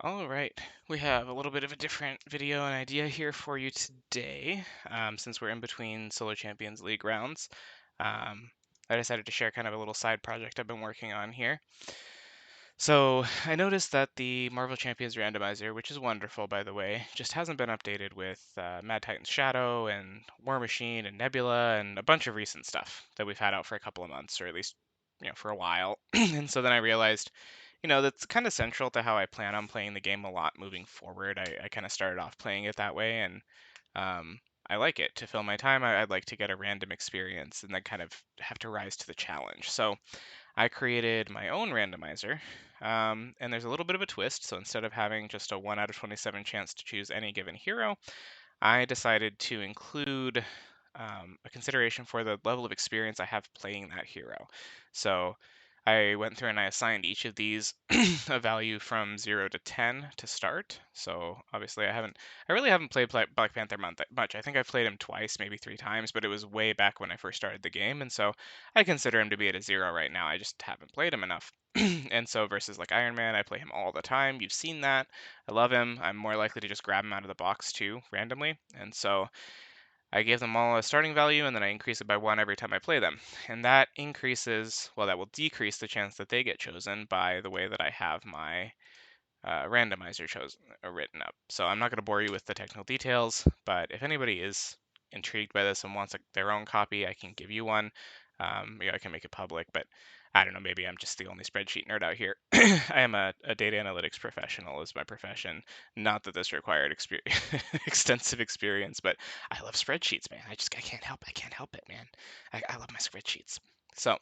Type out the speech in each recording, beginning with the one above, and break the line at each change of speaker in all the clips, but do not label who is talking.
All right, we have a little bit of a different video and idea here for you today. Since we're in between Solo Champions League rounds, um, I decided to share kind of a little side project I've been working on here. So I noticed that the Marvel Champions Randomizer, which is wonderful by the way, just hasn't been updated with Mad Titan's Shadow and War Machine and Nebula and a bunch of recent stuff that we've had out for a couple of months, or at least for a while. And so then I realized that's kind of central to how I plan on playing the game a lot moving forward. I kind of started off playing it that way, and um, I like it. To fill my time, I'd like to get a random experience and then kind of have to rise to the challenge. So I created my own randomizer, and there's a little bit of a twist. So instead of having just a 1 out of 27 chance to choose any given hero, I decided to include a consideration for the level of experience I have playing that hero. So I went through and I assigned each of these a value from 0 to 10 to start. So obviously I really haven't played Black Panther much. I think I've played him twice, maybe 3 times, but it was way back when I first started the game. And so I consider him to be at a 0 right now. I just haven't played him enough. And so versus like Iron Man, I play him all the time. You've seen that. I love him. I'm more likely to just grab him out of the box too, randomly. And so I give them all a starting value and then I increase it by 1 every time I play them. And that increases, well, that will decrease the chance that they get chosen by the way that I have my randomizer chosen written up. So I'm not going to bore you with the technical details, but if anybody is intrigued by this and wants their own copy, I can give you one. I can make it public, but I don't know, maybe I'm just the only spreadsheet nerd out here. I am a data analytics professional is my profession. Not that this required extensive experience, but I love spreadsheets, man. I can't help it, man. I love my spreadsheets. So,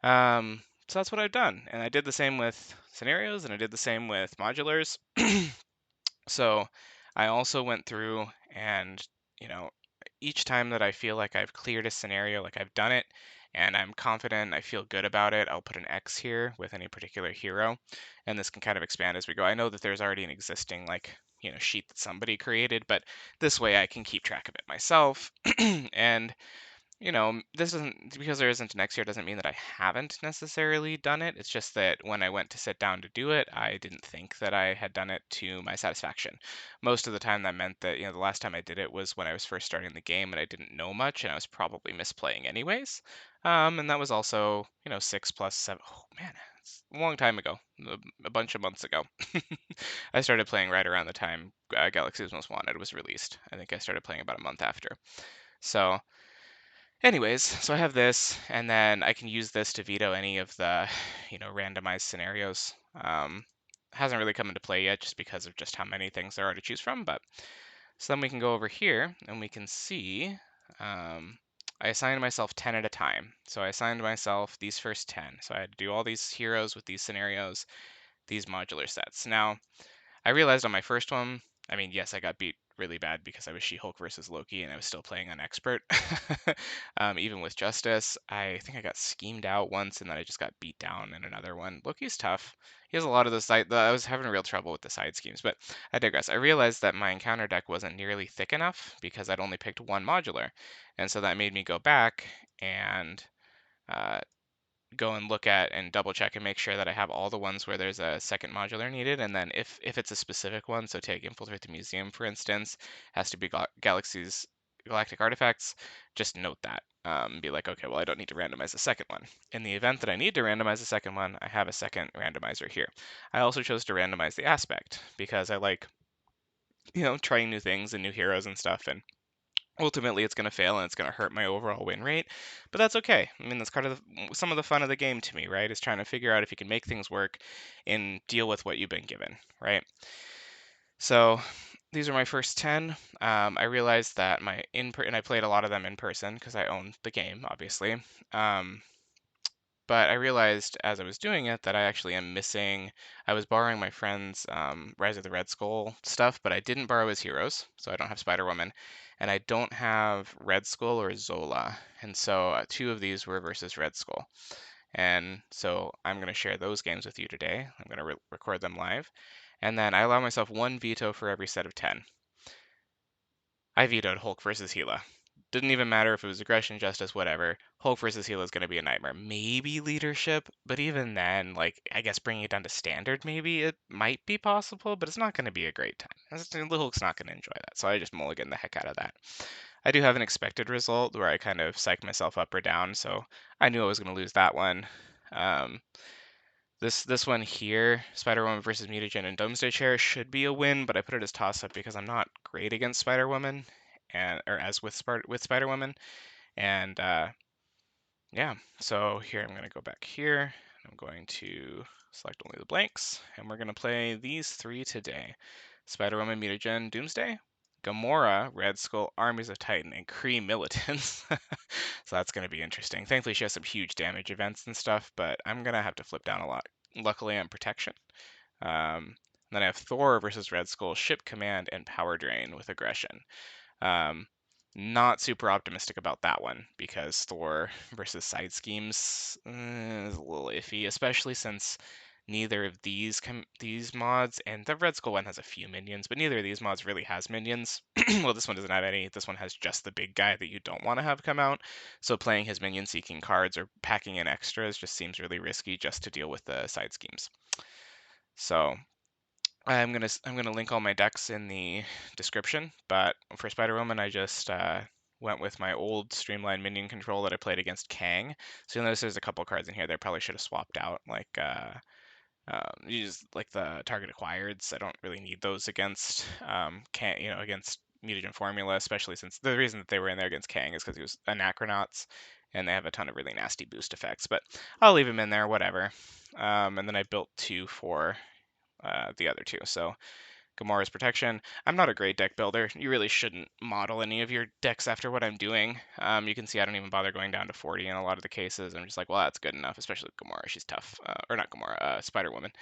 so that's what I've done. And I did the same with scenarios and I did the same with modulars. So I also went through and, you know, each time that I feel like I've cleared a scenario, like I've done it and I'm confident, I feel good about it, I'll put an X here with any particular hero. And this can kind of expand as we go. I know that there's already an existing sheet that somebody created, but this way I can keep track of it myself. And this doesn't because there isn't an X here doesn't mean that I haven't necessarily done it. It's just that when I went to sit down to do it, I didn't think that I had done it to my satisfaction. Most of the time, that meant that the last time I did it was when I was first starting the game and I didn't know much and I was probably misplaying anyways. And that was also 6 plus 7. Oh man, it's a long time ago, a bunch of months ago. I started playing right around the time Galaxy's Most Wanted was released. I think I started playing about a month after. So. Anyways, so I have this, and then I can use this to veto any of the, randomized scenarios. Hasn't really come into play yet just because of just how many things there are to choose from, but so then we can go over here and we can see I assigned myself 10 at a time. So I assigned myself these first 10. So I had to do all these heroes with these scenarios, these modular sets. Now, I realized on my first one, I mean, yes, I got beat really bad because I was She-Hulk versus Loki and I was still playing on expert. Even with Justice, I think I got schemed out once and then I just got beat down in another one. Loki's tough. He has a lot of the side. I was having real trouble with the side schemes, but I digress. I realized that my encounter deck wasn't nearly thick enough because I'd only picked one modular, and so that made me go back and uh, go and look at and double check and make sure that I have all the ones where there's a second modular needed. And then if it's a specific one, so take Infiltrate the Museum, for instance, has to be Galaxy's Galactic Artifacts, just note that. Be like, okay, well, I don't need to randomize the second one. In the event that I need to randomize the second one, I have a second randomizer here. I also chose to randomize the aspect because I like, trying new things and new heroes and stuff. And ultimately it's going to fail and it's going to hurt my overall win rate, but that's okay. I mean, that's kind of some of the fun of the game to me, right, is trying to figure out if you can make things work and deal with what you've been given, right? So these are my first 10. I realized that and I played a lot of them in person because I own the game, obviously. But I realized as I was doing it that I actually am missing. I was borrowing my friend's Rise of the Red Skull stuff, but I didn't borrow his heroes, so I don't have Spider Woman, and I don't have Red Skull or Zola, and so 2 of these were versus Red Skull, and so I'm going to share those games with you today. I'm going to record them live, and then I allow myself 1 veto for every set of 10. I vetoed Hulk versus Gila. Didn't even matter if it was aggression, justice, whatever. Hulk versus heal is going to be a nightmare. Maybe leadership, but even then, like, I guess bringing it down to standard, maybe it might be possible, but it's not going to be a great time. The Hulk's not going to enjoy that, so I just mulligan the heck out of that. I do have an expected result where I kind of psych myself up or down, so I knew I was going to lose that one. This one here, Spider-Woman versus Mutagen and Doomsday Chair, should be a win, but I put it as toss-up because I'm not great against Spider-Woman, or as with Spider-Woman, and yeah. So here I'm going to go back here. I'm going to select only the blanks, and we're going to play these three today: Spider-Woman, Mutagen, Doomsday, Gamora, Red Skull, Armies of Titan, and Kree Militants. So that's going to be interesting. Thankfully, she has some huge damage events and stuff, but I'm going to have to flip down a lot. Luckily, I'm protection. Then I have Thor versus Red Skull, Ship Command, and Power Drain with aggression. Not super optimistic about that one because Thor versus side schemes is a little iffy, especially since neither of these mods, and the Red Skull one has a few minions, but neither of these mods really has minions. Well, this one doesn't have any. This one has just the big guy that you don't want to have come out. So playing his minion seeking cards or packing in extras just seems really risky just to deal with the side schemes. So I'm gonna link all my decks in the description, but for Spider-Woman, I just went with my old Streamline minion control that I played against Kang. So you'll notice there's a couple cards in here that I probably should have swapped out, like like the target acquireds. I don't really need those against against Mutagen Formula, especially since the reason that they were in there against Kang is because he was Anachronauts, and they have a ton of really nasty boost effects. But I'll leave him in there, whatever. And then I built two for the other two. So Gamora's Protection. I'm not a great deck builder. You really shouldn't model any of your decks after what I'm doing. You can see I don't even bother going down to 40 in a lot of the cases. I'm just like, well, that's good enough, especially with Gamora. She's tough. Or not Gamora, Spider-Woman.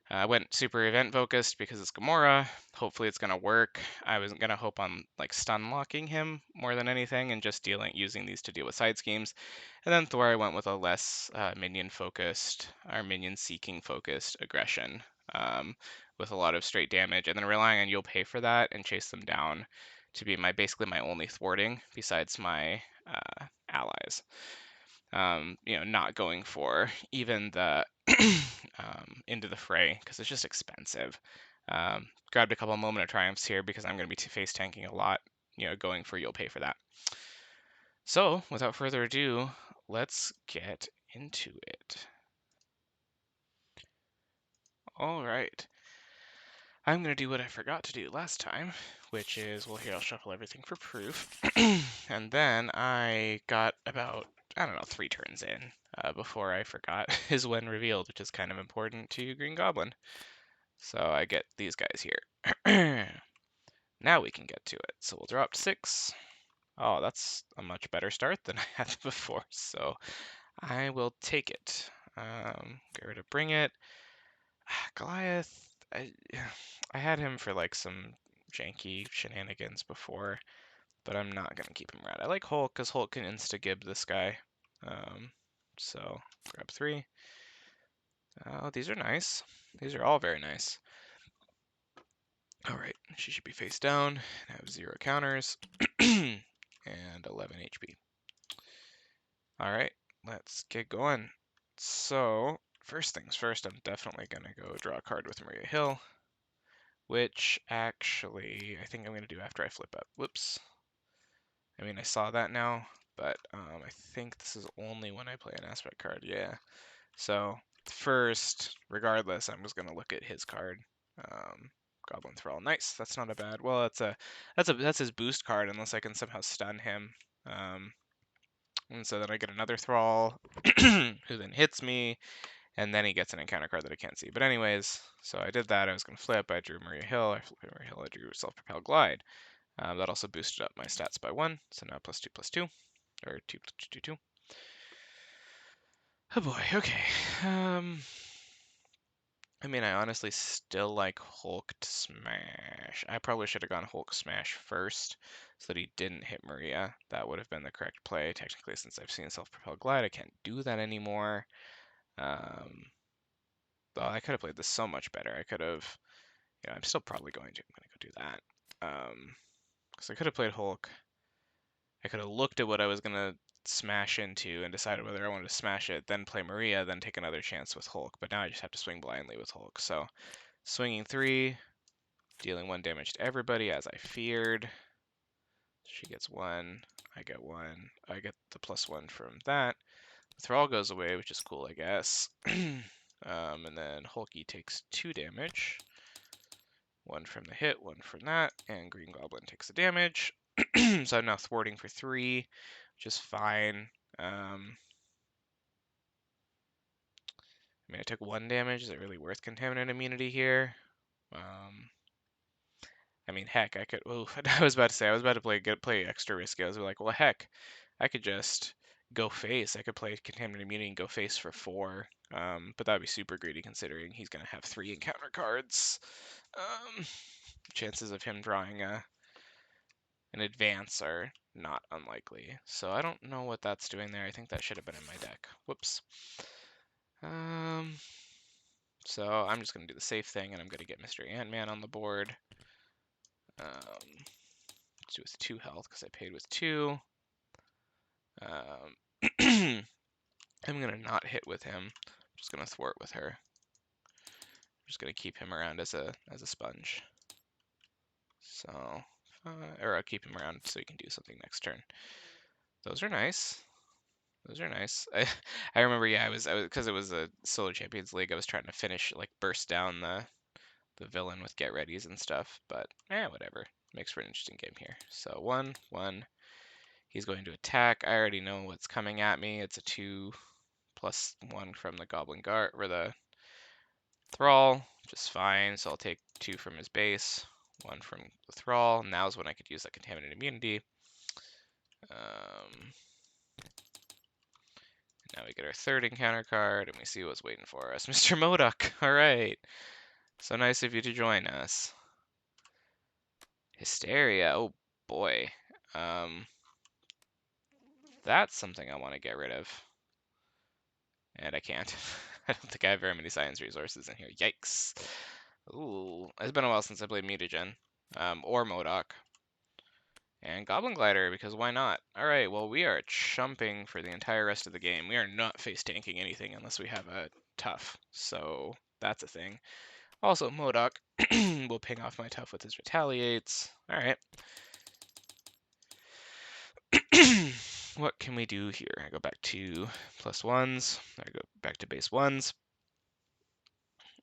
I went super event focused because it's Gamora. Hopefully it's gonna work. I was gonna hope on like stun locking him more than anything and just using these to deal with side schemes. And then Thor I went with a less minion focused or minion seeking focused aggression with a lot of straight damage, and then relying on you'll pay for that and chase them down to be basically my only thwarting besides my allies. Not going for even the into the fray because it's just expensive. Grabbed a couple moment of triumphs here because I'm going to be face tanking a lot. Going for you'll pay for that. So without further ado, let's get into it. All right. I'm going to do what I forgot to do last time, which is, well, here, I'll shuffle everything for proof. And then I got about, I don't know, 3 turns in before I forgot his when revealed, which is kind of important to Green Goblin. So I get these guys here. Now we can get to it. So we'll drop 6. Oh, that's a much better start than I had before, so I will take it. Get rid of Bring It. Goliath, I had him for like some janky shenanigans before, but I'm not gonna keep him around. I like Hulk because Hulk can insta-gib this guy. So grab 3. Oh, these are nice. These are all very nice. All right, she should be face down. I have 0 counters and 11 HP. All right, let's get going. So first things first, I'm definitely gonna go draw a card with Maria Hill. Which actually I think I'm going to do after I flip up. Whoops. I mean, I saw that now, but I think this is only when I play an aspect card. Yeah. So first, regardless, I'm just going to look at his card. Goblin Thrall. Nice. That's not a bad. Well, that's his boost card unless I can somehow stun him. And so then I get another Thrall who then hits me. And then he gets an encounter card that I can't see. But anyways, so I did that. I was going to flip. I drew Maria Hill. I flipped Maria Hill. I drew Self-Propelled Glide. That also boosted up my stats by 1. So now +2/+2. Or 2/2/2. Oh boy, okay. I mean, I honestly still like Hulk to smash. I probably should have gone Hulk smash first so that he didn't hit Maria. That would have been the correct play. Technically, since I've seen Self-Propelled Glide, I can't do that anymore. Oh, I could have played this so much better. I could have, I'm still probably going to. I'm going to go do that. Because I could have played Hulk. I could have looked at what I was gonna smash into and decided whether I wanted to smash it, then play Maria, then take another chance with Hulk. But now I just have to swing blindly with Hulk. So swinging 3, dealing 1 damage to everybody as I feared. She gets 1, I get 1, I get the +1 from that. The Thrall goes away, which is cool, I guess. And then Hulky takes 2 damage. 1 from the hit, 1 from that, and Green Goblin takes the damage. So I'm now thwarting for 3, which is fine. I mean, I took 1 damage. Is it really worth Contaminant Immunity here? I mean, heck, I could. Oh, I was about to say I was about to play extra risky. I was like, well, heck, I could just go face. I could play Contaminant Immunity and go face for 4. But that'd be super greedy considering he's gonna have 3 encounter cards. Chances of him drawing an advance are not unlikely. So I don't know what that's doing there. I think that should have been in my deck. Whoops. So I'm just gonna do the safe thing, and I'm gonna get Mr. Ant-Man on the board. Let's do with 2 health because I paid with 2. I'm gonna not hit with him. I'm just gonna thwart with her. I'm just gonna keep him around as a sponge. So, or I'll keep him around so he can do something next turn. Those are nice. Those are nice. I remember, yeah, I was because it was a solo Champions League. I was trying to finish, like, burst down the villain with get readies and stuff, but whatever. Makes for an interesting game here. So 1, 1. He's going to attack. I already know what's coming at me. It's a 2 plus 1 from the Goblin Guard or the Thrall, which is fine. So I'll take 2 from his base, 1 from the Thrall. Now's when I could use that Contaminant Immunity. Now we get our 3rd encounter card, and we see what's waiting for us. Mr. MODOK! Alright. So nice of you to join us. Hysteria. Oh, boy. That's something I want to get rid of. And I can't. I don't think I have very many science resources in here. Yikes. Ooh. It's been a while since I played Mutagen. Or MODOK. And Goblin Glider, because why not? Alright, well, we are chumping for the entire rest of the game. We are not face tanking anything unless we have a tough. So that's a thing. Also, MODOK will ping off my tough with his retaliates. Alright. What can we do here? I go back to +1s. I go back to base 1s.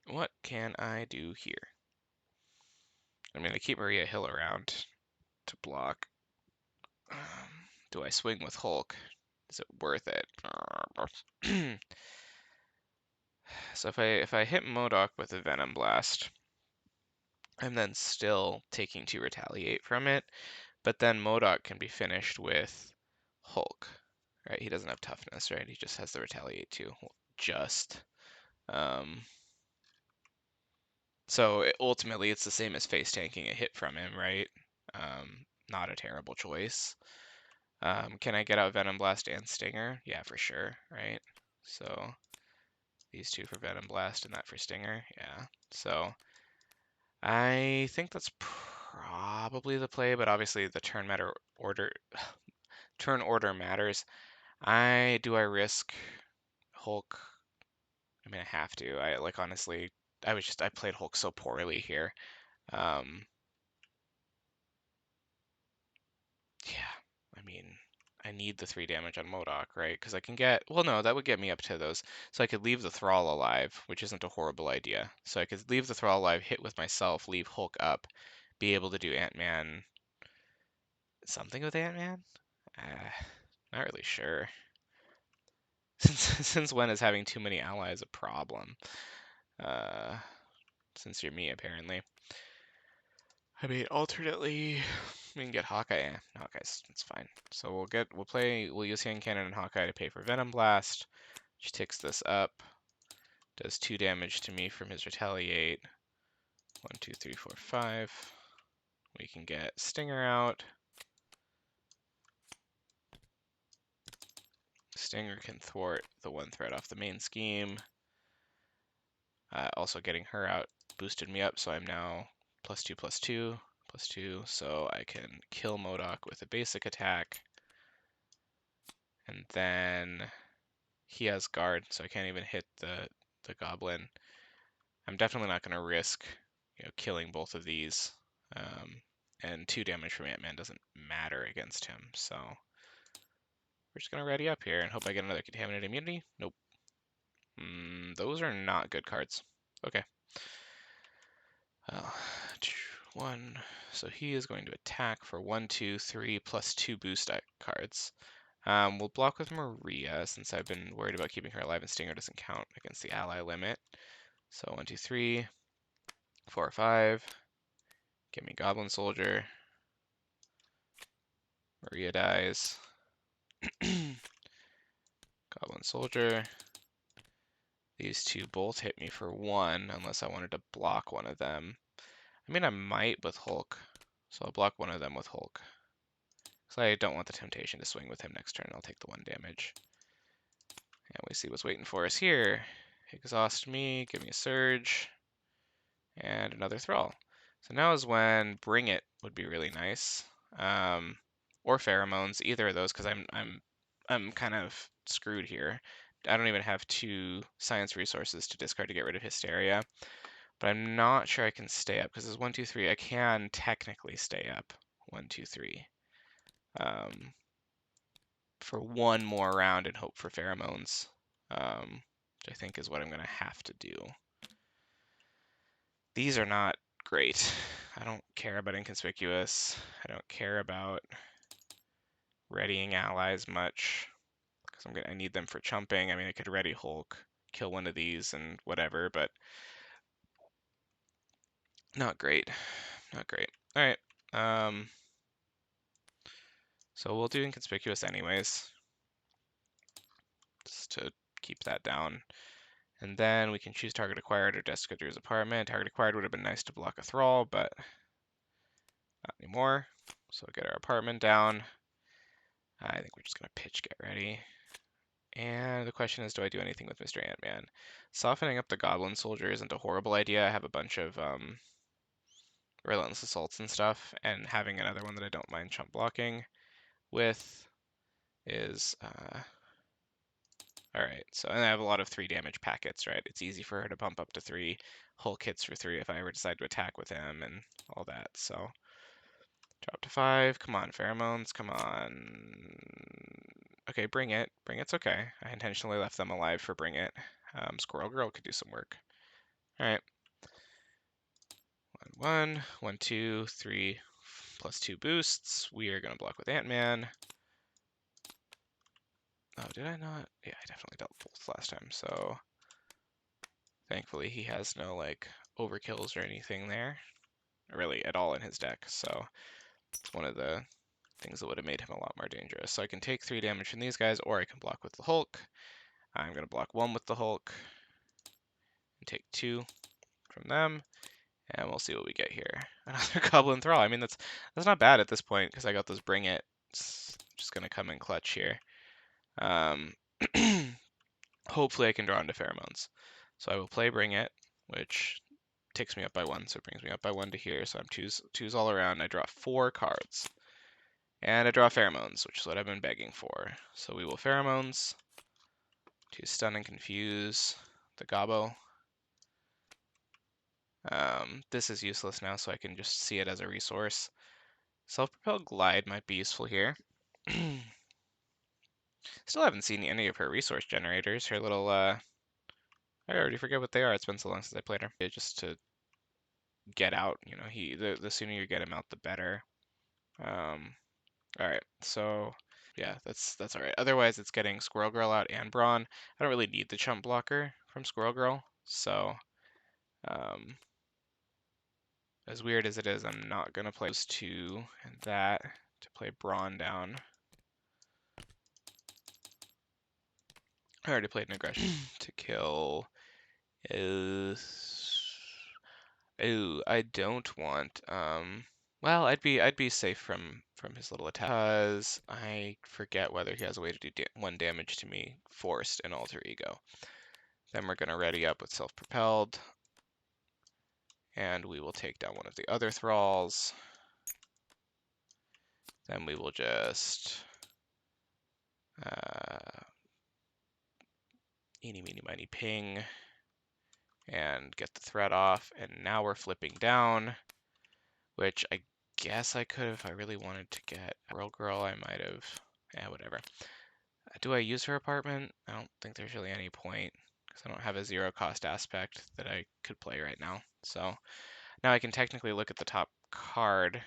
What can I do here? I'm going to keep Maria Hill around to block. Do I swing with Hulk? Is it worth it? So if I hit MODOK with a Venom Blast, I'm then still taking 2 retaliate from it, but then MODOK can be finished with Hulk, right? He doesn't have toughness, right? He just has the retaliate too. Just. So ultimately, it's the same as face tanking a hit from him, right? Not a terrible choice. Can I get out Venom Blast and Stinger? Yeah, for sure, right? So these 2 for Venom Blast and that for Stinger. Yeah. So I think that's probably the play, but obviously the turn order matters. Do I risk Hulk? I mean, I have to. Honestly, I played Hulk so poorly here. Yeah, I mean, I need the 3 damage on MODOK, right? Because I can get, well, no, that would get me up to those. So I could leave the Thrall alive, which isn't a horrible idea. So I could leave the Thrall alive, hit with myself, leave Hulk up, be able to do Ant-Man. Something with Ant-Man? Not really sure. Since when is having too many allies a problem? Since you're me, apparently. I mean, alternately, we can get Hawkeye. Yeah, Hawkeye's, it's fine. So we'll use Hand Cannon and Hawkeye to pay for Venom Blast, which ticks this up. Does 2 damage to me from his retaliate. 1, 2, 3, 4, 5. We can get Stinger out. Stinger can thwart the 1 threat off the main scheme. Also getting her out boosted me up, so I'm now +2, +2, +2, so I can kill MODOK with a basic attack. And then he has guard, so I can't even hit the goblin. I'm definitely not going to risk, killing both of these. And 2 damage from Ant-Man doesn't matter against him, so we're just going to ready up here and hope I get another Contaminate Immunity. Nope. Those are not good cards. Okay. 1. So he is going to attack for 1, 2, 3, plus 2 boost cards. We'll block with Maria, since I've been worried about keeping her alive, and Stinger doesn't count against the ally limit. So 1, 2, 3, 4, 5. Give me Goblin Soldier. Maria dies. Goblin Soldier. These 2 both hit me for 1, unless I wanted to block one of them. I mean, I might with Hulk, so I'll block one of them with Hulk. Because I don't want the temptation to swing with him next turn. I'll take the 1 damage. And we see what's waiting for us here. Exhaust me, give me a Surge, and another Thrall. So now is when Bring It would be really nice. Or Pheromones, either of those, because I'm kind of screwed here. I don't even have 2 science resources to discard to get rid of Hysteria. But I'm not sure I can stay up, because it's 1, 2, 3. I can technically stay up. 1, 2, 3. For 1 more round and hope for Pheromones. Which I think is what I'm going to have to do. These are not great. I don't care about Inconspicuous. I don't care about readying allies much, because I need them for chumping. I mean, I could ready Hulk, kill one of these and whatever, but not great. Not great. All right. So we'll do Inconspicuous anyways, just to keep that down. And then we can choose Target Acquired or Jessica Drew's Apartment. Target Acquired would have been nice to block a Thrall, but not anymore. So we'll get our apartment down. I think we're just going to pitch Get Ready. And the question is, do I do anything with Mr. Ant-Man? Softening up the Goblin Soldier isn't a horrible idea. I have a bunch of Relentless Assaults and stuff, and having another one that I don't mind chump blocking with is... Alright, so and I have a lot of 3 damage packets, right? It's easy for her to bump up to 3. Hulk hits for 3 if I ever decide to attack with him and all that, so... Drop to 5. Come on, Pheromones, come on. Okay, Bring It. Bring It's okay. I intentionally left them alive for Bring It. Squirrel Girl could do some work. Alright. 1, 1, 1, 2, 3, plus 2 boosts. We are going to block with Ant-Man. Oh, did I not? Yeah, I definitely dealt both last time, so... Thankfully, he has no, like, overkills or anything there. Really, at all in his deck, so... It's one of the things that would have made him a lot more dangerous. So I can take 3 damage from these guys, or I can block with the Hulk. I'm going to block 1 with the Hulk, and take 2 from them, and we'll see what we get here. Another Goblin Thrall. I mean, that's not bad at this point, because I got those Bring It. It's just going to come in clutch here. Hopefully I can draw into Pheromones. So I will play Bring It, which takes me up by 1, so it brings me up by 1 to here. So I'm twos all around. I draw 4 cards. And I draw Pheromones, which is what I've been begging for. So we will Pheromones to stun and confuse the Gobbo. This is useless now, so I can just see it as a resource. Self-Propelled Glide might be useful here. Still haven't seen any of her resource generators. Her little, I already forget what they are. It's been so long since I played her. Just to get out, the sooner you get him out, the better. All right, so yeah, that's all right. Otherwise, it's getting Squirrel Girl out and Brawn. I don't really need the chump blocker from Squirrel Girl, so as weird as it is, I'm not gonna play those 2 and that to play Brawn down. I already played an aggression to kill. Oh, I don't want. Well, I'd be safe from his little attack, because I forget whether he has a way to do 1 damage to me forced in Alter Ego. Then we're gonna ready up with Self-Propelled, and we will take down one of the other Thralls. Then we will just Eeny, meeny, miny, ping. And get the threat off. And now we're flipping down, which I guess I could if I really wanted to get Girl, I might have. Yeah, whatever. Do I use her apartment? I don't think there's really any point because I don't have a zero cost aspect that I could play right now. So now I can technically look at the top card.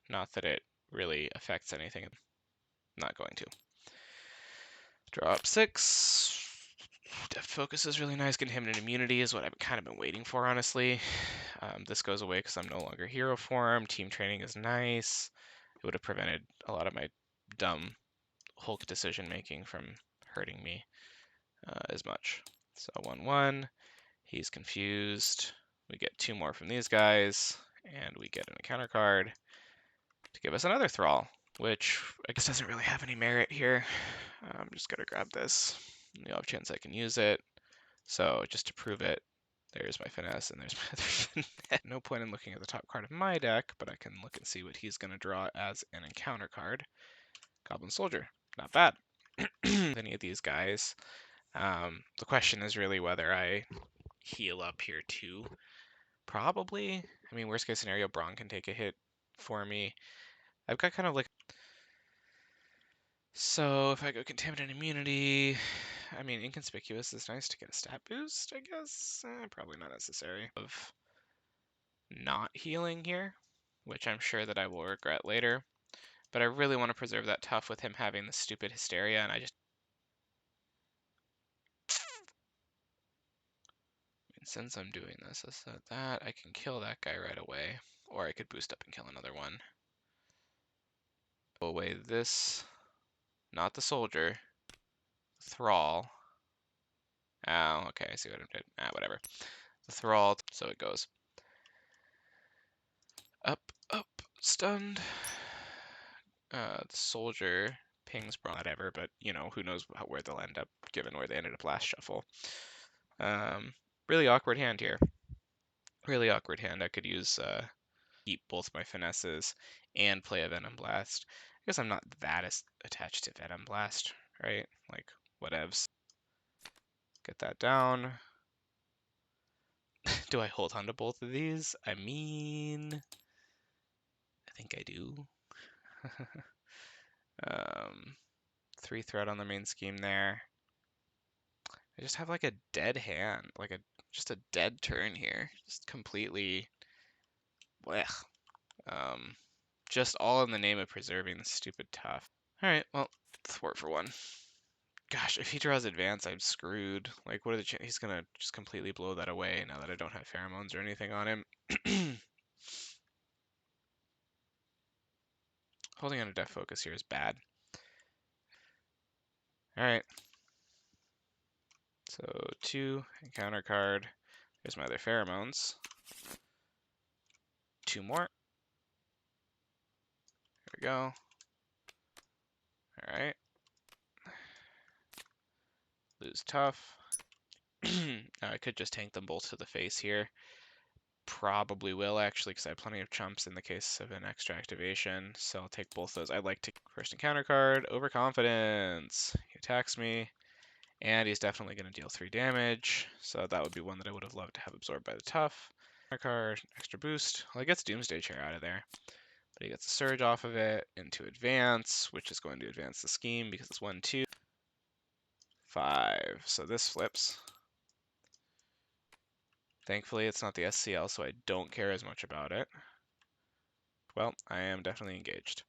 Not that it really affects anything. I'm not going to. Draw up 6. Depth Focus is really nice. Getting him an immunity is what I've kind of been waiting for, honestly. This goes away because I'm no longer hero form. Team training is nice. It would have prevented a lot of my dumb Hulk decision making from hurting me as much. So 1/1. He's confused. We get 2 more from these guys, and we get an encounter card to give us another Thrall, which I guess doesn't really have any merit here. I'm just gonna grab this. The off chance I can use it. So just to prove it, there's my finesse and there's my other finesse. No point in looking at the top card of my deck, but I can look and see what he's gonna draw as an encounter card. Goblin Soldier, not bad. Any of these guys. The question is really whether I heal up here too. Probably. I mean, worst case scenario, Braun can take a hit for me. I've got kind of like... So if I go Contaminant Immunity, I mean, Inconspicuous is nice to get a stat boost, I guess. Probably not necessary. Of not healing here, which I'm sure that I will regret later. But I really want to preserve that tough with him having the stupid Hysteria, and I just... Since I'm doing this, that I can kill that guy right away, or I could boost up and kill another one. Away this, not the soldier, Thrall. Oh, okay, I see what I did. Whatever. The Thrall, so it goes. Up, up, stunned. The soldier pings Braun, whatever, but you know, who knows where they'll end up, given where they ended up last shuffle. Really awkward hand here. Really awkward hand. I could use keep both my finesses and play a Venom Blast. I guess I'm not that attached to Venom Blast, right? Like, whatevs. Get that down. Do I hold on to both of these? I mean, I think I do. 3 threat on the main scheme there. I just have like a dead hand, like just a dead turn here. Just completely, blech. Just all in the name of preserving the stupid tough. All right, well, thwart for 1. Gosh, if he draws advance, I'm screwed. Like, what are the chances? He's gonna just completely blow that away now that I don't have pheromones or anything on him. Holding on to Depth Focus here is bad. All right. So 2 encounter card. There's my other pheromones. 2 more. There we go. All right. Lose tough. Now I could just tank them both to the face here. Probably will actually, because I have plenty of chumps in the case of an extra activation. So I'll take both those. I'd like to first encounter card, Overconfidence. He attacks me, and he's definitely going to deal 3 damage. So that would be one that I would have loved to have absorbed by the tough. Card, extra boost. Well, he gets Doomsday Chair out of there, but he gets a surge off of it into advance, which is going to advance the scheme because it's 1, 2, 5. So this flips. Thankfully, it's not the SCL, so I don't care as much about it. Well, I am definitely engaged.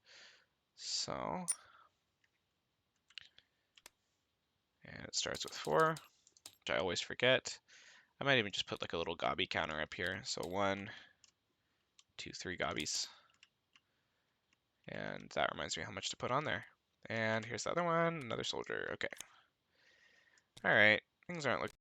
So, and it starts with 4, which I always forget. I might even just put like a little gobby counter up here. So 1, 2, 3 gobbies. And that reminds me how much to put on there. And here's the other one, another soldier. Okay. All right, things aren't looking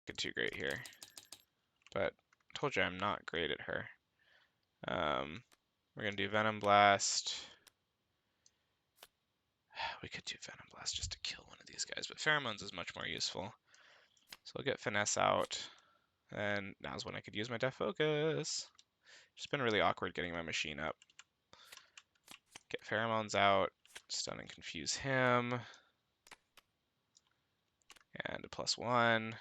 looking too great here. But I told you I'm not great at her. We're gonna do Venom Blast. We could do Venom Blast just to kill one of these guys, but Pheromones is much more useful. So I'll get Finesse out, and now's when I could use my Death Focus. Just been really awkward getting my machine up. Get Pheromones out, stun and confuse him, and a +1.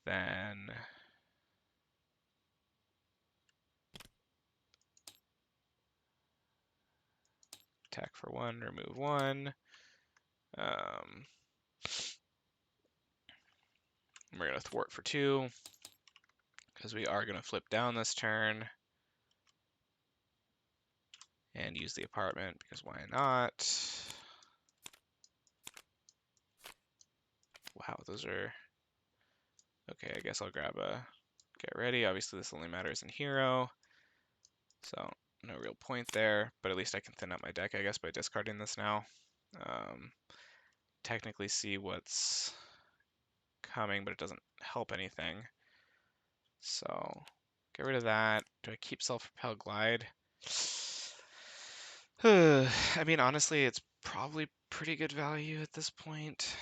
Then attack for 1, remove 1. We're going to thwart for 2, because we are going to flip down this turn. And use the apartment, because why not? Wow, those are... Okay, I guess I'll grab a Get Ready. Obviously, this only matters in Hero. So, no real point there, but at least I can thin out my deck, I guess, by discarding this now. Technically see what's coming, but it doesn't help anything. So, get rid of that. Do I keep Self-Propel Glide? I mean, honestly, it's probably pretty good value at this point.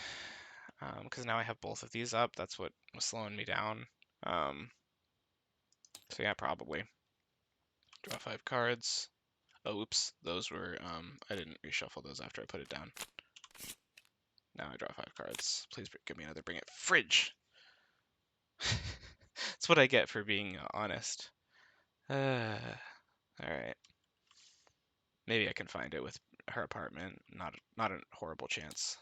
Because now I have both of these up. That's what was slowing me down. So yeah, probably. Draw 5 cards. Oh, oops. Those were, I didn't reshuffle those after I put it down. Now I draw 5 cards. Please give me another Bring It Fridge! That's what I get for being honest. Alright. Maybe I can find it with her apartment. Not a horrible chance.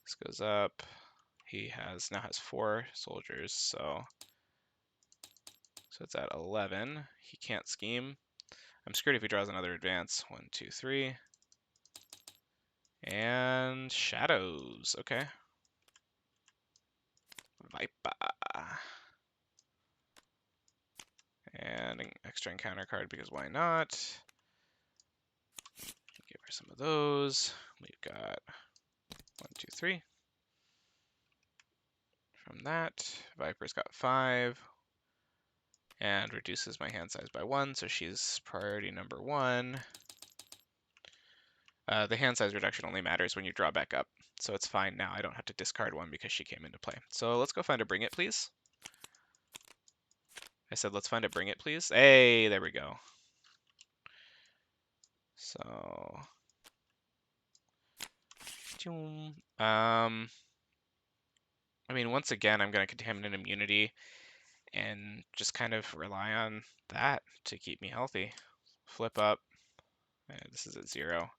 This goes up. He now has 4 soldiers, so it's at 11. He can't scheme. I'm screwed if he draws another advance. 1, 2, 3. And shadows. Okay. Viper. And an extra encounter card because why not? Give her some of those. We've got 1, 2, 3. From that, Viper's got 5. And reduces my hand size by 1, so she's priority number 1. The hand size reduction only matters when you draw back up, so it's fine now. I don't have to discard 1 because she came into play. So let's go find a Bring It, please. I said let's find a Bring It, please. Hey, there we go. So, I mean, once again, I'm going to Contaminate Immunity and just kind of rely on that to keep me healthy. Flip up. This is at 0.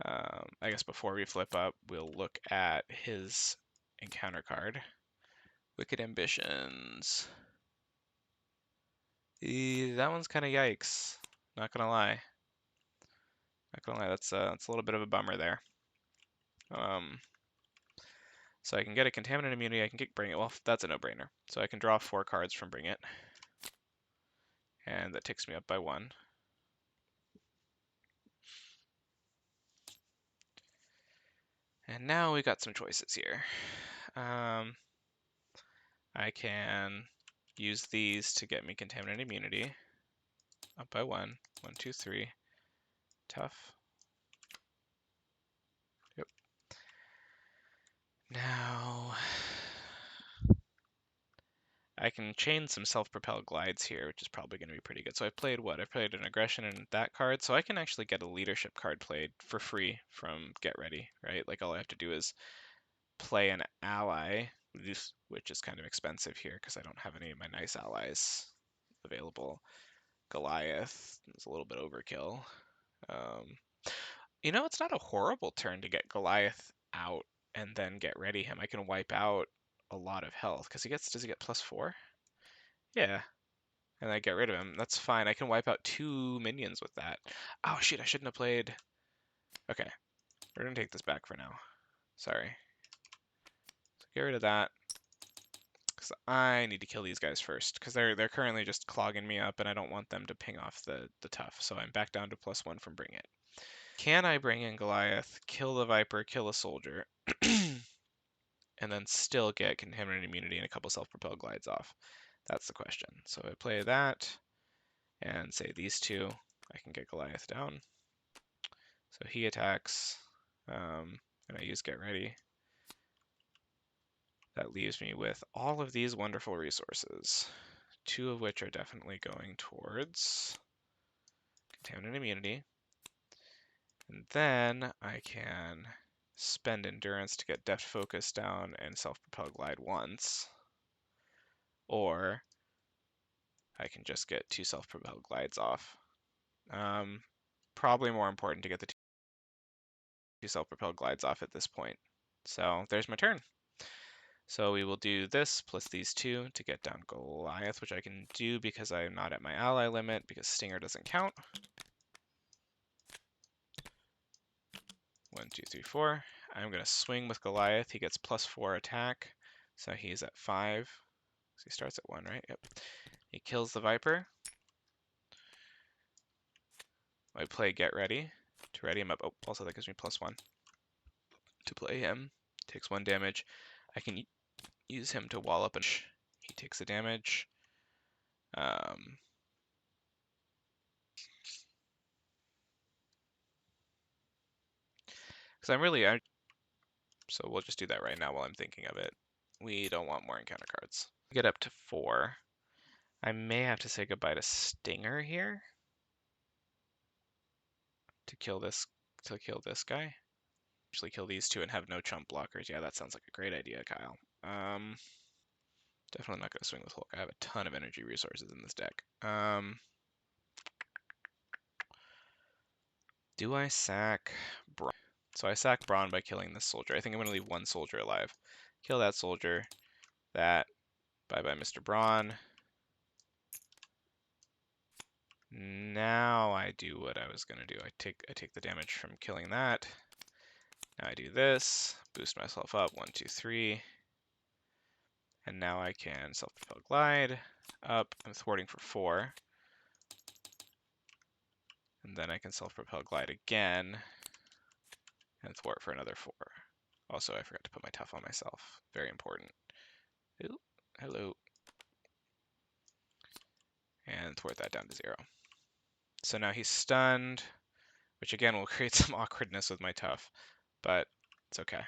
I guess before we flip up, we'll look at his encounter card. Wicked Ambitions. That one's kind of yikes. Not gonna lie. That's a little bit of a bummer there. So I can get a Contaminant Immunity. I can get Bring It. Well, that's a no-brainer. So I can draw 4 cards from Bring It, and that takes me up by 1. And now we got some choices here. I can use these to get me Contaminant Immunity. Up by 1. 1, 2, 3. Tough. Yep. Now I can chain some self-propelled glides here, which is probably going to be pretty good. So I've played what? I've played an aggression and that card, so I can actually get a leadership card played for free from Get Ready, right? Like all I have to do is play an ally, which is kind of expensive here because I don't have any of my nice allies available. Goliath is a little bit overkill. You know, it's not a horrible turn to get Goliath out and then Get Ready him. I can wipe out a lot of health because does he get +4? Yeah. And I get rid of him. That's fine. I can wipe out 2 minions with that. Oh shit, I shouldn't have played. Okay. We're gonna take this back for now. Sorry. So get rid of that. Because I need to kill these guys first. Because they're currently just clogging me up and I don't want them to ping off the tough. So I'm back down to +1 from Bring It. Can I bring in Goliath, kill the Viper, kill a soldier, and and then still get contaminant immunity and a couple self-propelled glides off? That's the question. So I play that and say these two, I can get Goliath down. So he attacks, and I use Get Ready. That leaves me with all of these wonderful resources, two of which are definitely going towards contaminant immunity. And then I can spend endurance to get depth focus down and self-propel glide once. Or I can just get two self-propelled glides off. Probably more important to get the two self-propelled glides off at this point. So there's my turn. So we will do this plus these two to get down Goliath, which I can do because I'm not at my ally limit because Stinger doesn't count. 1, 2, 3, 4. I'm going to swing with Goliath. He gets +4 attack, so he's at 5. So he starts at 1, right? Yep. He kills the Viper. I play Get Ready to ready him up. Oh, also that gives me +1 to play him. Takes 1 damage. I can use him to wall up and he takes the damage. Because so we'll just do that right now while I'm thinking of it. We don't want more encounter cards. Get up to 4. I may have to say goodbye to Stinger here to kill this guy. Actually kill these two and have no chump blockers. Yeah, that sounds like a great idea, Kyle. Definitely not going to swing with Hulk. I have a ton of energy resources in this deck. Do I sack Brawn? So I sack Brawn by killing this soldier. I think I'm going to leave 1 soldier alive. Kill that soldier. That. Bye-bye, Mr. Brawn. Now I do what I was going to do. I take the damage from killing that. Now I do this. Boost myself up. 1, 2, 3. And now I can self-propel glide up. I'm thwarting for 4. And then I can self-propel glide again and thwart for another 4. Also, I forgot to put my tough on myself. Very important. Ooh, hello. And thwart that down to 0. So now he's stunned, which again will create some awkwardness with my tough, but it's okay.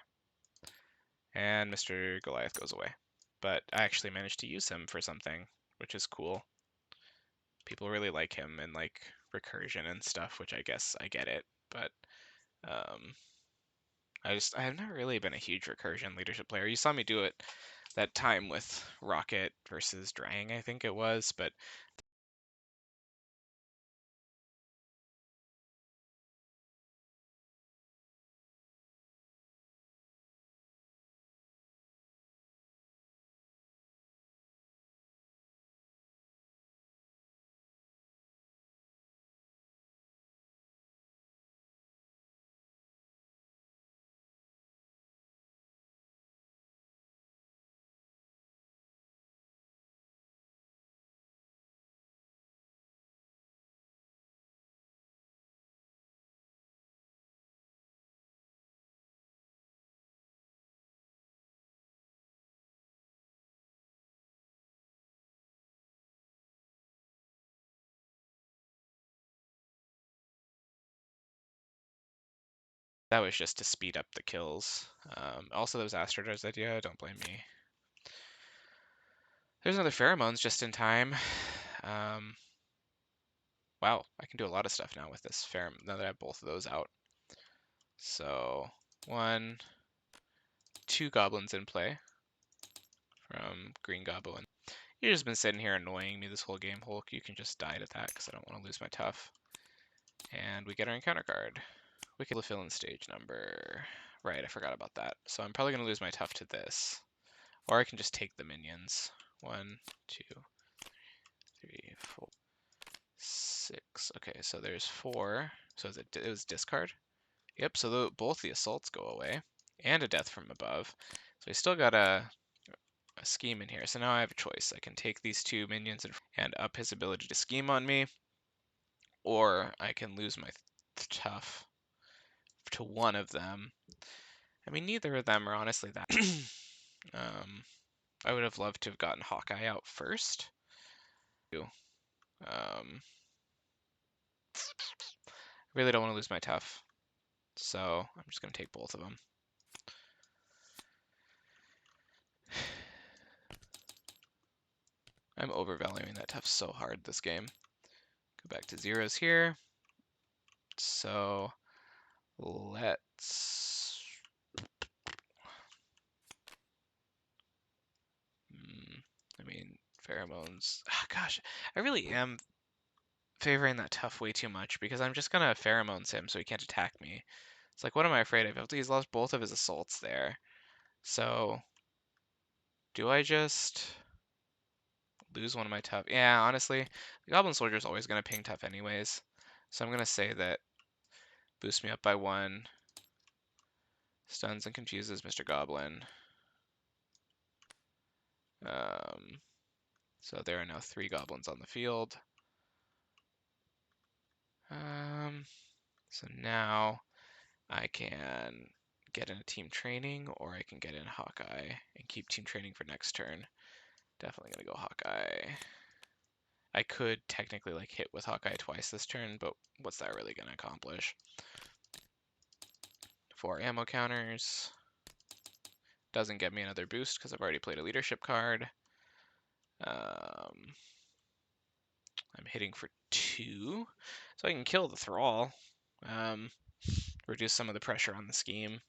And Mr. Goliath goes away. But I actually managed to use him for something, which is cool. People really like him in like recursion and stuff, which I guess I get it, but I've never really been a huge recursion leadership player. You saw me do it that time with Rocket versus Drang, I think it was, but that was just to speed up the kills. Also, that was Astrodar's idea. Don't blame me. There's another Pheromones just in time. Wow, I can do a lot of stuff now with this Pheromone, now that I have both of those out. So, 1, 2 goblins in play from Green Goblin. You've just been sitting here annoying me this whole game, Hulk. You can just die to that because I don't want to lose my tough. And we get our encounter card. We can fill in stage number. Right, I forgot about that. So I'm probably going to lose my tough to this. Or I can just take the minions. 1, 2, 3, 4, 6. Okay, so there's 4. So it was discard? Yep, so both the assaults go away. And a death from above. So we still got a scheme in here. So now I have a choice. I can take these 2 minions and up his ability to scheme on me. Or I can lose my tough to one of them. I mean, neither of them are honestly that. I would have loved to have gotten Hawkeye out first. Really don't want to lose my tough, so I'm just going to take both of them. I'm overvaluing that tough so hard this game. Go back to zeros here. So let's... I mean, pheromones. Oh, gosh, I really am favoring that tough way too much because I'm just gonna pheromones him so he can't attack me. It's like, what am I afraid of? He's lost both of his assaults there. So, do I just lose one of my tough? Yeah, honestly, the Goblin Soldier is always gonna ping tough anyways. So I'm gonna say that boost me up by 1. Stuns and confuses Mr. Goblin. So there are now 3 goblins on the field. So now I can get in a team training, or I can get in Hawkeye and keep team training for next turn. Definitely gonna go Hawkeye. I could technically like hit with Hawkeye twice this turn, but what's that really gonna accomplish? 4 ammo counters. Doesn't get me another boost because I've already played a leadership card. I'm hitting for 2, so I can kill the Thrall. Reduce some of the pressure on the scheme.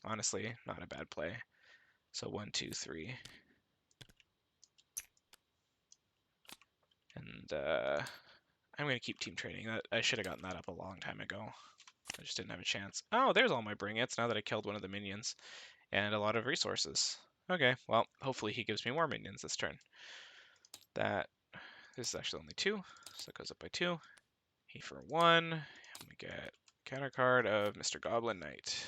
Honestly, not a bad play. So 1, 2, 3. And I'm going to keep team training. I should have gotten that up a long time ago. I just didn't have a chance. Oh, there's all my bring-its now that I killed one of the minions. And a lot of resources. Okay, well, hopefully he gives me more minions this turn. This is actually only 2, so it goes up by 2. He for 1. And we get counter card of Mr. Goblin Knight.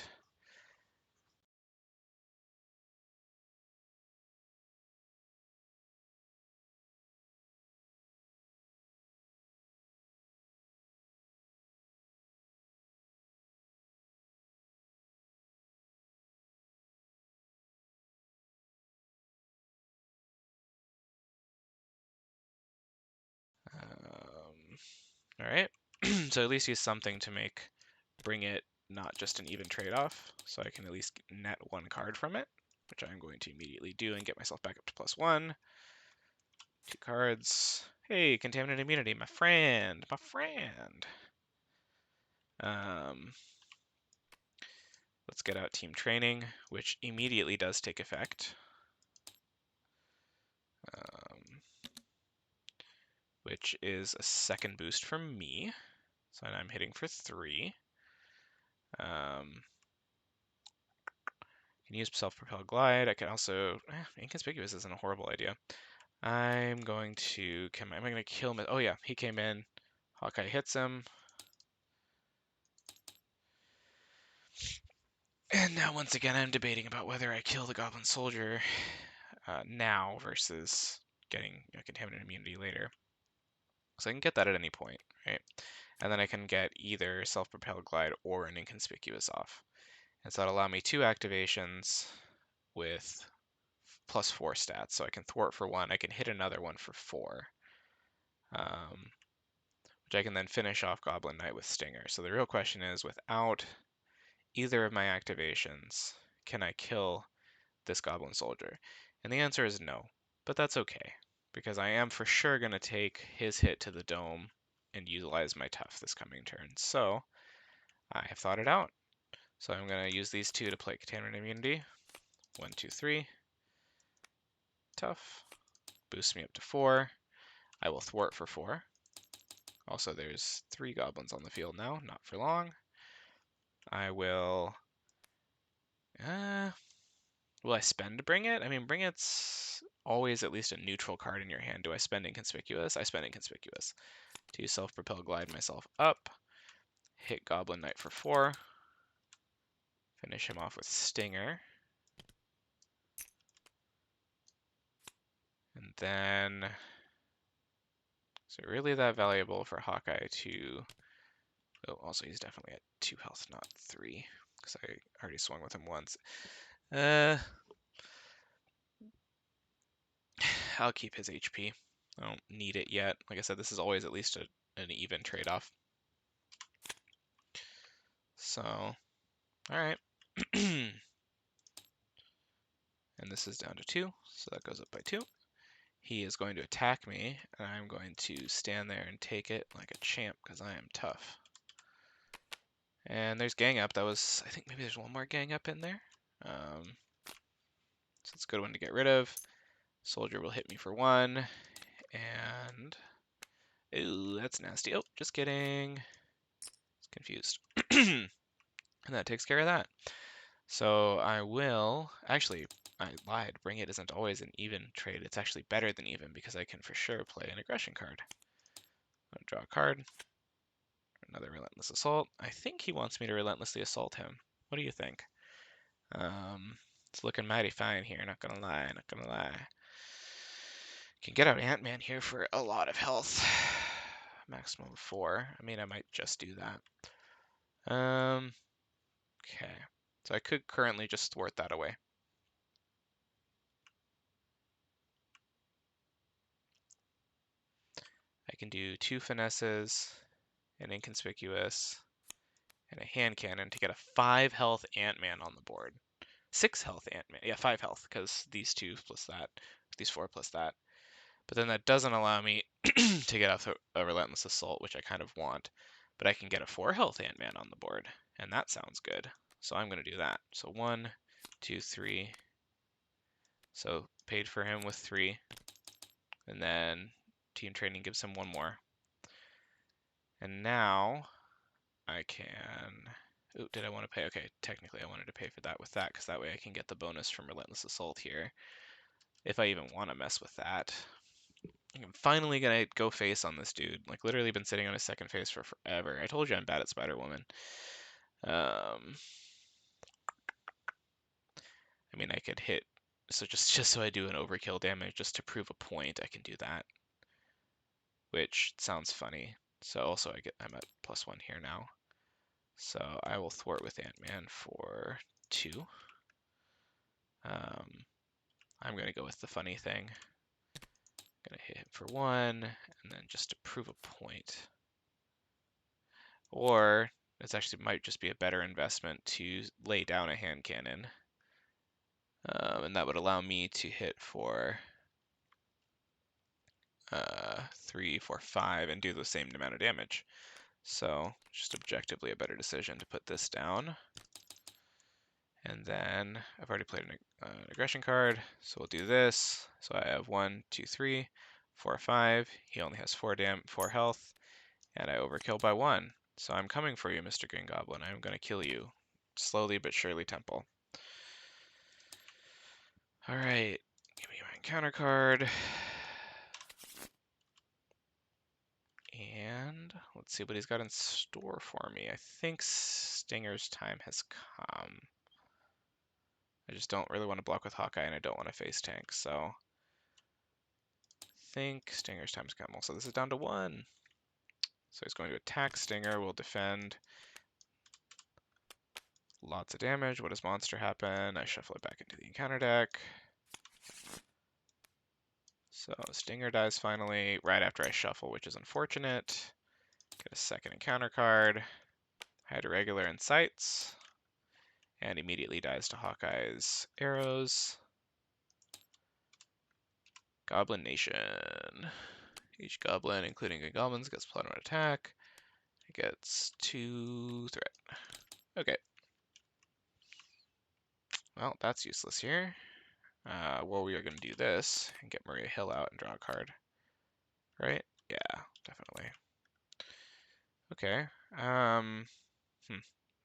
All right, so at least use something to bring it not just an even trade-off, so I can at least net 1 card from it, which I'm going to immediately do and get myself back up to +1. 2 cards. Hey, Contaminant Immunity, my friend, my friend. Let's get out Team Training, which immediately does take effect. Which is a 2nd boost from me. So I'm hitting for 3. Can use self-propelled glide. I can also inconspicuous isn't a horrible idea. I'm going to am I going to kill him? Oh yeah, he came in. Hawkeye hits him. And now once again I'm debating about whether I kill the Goblin Soldier now versus getting Contaminant Immunity later. So I can get that at any point, right? And then I can get either self-propelled glide or an inconspicuous off. And so that'll allow me 2 activations with +4 stats. So I can thwart for 1, I can hit another one for 4. Which I can then finish off Goblin Knight with Stinger. So the real question is, without either of my activations, can I kill this Goblin Soldier? And the answer is no, but that's okay, because I am for sure going to take his hit to the dome and utilize my tough this coming turn. So I have thought it out. So I'm going to use these 2 to play Contaminant Immunity. 1, 2, 3. Tough. Boosts me up to 4. I will thwart for 4. Also, there's 3 goblins on the field now, not for long. I will... will I spend to bring it? I mean, bring it's always at least a neutral card in your hand. Do I spend inconspicuous? I spend inconspicuous. To self-propel glide myself up. Hit Goblin Knight for 4. Finish him off with Stinger. And then... Is it really that valuable for Hawkeye to... Oh, also he's definitely at 2 health, not 3. Because I already swung with him once. I'll keep his HP. I don't need it yet. Like I said, this is always at least an even trade-off. So, alright. And this is down to 2, so that goes up by 2. He is going to attack me, and I'm going to stand there and take it like a champ, because I am tough. And there's gang up. That was, I think maybe there's one more gang up in there. So it's a good one to get rid of. Soldier will hit me for 1, and ooh, that's nasty. Oh, just kidding. It's confused. And that takes care of that. So I will, actually, I lied. Bring it isn't always an even trade. It's actually better than even because I can for sure play an aggression card. I'm gonna draw a card. Another Relentless Assault. I think he wants me to relentlessly assault him. What do you think? It's looking mighty fine here, not gonna lie, not gonna lie. Can get out Ant-Man here for a lot of health. Maximum of 4. I mean, I might just do that. Okay. So I could currently just thwart that away. I can do 2 finesses, an inconspicuous, and a hand cannon to get a 5 health Ant-Man on the board. 6 health Ant-Man. Yeah, 5 health, because these 2 plus that, these 4 plus that. But then that doesn't allow me to get off a Relentless Assault, which I kind of want. But I can get a 4 health Ant-Man on the board, and that sounds good. So I'm going to do that. So 1, 2, 3. So paid for him with 3. And then team training gives him 1 more. And now I can... Ooh, did I want to pay? Okay, technically I wanted to pay for that with that, because that way I can get the bonus from Relentless Assault here. If I even want to mess with that. I'm finally gonna go face on this dude. Like, literally been sitting on his second phase for forever. I told you I'm bad at Spider-Woman. I mean, I could hit... So just so I do an overkill damage, just to prove a point, I can do that. Which sounds funny. So also I'm at +1 here now. So I will thwart with Ant-Man for 2. I'm going to go with the funny thing. I'm going to hit him for 1, and then just to prove a point. Or it actually might just be a better investment to lay down a hand cannon. And that would allow me to hit for 3, 4, 5 and do the same amount of damage. So just objectively a better decision to put this down. And then I've already played an aggression card, so we'll do this. So I have 1, 2, 3, 4, 5. He only has 4 health, and I overkill by 1. So I'm coming for you, Mr. Green Goblin. I'm going to kill you. Slowly but surely, Temple. Alright, give me my encounter card. And let's see what he's got in store for me. I think Stinger's time has come. I just don't really want to block with Hawkeye, and I don't want to face tank, so I think Stinger's time's come. So this is down to 1. So he's going to attack Stinger, will defend. Lots of damage. What does monster happen? I shuffle it back into the encounter deck. So Stinger dies finally right after I shuffle, which is unfortunate. Get a second encounter card. Hide a regular in sights. And immediately dies to Hawkeye's arrows. Goblin Nation. Each goblin, including good goblins, gets +1 attack. It gets 2 threat. Okay. Well, that's useless here. Well, we are going to do this and get Maria Hill out and draw a card. Right? Yeah, definitely. Okay.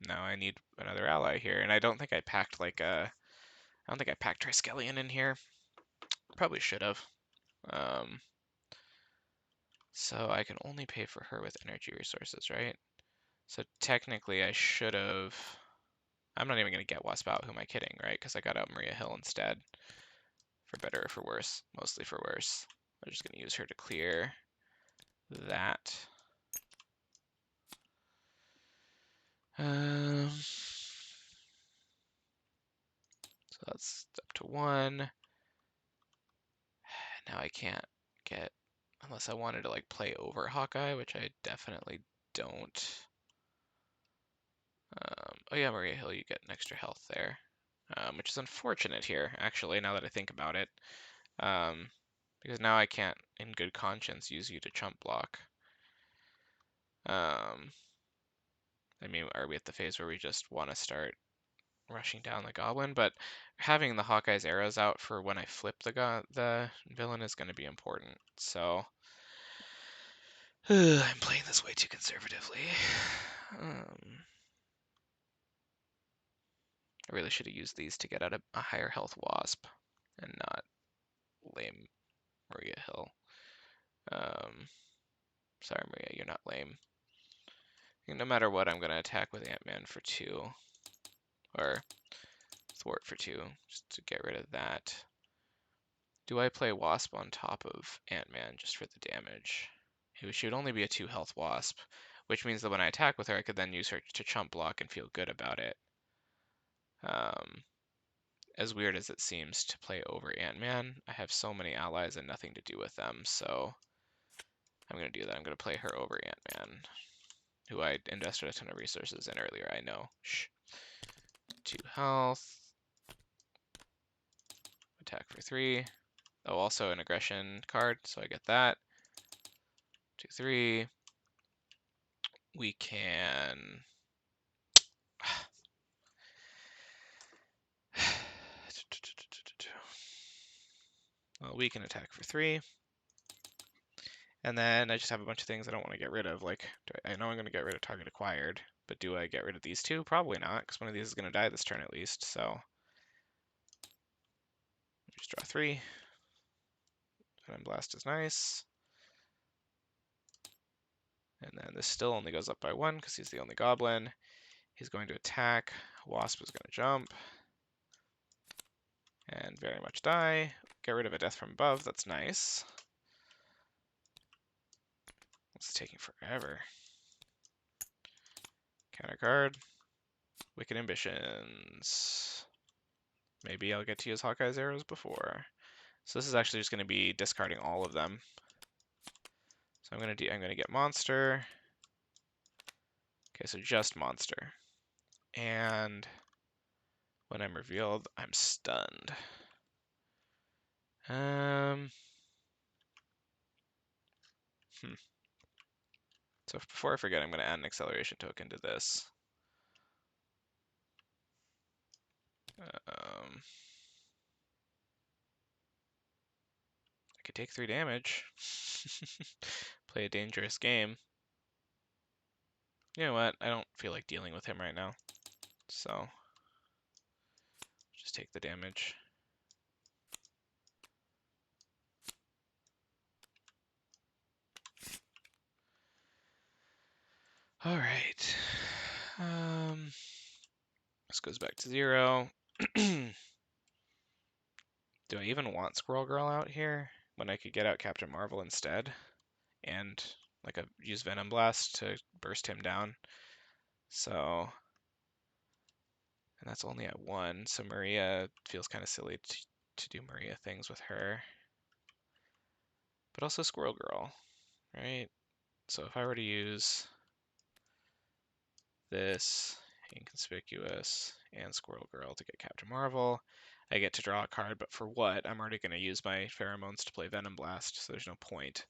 Now I need another ally here, and I don't think I packed I don't think I packed Triskelion in here. Probably should have. So I can only pay for her with energy resources, right? So technically I should have... I'm not even going to get Wasp out, who am I kidding, right? Because I got out Maria Hill instead. For better or for worse. Mostly for worse. I'm just going to use her to clear that. So that's up to 1. Now I can't get, unless I wanted to like play over Hawkeye, which I definitely don't. Oh yeah, Maria Hill, you get an extra health there, which is unfortunate here, actually, now that I think about it. Because now I can't, in good conscience, use you to chump block. I mean, are we at the phase where we just want to start rushing down the goblin? But having the Hawkeye's arrows out for when I flip the villain is going to be important. So I'm playing this way too conservatively. I really should have used these to get out a higher health wasp and not lame Maria Hill. Sorry, Maria, you're not lame. No matter what, I'm going to attack with Ant-Man for 2. Or Thwart for 2, just to get rid of that. Do I play Wasp on top of Ant-Man just for the damage? She would only be a 2 health Wasp, which means that when I attack with her, I could then use her to chump block and feel good about it. As weird as it seems to play over Ant-Man, I have so many allies and nothing to do with them, so I'm going to do that. I'm going to play her over Ant-Man, who I invested a ton of resources in earlier, I know. Shh. 2 health. Attack for 3. Oh, also an aggression card, so I get that. 2, 3. We can... Well, we can attack for 3. And then I just have a bunch of things I don't want to get rid of. Like, I know I'm going to get rid of target acquired, but do I get rid of these two? Probably not, because one of these is going to die this turn at least, so... Just draw 3. Venom Blast is nice. And then this still only goes up by 1, because he's the only goblin. He's going to attack. Wasp is going to jump. And very much die. Get rid of a death from above, that's nice. It's taking forever. Counter card. Wicked Ambitions. Maybe I'll get to use Hawkeye's arrows before. So this is actually just going to be discarding all of them. So I'm going to get Monster. Okay, so just Monster. And when I'm revealed, I'm stunned. So before I forget, I'm going to add an acceleration token to this. I could take 3 damage. Play a dangerous game. You know what? I don't feel like dealing with him right now. So just take the damage. All right. This goes back to 0. Do I even want Squirrel Girl out here when I could get out Captain Marvel instead and like use Venom Blast to burst him down? So, and that's only at 1. So Maria feels kind of silly to do Maria things with her, but also Squirrel Girl, right? So if I were to use this Inconspicuous and Squirrel Girl to get Captain Marvel, I get to draw a card, but for what? I'm already going to use my pheromones to play Venom Blast, so there's no point.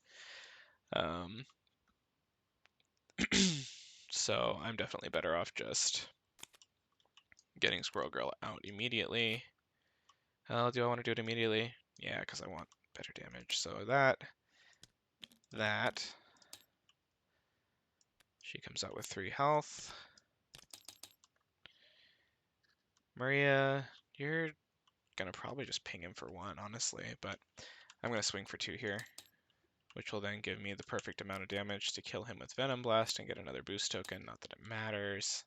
So I'm definitely better off just getting Squirrel Girl out immediately. Do I want to do it immediately? Yeah, because I want better damage. So that. She comes out with 3 health. Maria, you're gonna probably just ping him for 1, honestly, but I'm gonna swing for 2 here, which will then give me the perfect amount of damage to kill him with Venom Blast and get another boost token. Not that it matters.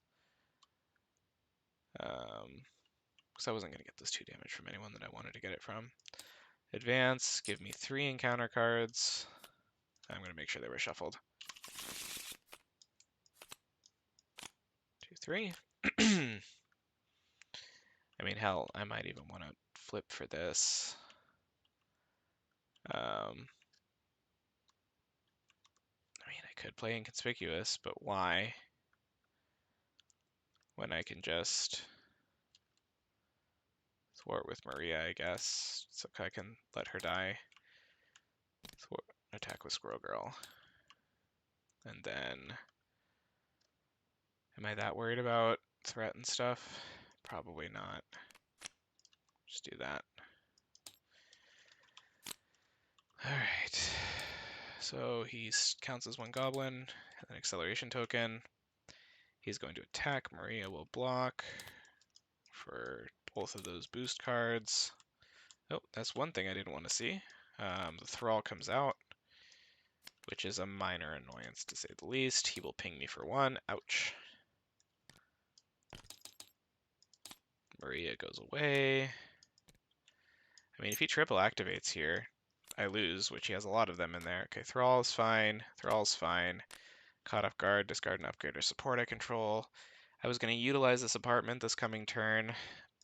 Because I wasn't gonna get this 2 damage from anyone that I wanted to get it from. Advance, give me 3 encounter cards. I'm gonna make sure they were shuffled. 2, 3. I mean, hell, I might even want to flip for this. I mean, I could play Inconspicuous, but why? When I can just thwart with Maria, I guess, so I can let her die. Thwart, attack with Squirrel Girl. And then, am I that worried about threat and stuff? Probably not. Just do that. Alright. So he counts as one goblin, an acceleration token. He's going to attack. Maria will block for both of those boost cards. Oh, that's one thing I didn't want to see. The Thrall comes out, which is a minor annoyance to say the least. He will ping me for 1. Ouch. Maria goes away. I mean, if he triple activates here, I lose, which he has a lot of them in there. Okay, Thrall's fine. Thrall's fine. Caught off guard, discard an upgrade or support I control. I was going to utilize this apartment this coming turn,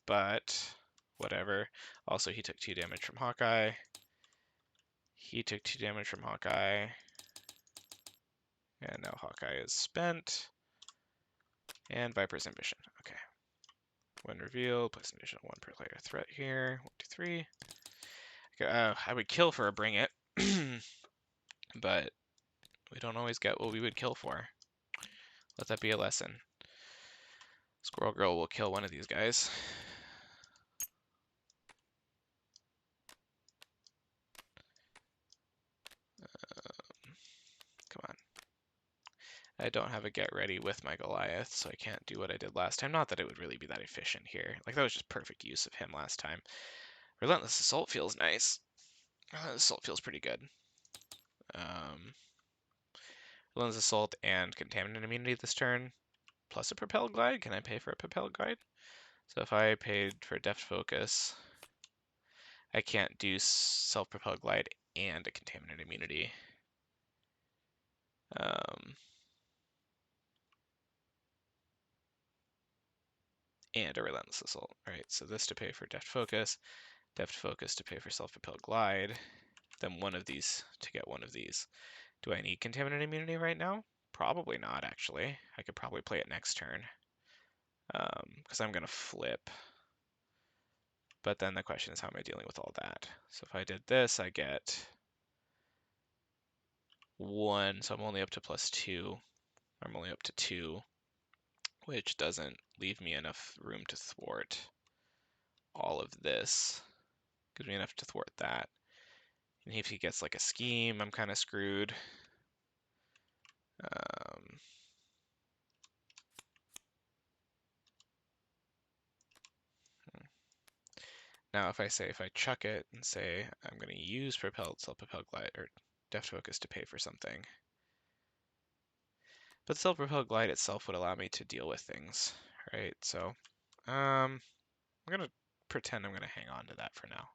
but whatever. Also, he took 2 damage from Hawkeye. He took 2 damage from Hawkeye. And now Hawkeye is spent. And Viper's Ambition. Okay. When revealed, place ambition 1 per player threat here. 1, 2, 3. Okay, I would kill for a Bring It, but we don't always get what we would kill for. Let that be a lesson. Squirrel Girl will kill one of these guys. Come on. I don't have a get ready with my Goliath, so I can't do what I did last time. Not that it would really be that efficient here. Like, that was just perfect use of him last time. Relentless Assault feels nice. Assault feels pretty good. Relentless Assault and Contaminant Immunity this turn, plus a Propel Glide. Can I pay for a Propel Glide? So if I paid for Deft Focus, I can't do Self-Propel Glide and a Contaminant Immunity. And a Relentless Assault. Alright, so this to pay for Deft Focus to pay for Self-Propelled Glide, then one of these to get one of these. Do I need Contaminant Immunity right now? Probably not, actually. I could probably play it next turn, because I'm going to flip. But then the question is, how am I dealing with all that? So if I did this, I get 1, so I'm only up to +2. I'm only up to 2, which doesn't leave me enough room to thwart all of this. Gives me enough to thwart that. And if he gets like a scheme, I'm kind of screwed. Now if I chuck it and say I'm going to use self-propelled glide, or deft focus to pay for something. But self-propelled glide itself would allow me to deal with things, right? So I'm going to pretend I'm going to hang on to that for now.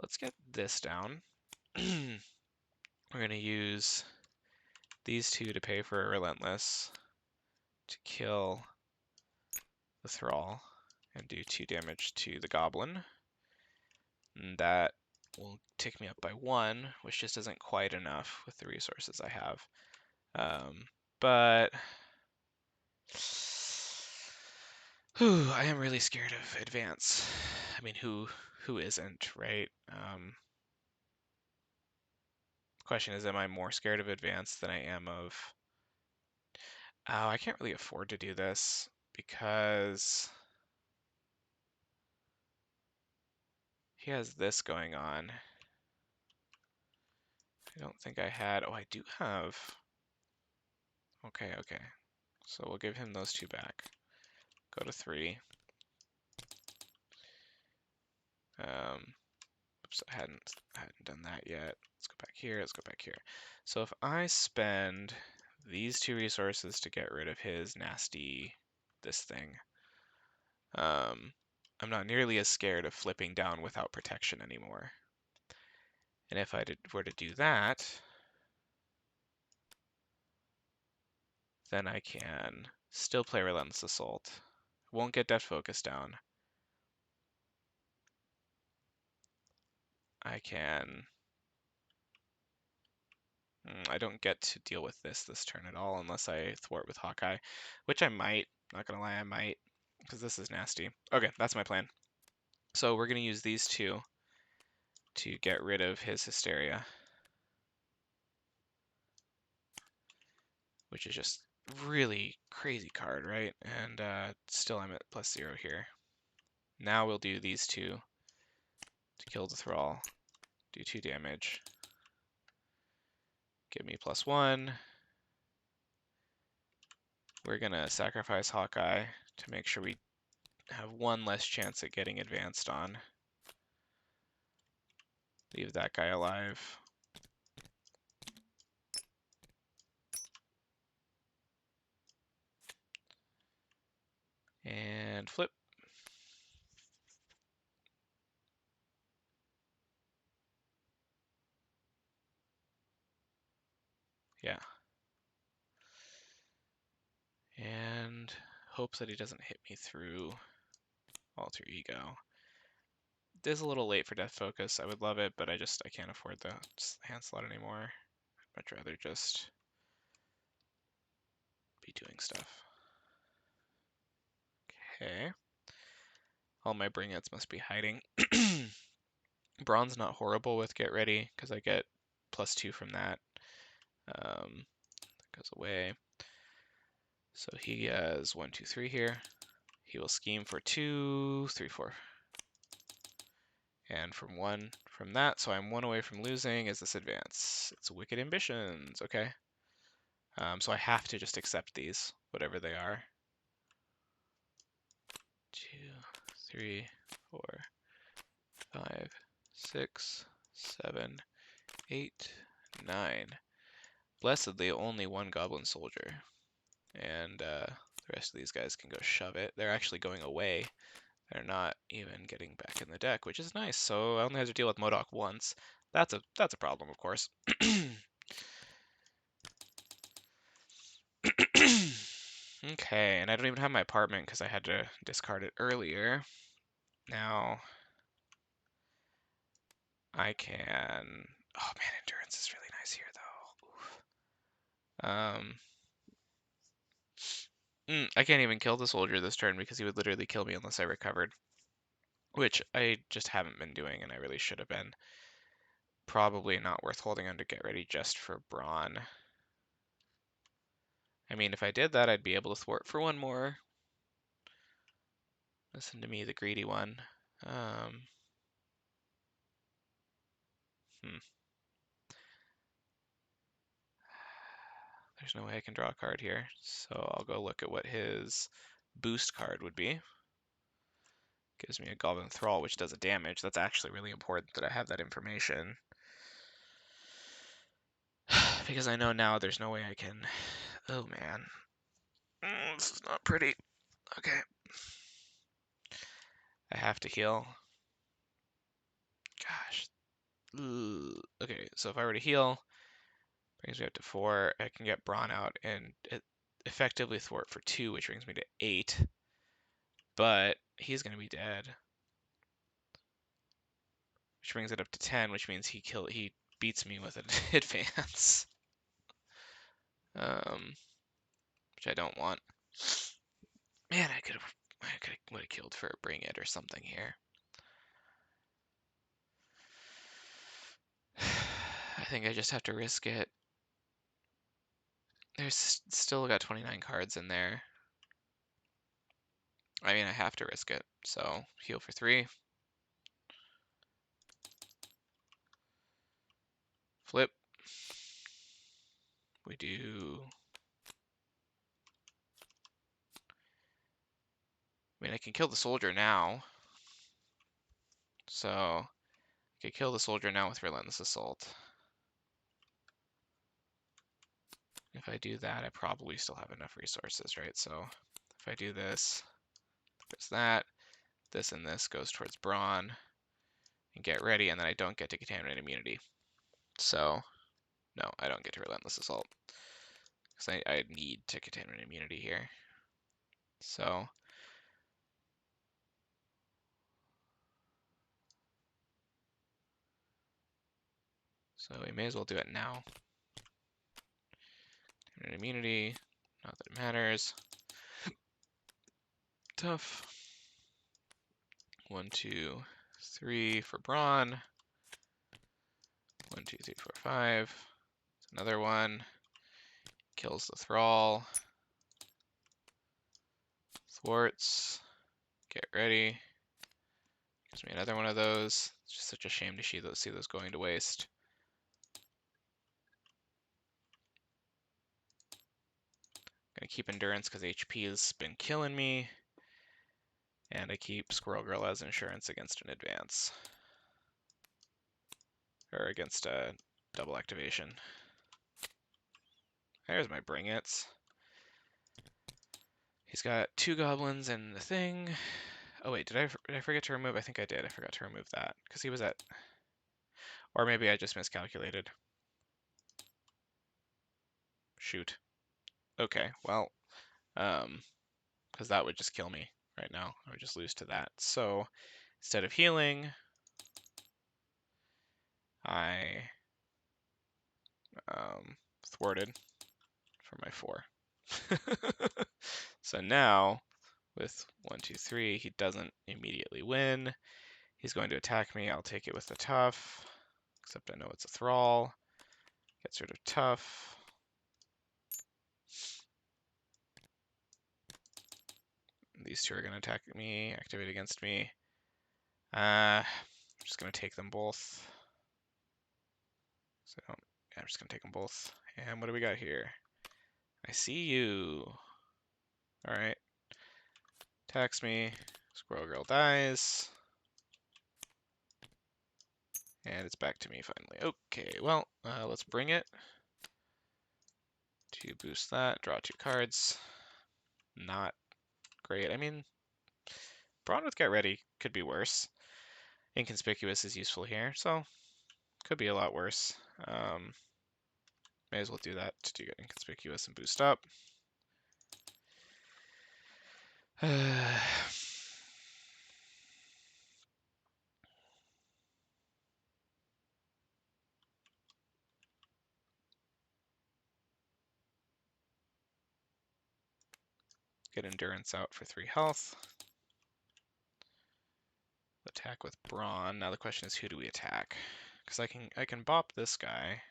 Let's get this down. We're going to use these 2 to pay for a Relentless to kill the Thrall and do 2 damage to the Goblin. And that will tick me up by 1, which just isn't quite enough with the resources I have. But I am really scared of advance. I mean, who isn't, right? Question is, am I more scared of advance than I am of... Oh, I can't really afford to do this because he has this going on. I don't think I had... Oh, I do have... Okay. So we'll give him those 2 back. Go to 3. Oops, I hadn't done that yet. Let's go back here. So if I spend these 2 resources to get rid of his nasty this thing, I'm not nearly as scared of flipping down without protection anymore. And if I were to do that, then I can still play Relentless Assault. Won't get Deft Focus down. I can I don't get to deal with this turn at all unless I thwart with Hawkeye, which I might. Not gonna lie, I might, because this is nasty. Okay, that's my plan. So we're gonna use these two to get rid of his Hysteria, which is just really crazy card, right? And still I'm at +0 here. Now we'll do these two to kill the Thrall, do 2 damage, give me +1. We're gonna sacrifice Hawkeye to make sure we have one less chance at getting advanced on. Leave that guy alive. And flip. Yeah. And hope that he doesn't hit me through Alter Ego. It is a little late for Death Focus. I would love it, but I can't afford the hand slot anymore. I'd much rather just be doing stuff. Okay. All my bring-its must be hiding. Brawn's not horrible with Get Ready, because I get +2 from that. That goes away. So he has 1, 2, 3 here. He will scheme for 2, 3, 4. And from 1 from that, so I'm 1 away from losing. Is this advance? It's Wicked Ambitions, okay. So I have to just accept these, whatever they are. 2, 3, 4, 5, 6, 7, 8, 9. Blessedly, only 1 Goblin Soldier. And the rest of these guys can go shove it. They're actually going away. They're not even getting back in the deck, which is nice. So I only have to deal with MODOK once. That's a problem, of course. Okay, and I don't even have my apartment because I had to discard it earlier. Now I can. Oh man, endurance is really nice here, though. I can't even kill the soldier this turn because he would literally kill me unless I recovered, which I just haven't been doing, and I really should have been. Probably not worth holding on to Get Ready just for Brawn. I mean, if I did that, I'd be able to thwart for 1 more. Listen to me, the greedy one. There's no way I can draw a card here, so I'll go look at what his boost card would be. Gives me a Goblin Thrall, which does a damage. That's actually really important that I have that information. Because I know now there's no way I can... Oh, man. This is not pretty. Okay. I have to heal. Gosh. Ugh. Okay, so if I were to heal, brings me up to 4. I can get Brawn out and effectively thwart for 2, which brings me to 8. But he's going to be dead. Which brings it up to 10, which means he beats me with an advance. Which I don't want. Man, I would have killed for a Bring It or something here. I think I just have to risk it. There's still got 29 cards in there. I mean, I have to risk it. So heal for 3. Flip. We do. I mean, I can kill the soldier now. So I could kill the soldier now with Relentless Assault. If I do that, I probably still have enough resources, right? So if I do this, there's that. This and this goes towards Brawn. And Get Ready, and then I don't get to Contaminate Immunity. So, no, I don't get to Relentless Assault. Because I need to Contaminate Immunity here. So, we may as well do it now. An immunity, not that it matters. Tough. 1, 2, 3 for Brawn. 1, 2, 3, 4, 5. Another one. Kills the Thrall. Thwarts. Get ready. Gives me another one of those. It's just such a shame to see those going to waste. Gonna keep Endurance because HP has been killing me. And I keep Squirrel Girl as insurance against an advance. Or against a double activation. There's my Bring It's. He's got 2 goblins and the thing. Oh wait, did I forget to remove? I think I did. I forgot to remove that because he was at. Or maybe I just miscalculated. Shoot. Okay, well, because that would just kill me right now. I would just lose to that. So instead of healing, I thwarted for my 4. So now with 1, 2, 3, he doesn't immediately win. He's going to attack me. I'll take it with the tough, except I know it's a thrall. Gets rid of tough. These 2 are going to attack me, activate against me. I'm just going to take them both. So yeah, I'm just going to take them both. And what do we got here? I see you. All right. Attacks me. Squirrel Girl dies. And it's back to me finally. Okay, well, let's bring it. To boost that, draw 2 cards. Not great. I mean, Brawn with Get Ready could be worse. Inconspicuous is useful here, so could be a lot worse. May as well do that to get Inconspicuous and boost up. Get Endurance out for 3 health. Attack with Brawn. Now the question is, who do we attack? Because I can bop this guy,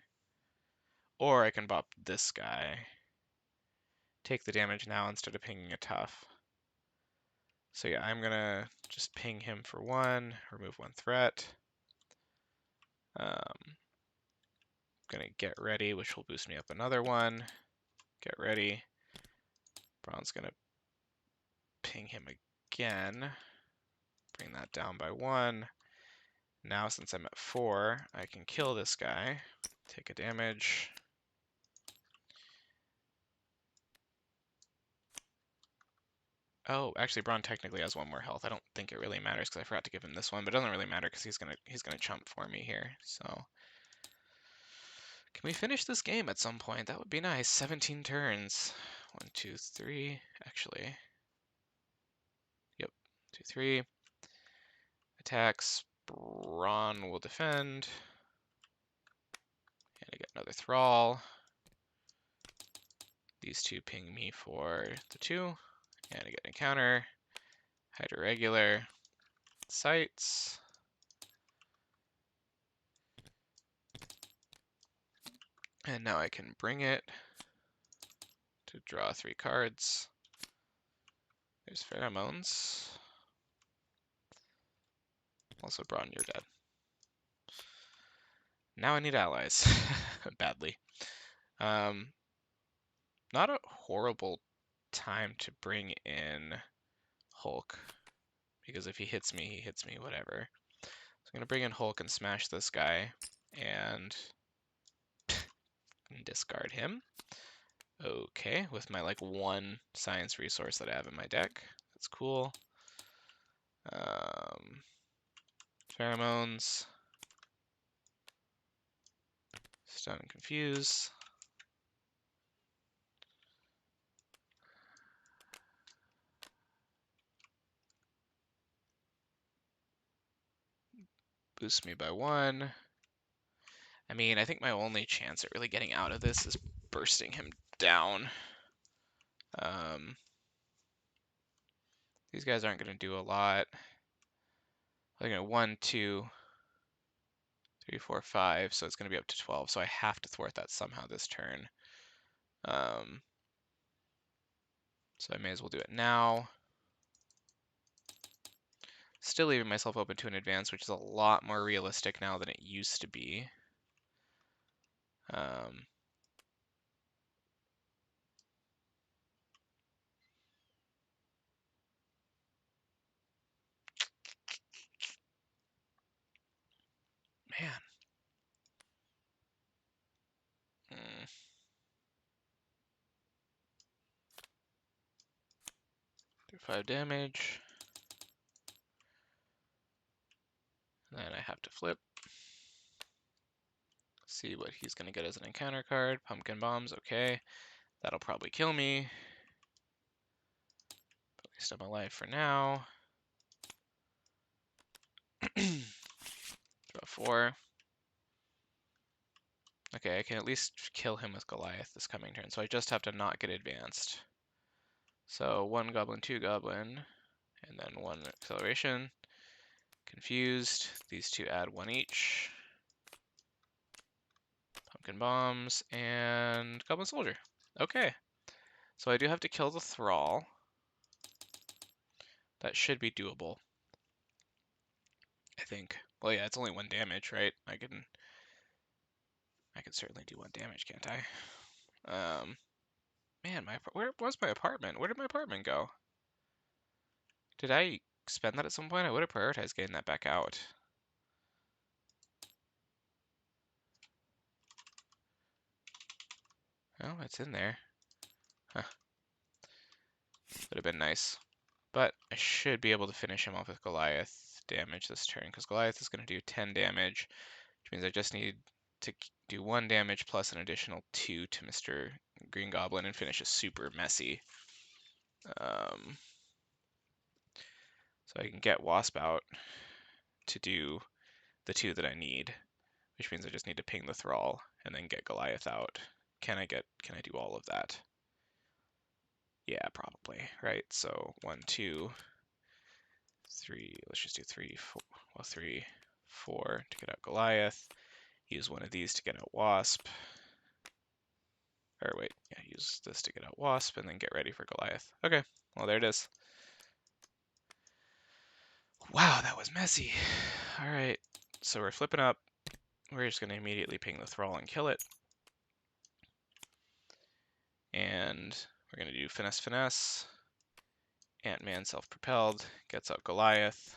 or I can bop this guy. Take the damage now instead of pinging a tough. So yeah, I'm gonna just ping him for 1, remove 1 threat. Gonna Get Ready, which will boost me up another 1. Get Ready. Brawn's gonna ping him again. Bring that down by 1. Now since I'm at 4, I can kill this guy. Take a damage. Oh, actually, Braun technically has 1 more health. I don't think it really matters because I forgot to give him this one, but it doesn't really matter because he's gonna chump for me here. So, can we finish this game at some point? That would be nice. 17 turns. 1, 2, 3. Actually, yep. 2, 3. Attacks. Braun will defend. And I get another Thrall. These 2 ping me for the 2. And I get an encounter. Hydra regular. Sights. And now I can bring it to draw 3 cards. There's Pheromones. Also, Braun, you're dead. Now I need allies. Badly. Not a horrible time to bring in Hulk. Because if he hits me, whatever. So I'm going to bring in Hulk and smash this guy. And discard him. Okay, with my like 1 science resource that I have in my deck. That's cool. Pheromones. Stun and Confuse. Boost me by 1. I mean, I think my only chance at really getting out of this is bursting him down. These guys aren't going to do a lot. They're going to 1, 2, 3, 4, 5, so it's going to be up to 12. So I have to thwart that somehow this turn. So I may as well do it now. Still leaving myself open to an advance, which is a lot more realistic now than it used to be. Man. Do 5 damage. Then I have to flip. See what he's going to get as an encounter card. Pumpkin bombs, okay. That'll probably kill me. But at least I'm alive for now. Draw 4. Okay, I can at least kill him with Goliath this coming turn, so I just have to not get advanced. So 1 goblin, 2 goblin, and then 1 acceleration. Confused. These two add 1 each. Pumpkin bombs and goblin soldier. Okay. So I do have to kill the thrall. That should be doable, I think. Well, yeah, it's only 1 damage, right? I can certainly do 1 damage, can't I? Man, where was my apartment? Where did my apartment go? Did I spend that at some point? I would have prioritized getting that back out. Oh, it's in there. Huh. Would have been nice. But I should be able to finish him off with Goliath damage this turn, because Goliath is going to do 10 damage, which means I just need to do 1 damage plus an additional 2 to Mr. Green Goblin and finish it super messy. So I can get Wasp out to do the 2 that I need, which means I just need to ping the Thrall and then get Goliath out. Can I do all of that? Yeah, probably, right? So 1, 2, 3, let's just do 3, 4, well, 3, 4 to get out Goliath. Use one of these to get out Wasp. Or wait, yeah, use this to get out Wasp and then get ready for Goliath. Okay, well, there it is. Wow, that was messy. All right, so we're flipping up. We're just going to immediately ping the Thrall and kill it. And we're going to do Finesse Finesse. Ant-Man self-propelled, gets out Goliath.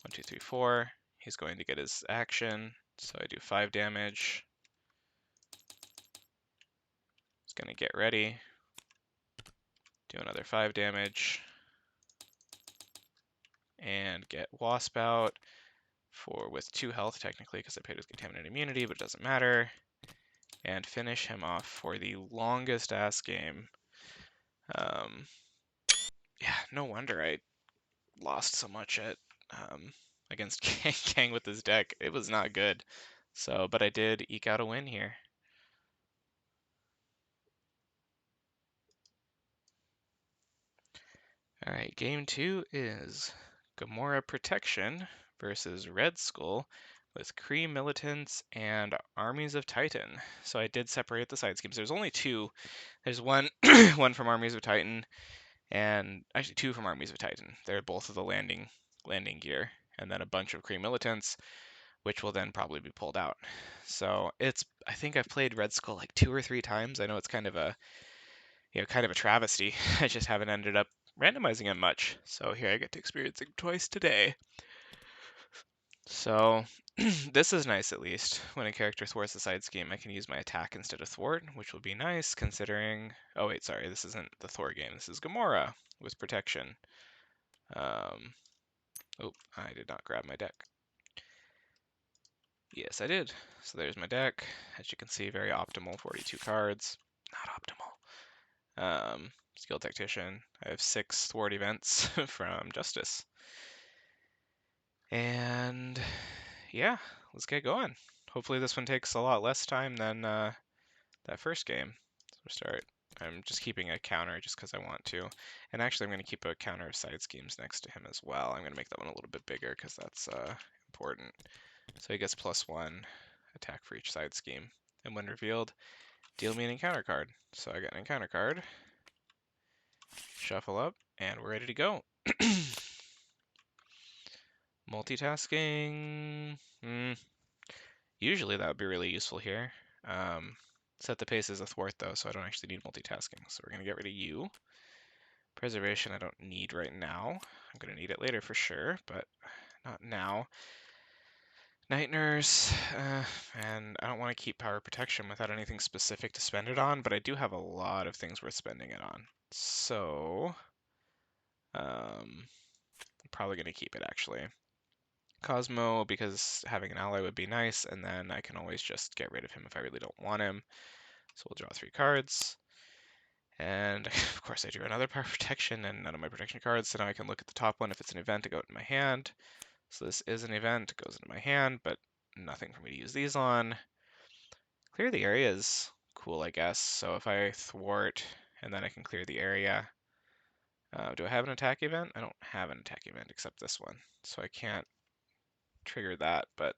1, 2, 3, 4. He's going to get his action, so I do 5 damage. He's going to get ready. Do another 5 damage. And get Wasp out with 2 health technically because I paid his contaminant immunity, but it doesn't matter. And finish him off for the longest ass game. Yeah, no wonder I lost so much at against Kang with this deck. It was not good. So, but I did eke out a win here. All right, game 2 is Gamora Protection versus Red Skull with Kree Militants and Armies of Titan. So I did separate the side schemes. There's only 2. There's one one from Armies of Titan and actually 2 from Armies of Titan. They're both of the landing gear, and then a bunch of Kree Militants, which will then probably be pulled out. So I think I've played Red Skull like 2 or 3 times. I know it's kind of a travesty. I just haven't ended up randomizing him much. So here I get to experience it twice today. So this is nice at least. When a character thwarts the side scheme, I can use my attack instead of thwart, which will be nice considering... Oh wait, sorry, this isn't the Thor game. This is Gamora with protection. Oh, I did not grab my deck. Yes, I did. So there's my deck. As you can see, very optimal, 42 cards. Not optimal. Skill Tactician. I have 6 thwart events from Justice. And yeah, let's get going. Hopefully this one takes a lot less time than that first game. So start. I'm just keeping a counter just because I want to. And actually, I'm going to keep a counter of side schemes next to him as well. I'm going to make that one a little bit bigger because that's important. So he gets +1 attack for each side scheme. And when revealed, deal me an encounter card. So I got an encounter card. Shuffle up, and we're ready to go. Multitasking. Usually that would be really useful here. Set the pace as a thwart though, so I don't actually need multitasking. So we're going to get rid of you. Preservation I don't need right now. I'm going to need it later for sure, but not now. Night Nurse, and I don't want to keep Power Protection without anything specific to spend it on, but I do have a lot of things worth spending it on. So, I'm probably going to keep it actually. Cosmo, because having an ally would be nice, and then I can always just get rid of him if I really don't want him. So we'll draw 3 cards. And of course I drew another Power Protection and none of my protection cards, so now I can look at the top one. If it's an event, it goes in my hand. So this is an event, it goes into my hand, but nothing for me to use these on. Clear the area is cool, I guess. So if I thwart, and then I can clear the area. Do I have an attack event? I don't have an attack event except this one, so I can't trigger that, but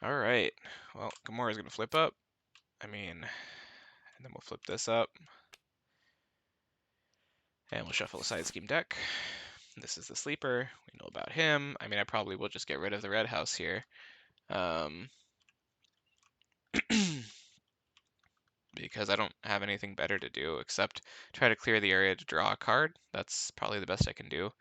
alright. Well, Gamora's gonna flip up. And then we'll flip this up. And we'll shuffle a side scheme deck. This is the sleeper. We know about him. I probably will just get rid of the red house here. Because I don't have anything better to do except try to clear the area to draw a card. That's probably the best I can do.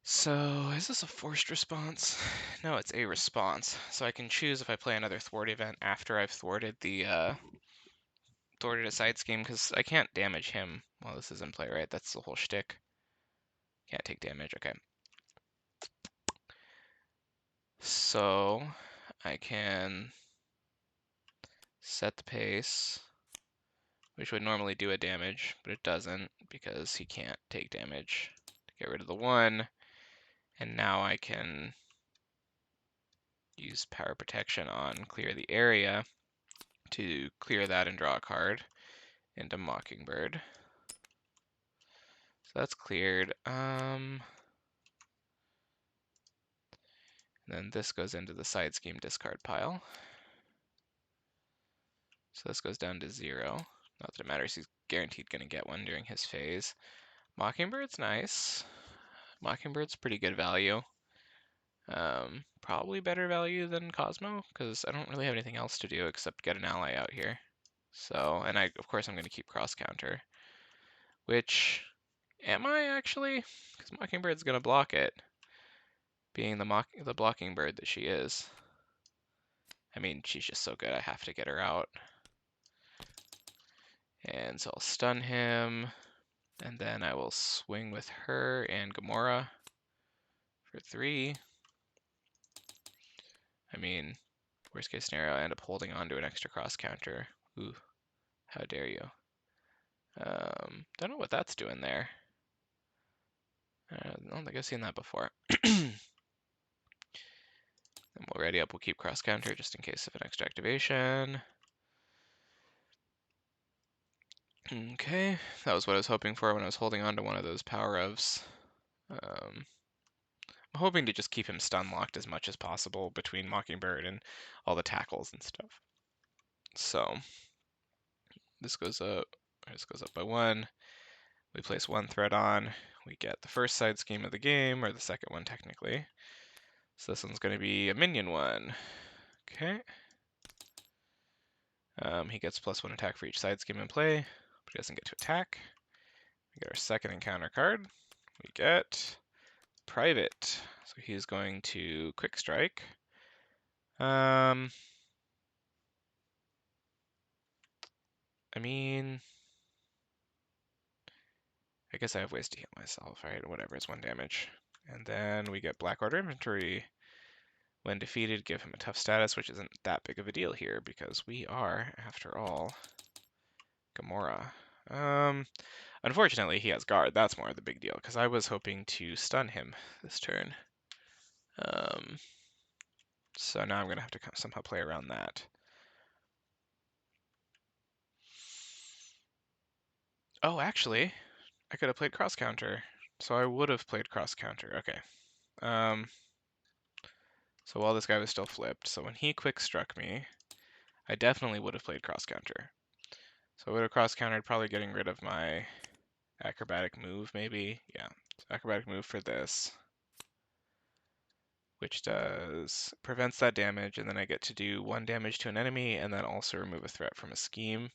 So is this a forced response? No, it's a response. So I can choose if I play another thwart event after I've thwarted a side scheme, because I can't damage him while this is in play, right? That's the whole shtick. Can't take damage, okay. So I can set the pace, which would normally do a damage, but it doesn't because he can't take damage. Get rid of the 1, and now I can use Power Protection on clear the area to clear that and draw a card into Mockingbird. So that's cleared. And then this goes into the side scheme discard pile. So this goes down to 0. Not that it matters, he's guaranteed going to get one during his phase. Mockingbird's nice. Mockingbird's pretty good value. Probably better value than Cosmo, because I don't really have anything else to do except get an ally out here. So, and of course I'm going to keep cross counter. Which, am I actually? Because Mockingbird's going to block it. Being the blocking bird that she is. She's just so good, I have to get her out. And so I'll stun him, and then I will swing with her and Gamora for 3. Worst case scenario, I end up holding on to an extra cross counter. Ooh, how dare you. Don't know what that's doing there. I don't think I've seen that before. And we'll ready up, we'll keep cross counter just in case of an extra activation. Okay, that was what I was hoping for when I was holding on to one of those power-ofs. I'm hoping to just keep him stun locked as much as possible between Mockingbird and all the tackles and stuff. So this goes up by 1. We place 1 threat on. We get the first side scheme of the game, or the second one technically. So this one's going to be a minion 1. Okay. He gets +1 attack for each side scheme in play, but he doesn't get to attack. We get our second encounter card. We get Private. So he's going to quick strike. I guess I have ways to heal myself, right? Whatever, it's 1 damage. And then we get Black Order Inventory. When defeated, give him a tough status, which isn't that big of a deal here because we are, after all, Gamora. Unfortunately, he has guard. That's more the big deal because I was hoping to stun him this turn. So now I'm going to have to somehow play around that. Oh, actually, I could have played cross counter. So I would have played cross counter. Okay. So while this guy was still flipped, so when he quick struck me, I definitely would have played cross counter. So I would have cross countered, probably getting rid of my acrobatic move, maybe. Yeah, so acrobatic move for this, which prevents that damage, and then I get to do 1 damage to an enemy, and then also remove a threat from a scheme,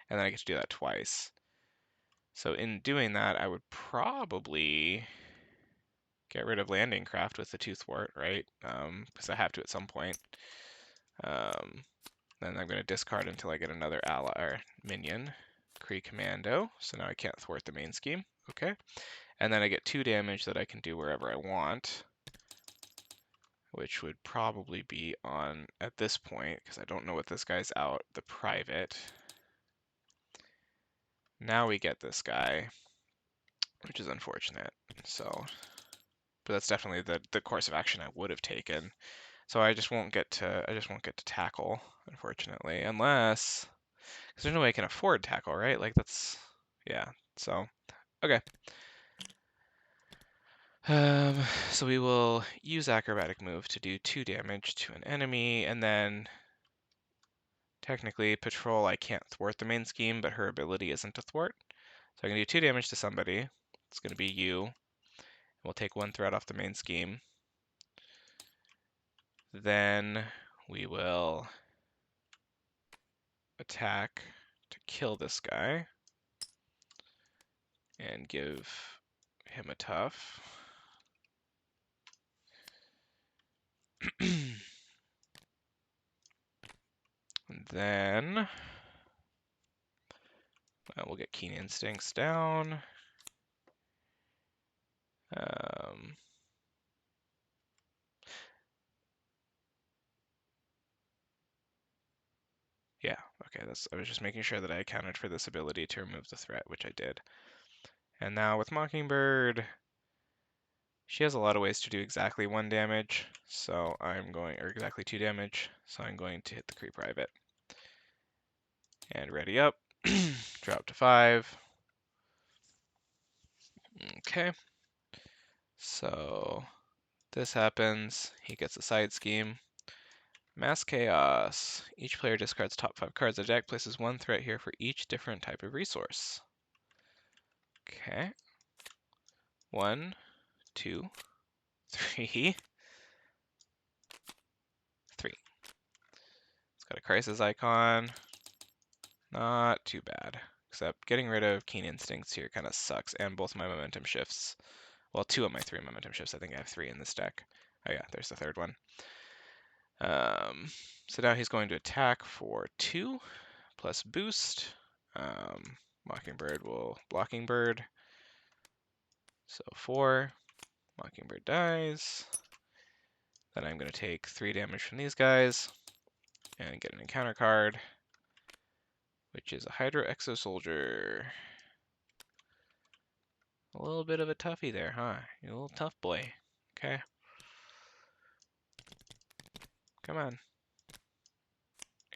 and then I get to do that twice. So in doing that, I would probably get rid of landing craft with the 2 thwart, right? Because I have to at some point. Then I'm going to discard until I get another ally or minion. Kree Commando, so now I can't thwart the main scheme. Okay. And then I get 2 damage that I can do wherever I want, which would probably be on, at this point, because I don't know what this guy's out, the private. Now we get this guy, which is unfortunate. So, but that's definitely the course of action I would have taken. So I just won't get to tackle, unfortunately, unless, because there's no way I can afford tackle, right? Like that's, yeah. So, okay. So we will use acrobatic move to do 2 damage to an enemy, and then technically patrol I can't thwart the main scheme, but her ability isn't to thwart. So I can do 2 damage to somebody. It's going to be you. We'll take 1 threat off the main scheme. Then we will attack to kill this guy and give him a tough. And then we'll get Keen Instincts down. Yeah, okay, I was just making sure that I accounted for this ability to remove the threat, which I did. And now with Mockingbird, she has a lot of ways to do exactly 1 damage, so or exactly 2 damage, so I'm going to hit the Kree Private. And ready up, drop to 5. Okay, so this happens, he gets a side scheme. Mass Chaos. Each player discards top 5 cards of the deck, places 1 threat here for each different type of resource. Okay. 1, 2, 3. 3. It's got a crisis icon. Not too bad. Except getting rid of Keen Instincts here kind of sucks. And both my momentum shifts. Well, 2 of my 3 momentum shifts. I think I have 3 in this deck. Oh yeah, there's the 3rd one. So now he's going to attack for 2 plus boost. Mockingbird will Blocking Bird. So 4. Mockingbird dies. Then I'm going to take 3 damage from these guys and get an encounter card, which is a Hydro Exo Soldier. A little bit of a toughie there, huh? You're a little tough boy. Okay. Come on.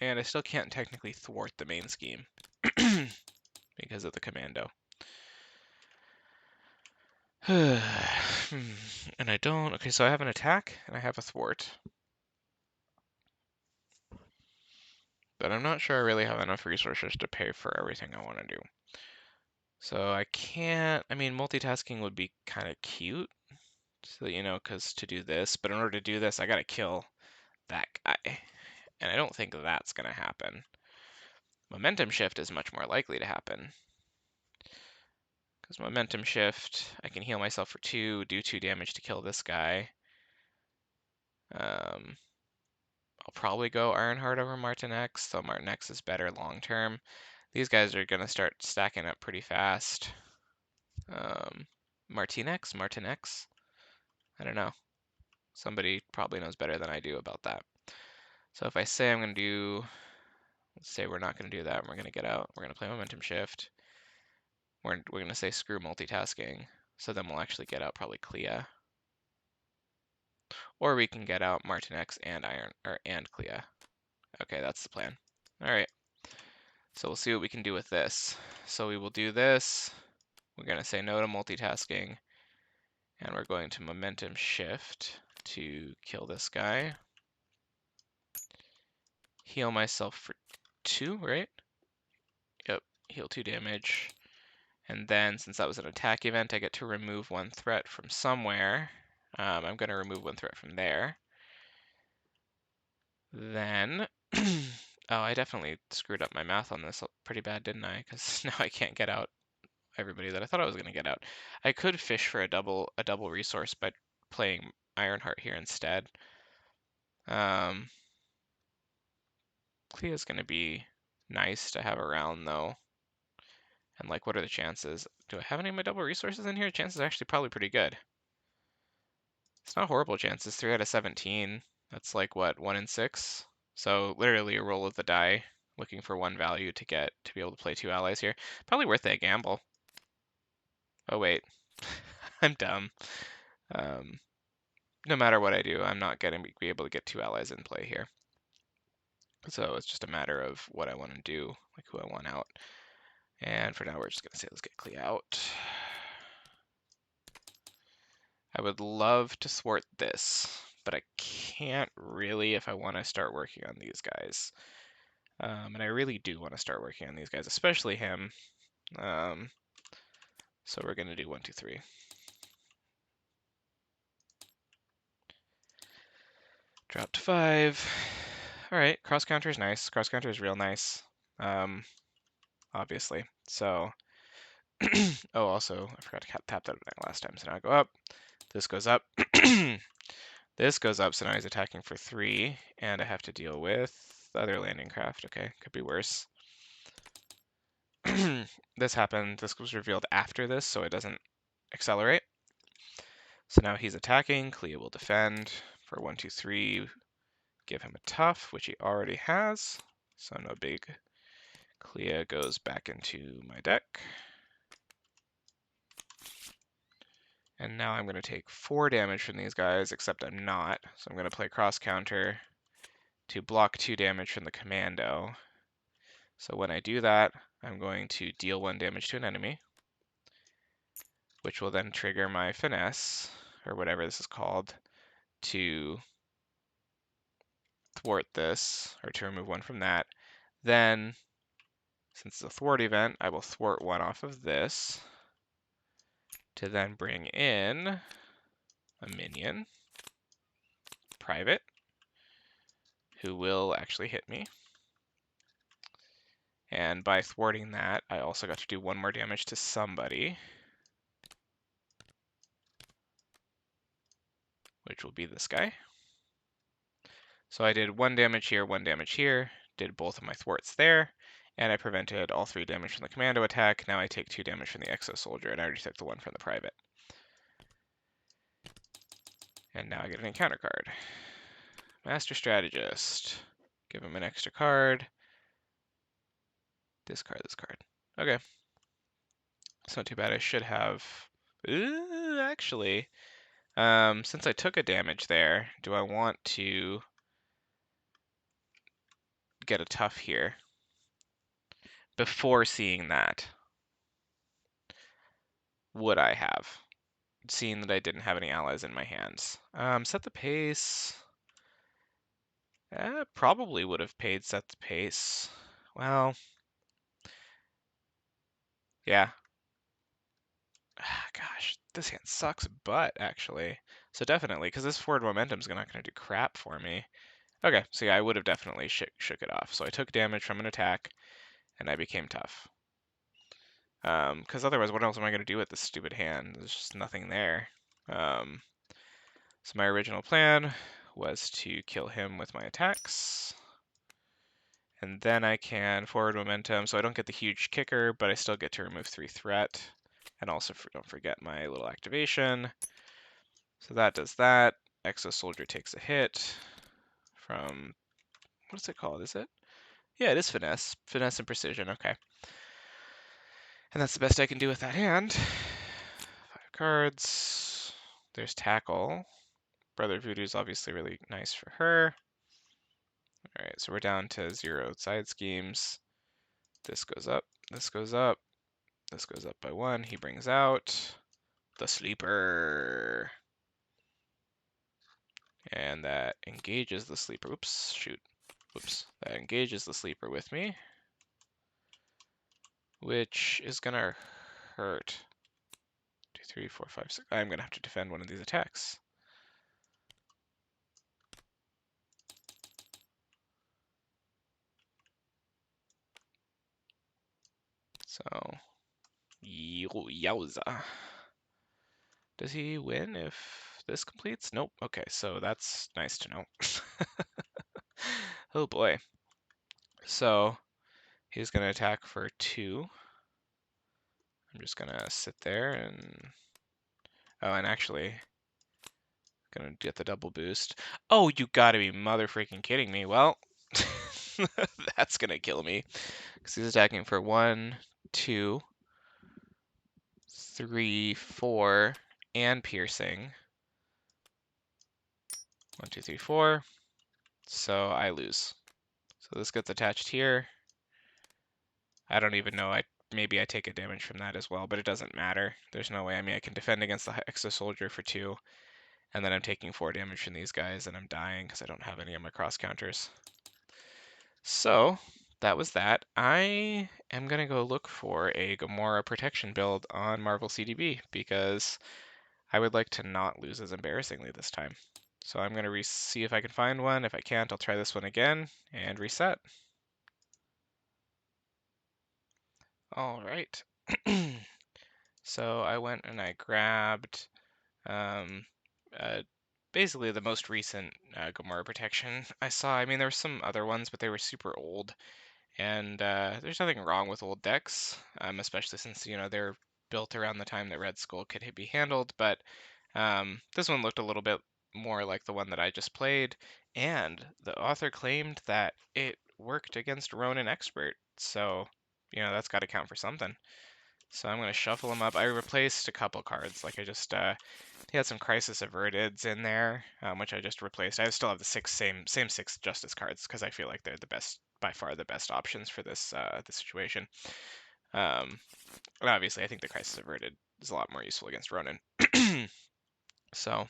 And I still can't technically thwart the main scheme because of the commando. And I don't. Okay, so I have an attack and I have a thwart. But I'm not sure I really have enough resources to pay for everything I want to do. So I can't. I mean, multitasking would be kind of cute. So, because to do this, but in order to do this, I gotta kill that guy. And I don't think that's gonna happen. Momentum shift is much more likely to happen. Because momentum shift, I can heal myself for 2, do 2 damage to kill this guy. I'll probably go Ironheart over Martin X, so Martin X is better long term. These guys are gonna start stacking up pretty fast. Martin X? I don't know. Somebody probably knows better than I do about that. So if I say I'm going to do, let's say we're not going to do that, and we're going to get out, we're going to play momentum shift. We're going to say screw multitasking. So then we'll actually get out probably Clea. Or we can get out Martinex and and Clea. Okay, that's the plan. All right. So we'll see what we can do with this. So we will do this. We're going to say no to multitasking. And we're going to momentum shift to kill this guy. Heal myself for 2, right? Yep, heal 2 damage. And then, since that was an attack event, I get to remove 1 threat from somewhere. I'm going to remove 1 threat from there. Then, oh, I definitely screwed up my math on this pretty bad, didn't I? Because now I can't get out everybody that I thought I was going to get out. I could fish for a double resource by playing Ironheart here instead. Clea's going to be nice to have around, though. And, like, what are the chances? Do I have any of my double resources in here? Chances are actually probably pretty good. It's not horrible chances, 3 out of 17. That's like, what, 1 in 6? So literally a roll of the die, looking for 1 value to be able to play 2 allies here. Probably worth that gamble. Oh, wait. I'm dumb. No matter what I do, I'm not going to be able to get 2 allies in play here. So it's just a matter of what I want to do, like who I want out. And for now, we're just going to say, let's get Clea out. I would love to thwart this, but I can't really if I want to start working on these guys. And I really do want to start working on these guys, especially him. So we're going to do 1, 2, 3. Drop to 5. All right, cross counter is nice. Cross counter is real nice, obviously. So, oh, also, I forgot to tap that last time, so now I go up. This goes up. This goes up, so now he's attacking for 3, and I have to deal with the other landing craft. Okay, could be worse. This happened. This was revealed after this, so it doesn't accelerate. So now he's attacking. Clea will defend for 1, 2, 3. Give him a tough, which he already has, so no big. Clea goes back into my deck. And now I'm going to take 4 damage from these guys, except I'm not. So I'm going to play cross counter to block 2 damage from the commando. So when I do that, I'm going to deal 1 damage to an enemy, which will then trigger my finesse, or whatever this is called, to thwart this, or to remove 1 from that. Then, since it's a thwart event, I will thwart 1 off of this, to then bring in a minion, private, who will actually hit me. And by thwarting that, I also got to do 1 more damage to somebody, which will be this guy. So I did 1 damage here, 1 damage here, did both of my thwarts there, and I prevented all 3 damage from the commando attack. Now I take 2 damage from the exo soldier, and I already took the 1 from the private. And now I get an encounter card. Master Strategist. Give him an extra card. Discard this card. Okay. It's not too bad. I should have... actually, since I took a damage there, do I want to get a tough here before seeing that? Would I have? Seeing that I didn't have any allies in my hands. Set the pace. Probably would have paid set the pace. Well, yeah. Gosh, this hand sucks butt, actually. So definitely, because this forward momentum's not going to do crap for me. Okay, so yeah, I would have definitely shook it off. So I took damage from an attack, and I became tough. Because otherwise, what else am I going to do with this stupid hand? There's just nothing there. So my original plan was to kill him with my attacks. And then I can forward momentum, so I don't get the huge kicker, but I still get to remove 3 threat. And also, don't forget my little activation. So that does that. Exo Soldier takes a hit from, what's it called? Is it? Yeah, it is Finesse. Finesse and Precision, okay. And that's the best I can do with that hand. 5 cards. There's Tackle. Brother Voodoo is obviously really nice for her. All right, so we're down to 0 side schemes. This goes up, this goes up, this goes up by 1. He brings out the sleeper. And that engages the sleeper. Oops, shoot. Whoops. That engages the sleeper with me, which is gonna hurt. 2, 3, 4, 5, 6. I'm gonna have to defend one of these attacks. So, yowza. Does he win if this completes? Nope. Okay, so that's nice to know. Oh boy. So, he's gonna attack for 2. I'm just gonna sit there and... Oh, and actually, gonna get the double boost. Oh, you gotta be mother freaking kidding me. Well, that's gonna kill me. Because he's attacking for 1, 2, 3, 4, and piercing. 1, 2, 3, 4. So I lose. So this gets attached here. I don't even know. Maybe I take a damage from that as well, but it doesn't matter. There's no way. I mean, I can defend against the Exo Soldier for 2, and then I'm taking 4 damage from these guys, and I'm dying because I don't have any of my cross counters. So that was that. I am going to go look for a Gamora protection build on Marvel CDB because I would like to not lose as embarrassingly this time. So I'm going to see if I can find one. If I can't, I'll try this one again and reset. All right. So I went and I grabbed um, uh, basically the most recent Gamora protection I saw. I mean, there were some other ones, but they were super old. And there's nothing wrong with old decks, especially since, they're built around the time that Red Skull could be handled. But this one looked a little bit more like the one that I just played. And the author claimed that it worked against Ronin Expert. So, that's got to count for something. So I'm going to shuffle them up. I replaced a couple cards. Like I just, he had some Crisis Averteds in there, which I just replaced. I still have the same 6 Justice cards because I feel like they're the best, by far the best options for this situation. And obviously, I think the Crisis Averted is a lot more useful against Ronin. So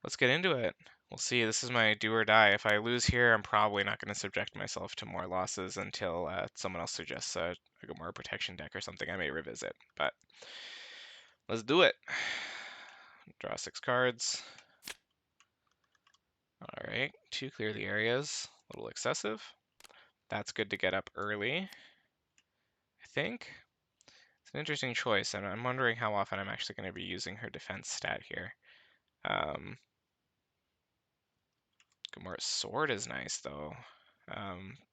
let's get into it. We'll see. This is my do or die. If I lose here, I'm probably not going to subject myself to more losses until someone else suggests a Gamora protection deck or something I may revisit. But let's do it. Draw 6 cards. All right, 2 clear the areas. A little excessive. That's good to get up early, I think. It's an interesting choice, and I'm wondering how often I'm actually going to be using her defense stat here. Gamora's sword is nice, though,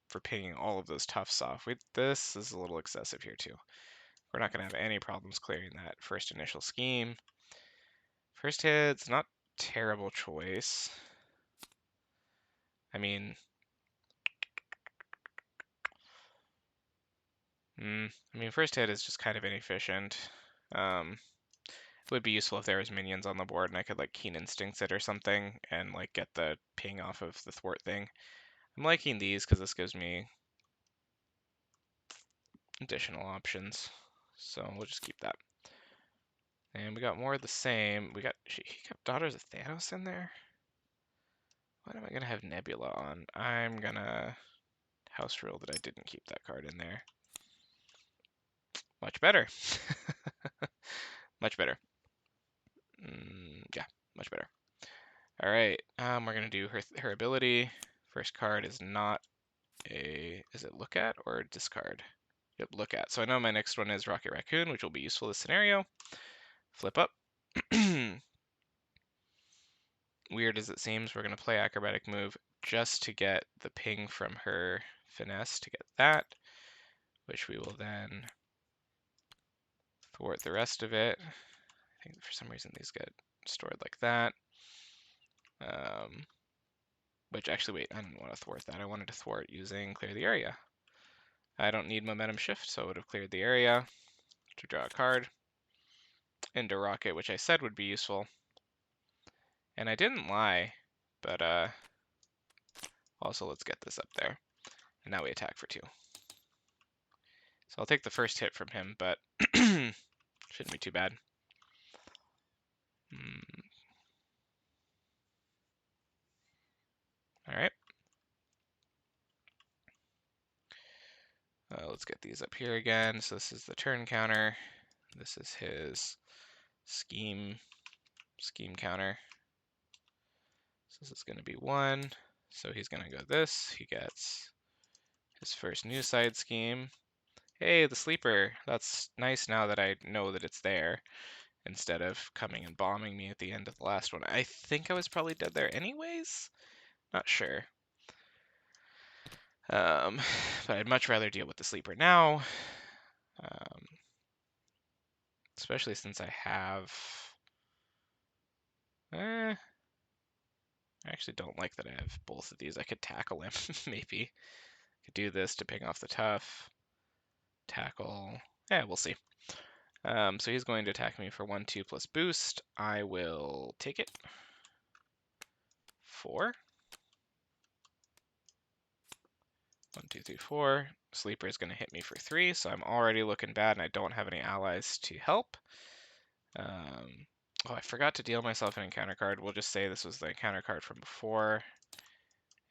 for pinging all of those toughs off. This is a little excessive here, too. We're not going to have any problems clearing that first initial scheme. First hit's not terrible choice. I mean, first hit is just kind of inefficient. It would be useful if there was minions on the board and I could like Keen Instincts it or something and like get the ping off of the thwart thing. I'm liking these because this gives me additional options. So we'll just keep that. And we got more of the same. He kept Daughters of Thanos in there? What am I gonna have Nebula on? I'm gonna house rule that I didn't keep that card in there. Much better. Much better. Yeah, much better. All right, we're gonna do her ability. First card is not is it look at or discard? Yep, look at. So I know my next one is Rocket Raccoon, which will be useful in this scenario. Flip up. Weird as it seems, we're gonna play Acrobatic Move just to get the ping from her finesse to get that, which we will then thwart the rest of it. I think for some reason these get stored like that. Which actually, wait, I didn't want to thwart that. I wanted to thwart using Clear the Area. I don't need Momentum Shift, so I would have cleared the area to draw a card into Rocket, which I said would be useful. And I didn't lie, but also let's get this up there. And now we attack for 2. So I'll take the first hit from him, but shouldn't be too bad. All right. Let's get these up here again. So this is the turn counter. This is his scheme counter. So this is going to be 1. So he's going to go this. He gets his first new side scheme. Hey, the sleeper. That's nice now that I know that it's there, instead of coming and bombing me at the end of the last one. I think I was probably dead there anyways. Not sure. But I'd much rather deal with the sleeper now. Especially since I have... I actually don't like that I have both of these. I could tackle him, maybe. Could do this to ping off the tough. Tackle. Yeah, we'll see. So he's going to attack me for 1, 2 plus boost. I will take it. 4. 1, 2, 3, 4. Sleeper is going to hit me for 3, so I'm already looking bad, and I don't have any allies to help. Oh, I forgot to deal myself an encounter card. We'll just say this was the encounter card from before,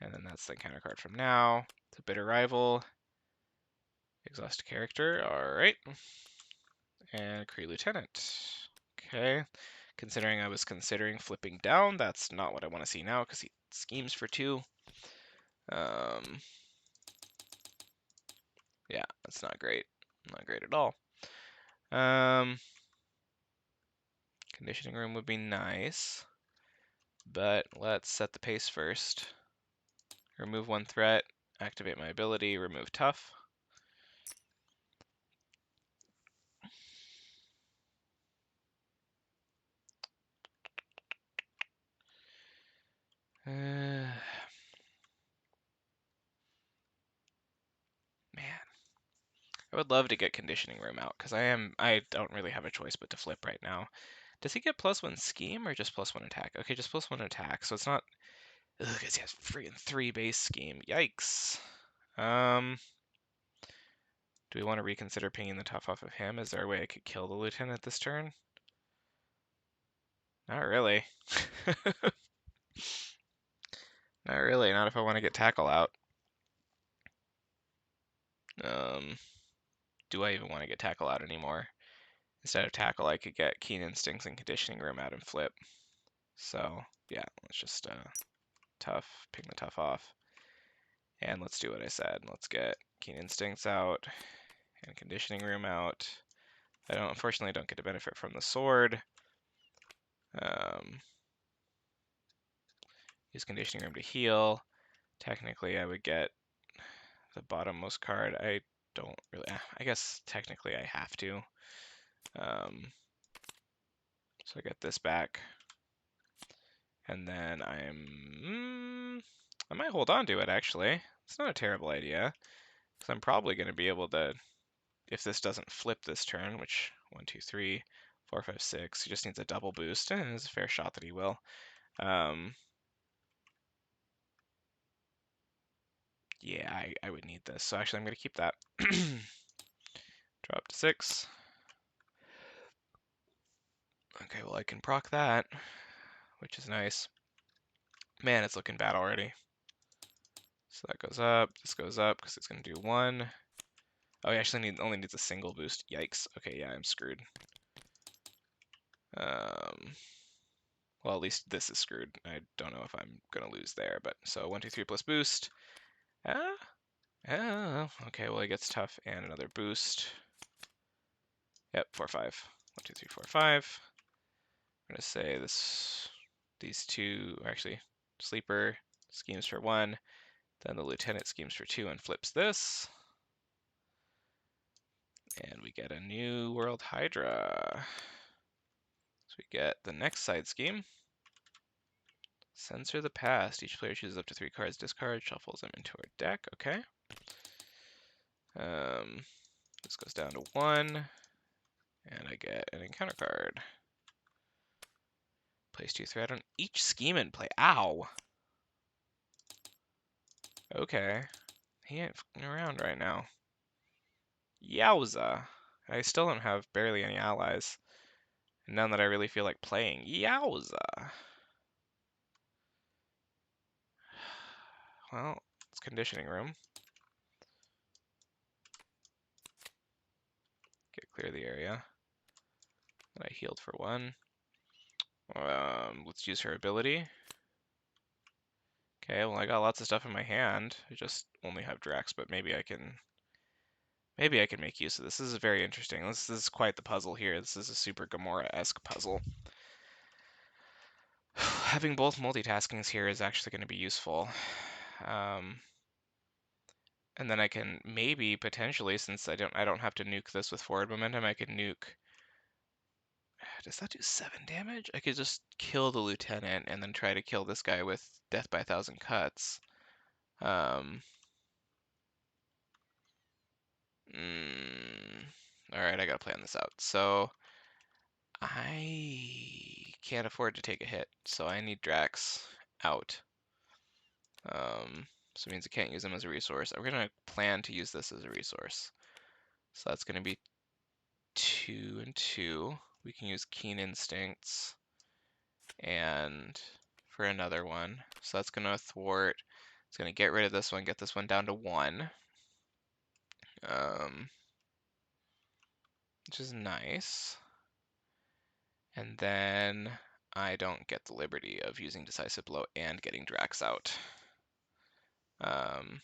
and then that's the encounter card from now. The bitter rival. Exhaust character. All right. And Kree Lieutenant. Okay. Considering I was considering flipping down, that's not what I want to see now because he schemes for 2. Yeah, that's not great. Not great at all. Conditioning room would be nice, but let's set the pace first. Remove 1 threat, activate my ability, remove tough. Man. I would love to get conditioning room out because I don't really have a choice but to flip right now. Does he get +1 scheme or just +1 attack? Okay, just +1 attack. So it's not. Ugh, because he has freaking 3 base scheme. Yikes. Do we want to reconsider pinging the tough off of him? Is there a way I could kill the lieutenant this turn? Not really. Not really. Not if I want to get tackle out. Do I even want to get tackle out anymore? Instead of tackle, I could get keen instincts and conditioning room out and flip. So yeah, let's just tough, ping the tough off. And let's do what I said. Let's get keen instincts out and conditioning room out. Unfortunately, don't get to benefit from the sword. Use conditioning room to heal. Technically, I would get the bottommost card. I don't really. I guess technically I have to. So I get this back, and then I might hold on to it actually. It's not a terrible idea because I'm probably going to be able to, if this doesn't flip this turn, which 1, 2, 3, 4, 5, 6, he just needs a double boost, and there's a fair shot that he will. Yeah, I would need this. So actually, I'm going to keep that. Drop to 6. Okay, well, I can proc that, which is nice. Man, it's looking bad already. So that goes up. This goes up because it's going to do 1. Oh, he actually only needs a single boost. Yikes. Okay, yeah, I'm screwed. Well, at least this is screwed. I don't know if I'm going to lose there, but so 1, 2, 3 plus boost. Okay, well, he gets tough and another boost. Yep, 4, 5. 1, 2, 3, 4, 5. I'm going to say these two, actually, sleeper schemes for 1. Then the lieutenant schemes for 2 and flips this. And we get a new World Hydra. So we get the next side scheme. Censor the past. Each player chooses up to 3 cards, discard, shuffles them into our deck. Okay. This goes down to 1, and I get an encounter card. Place 2 threat on each scheme in play. Ow! Okay. He ain't fucking around right now. Yowza! I still don't have barely any allies. And none that I really feel like playing. Yowza! Well, it's conditioning room. Get clear the area. And I healed for 1. Let's use her ability. Okay, well I got lots of stuff in my hand. I just only have Drax, but maybe I can make use of this. This is very interesting. This is quite the puzzle here. This is a super Gamora-esque puzzle. Having both multitaskings here is actually going to be useful. And then I can maybe potentially, since I don't have to nuke this with forward momentum, I could nuke. Does that do 7 damage? I could just kill the lieutenant and then try to kill this guy with death by 1,000 cuts. Alright, I gotta plan this out. So I can't afford to take a hit, so I need Drax out. So it means I can't use him as a resource. I'm gonna plan to use this as a resource. So that's gonna be 2 and 2. We can use Keen Instincts and for another one. So that's gonna thwart. It's gonna get rid of this one, get this one down to 1. Which is nice. And then I don't get the liberty of using Decisive Blow and getting Drax out. Because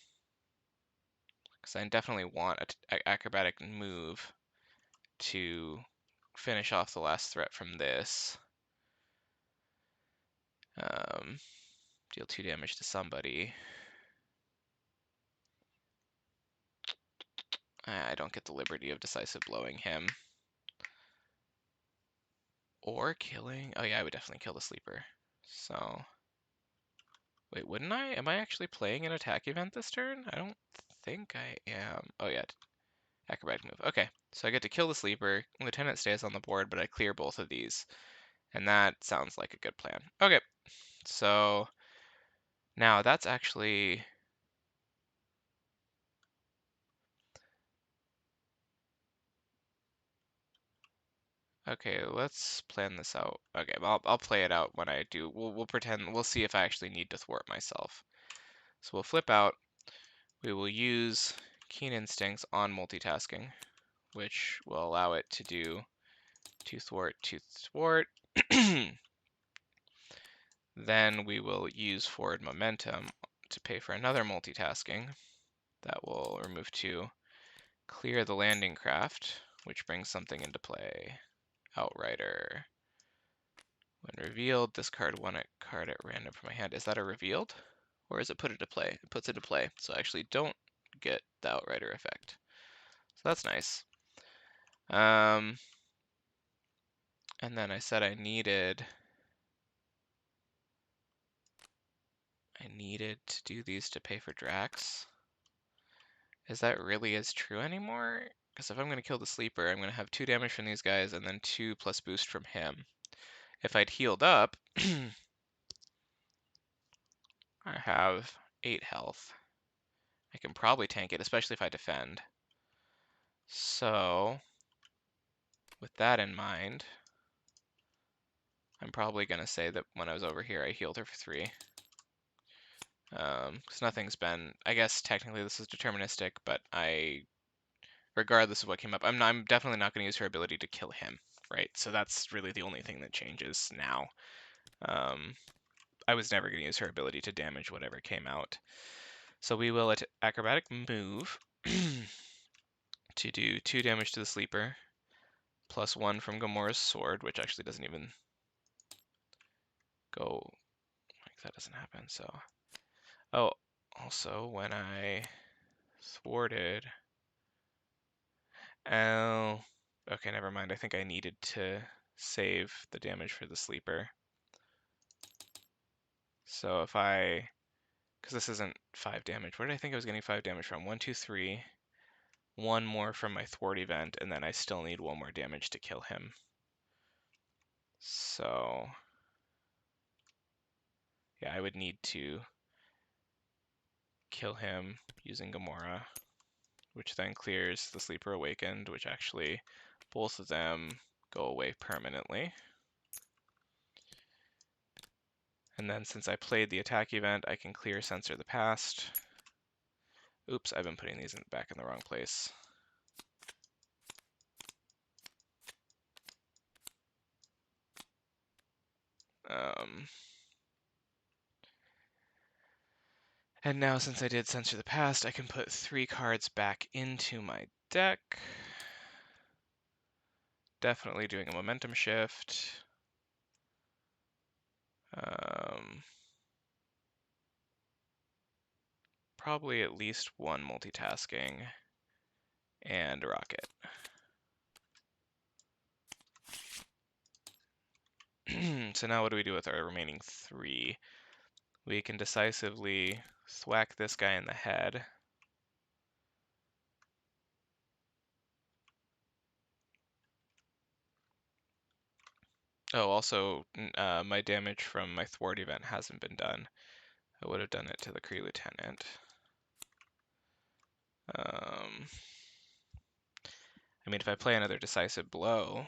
I definitely want an acrobatic move to finish off the last threat from this. Deal 2 damage to somebody. I don't get the liberty of Decisive Blowing him. Or killing... Oh yeah, I would definitely kill the sleeper. So... Wait, wouldn't I? Am I actually playing an attack event this turn? I don't think I am. Oh yeah, acrobatic move. Okay, so I get to kill the sleeper. Lieutenant stays on the board, but I clear both of these. And that sounds like a good plan. Okay, so now that's actually... Okay, let's plan this out. Okay, I'll play it out when I do. We'll pretend, we'll see if I actually need to thwart myself. So we'll flip out. We will use Keen Instincts on multitasking, which will allow it to do 2 thwart, 2 thwart. Then we will use forward momentum to pay for another multitasking. That will remove 2. Clear the landing craft, which brings something into play. Outrider. When revealed, discard 1 card at random from my hand. Is that a revealed? Or is it put into play? It puts into play. So I actually don't get the Outrider effect. So that's nice. And then I said I needed to do these to pay for Drax. Is that really as true anymore? Because if I'm going to kill the sleeper, I'm going to have 2 damage from these guys and then 2 plus boost from him. If I'd healed up, I have 8 health. I can probably tank it, especially if I defend. So, with that in mind, I'm probably going to say that when I was over here, I healed her for 3. Because nothing's been... I guess technically this is deterministic, but regardless of what came up, I'm definitely not going to use her ability to kill him, right? So that's really the only thing that changes now. I was never going to use her ability to damage whatever came out. So we will acrobatic move to do 2 damage to the sleeper, plus 1 from Gamora's sword, which actually doesn't even go, like that doesn't happen, so. Oh, also when I thwarted, oh, okay, never mind. I think I needed to save the damage for the sleeper. So if because this isn't 5 damage. Where did I think I was getting 5 damage from? 1, 2, 3. 1 more from my thwart event, and then I still need 1 more damage to kill him. So yeah, I would need to kill him using Gamora, which then clears the Sleeper Awakened, which actually both of them go away permanently. And then since I played the attack event, I can clear Censor the Past. Oops, I've been putting these back in the wrong place. And now since I did Censor the Past, I can put 3 cards back into my deck. Definitely doing a momentum shift. Probably at least one multitasking and a rocket. So now what do we do with our remaining 3? We can decisively thwack this guy in the head. Oh, also, my damage from my thwart event hasn't been done. I would have done it to the Kree Lieutenant. I mean, if I play another decisive blow,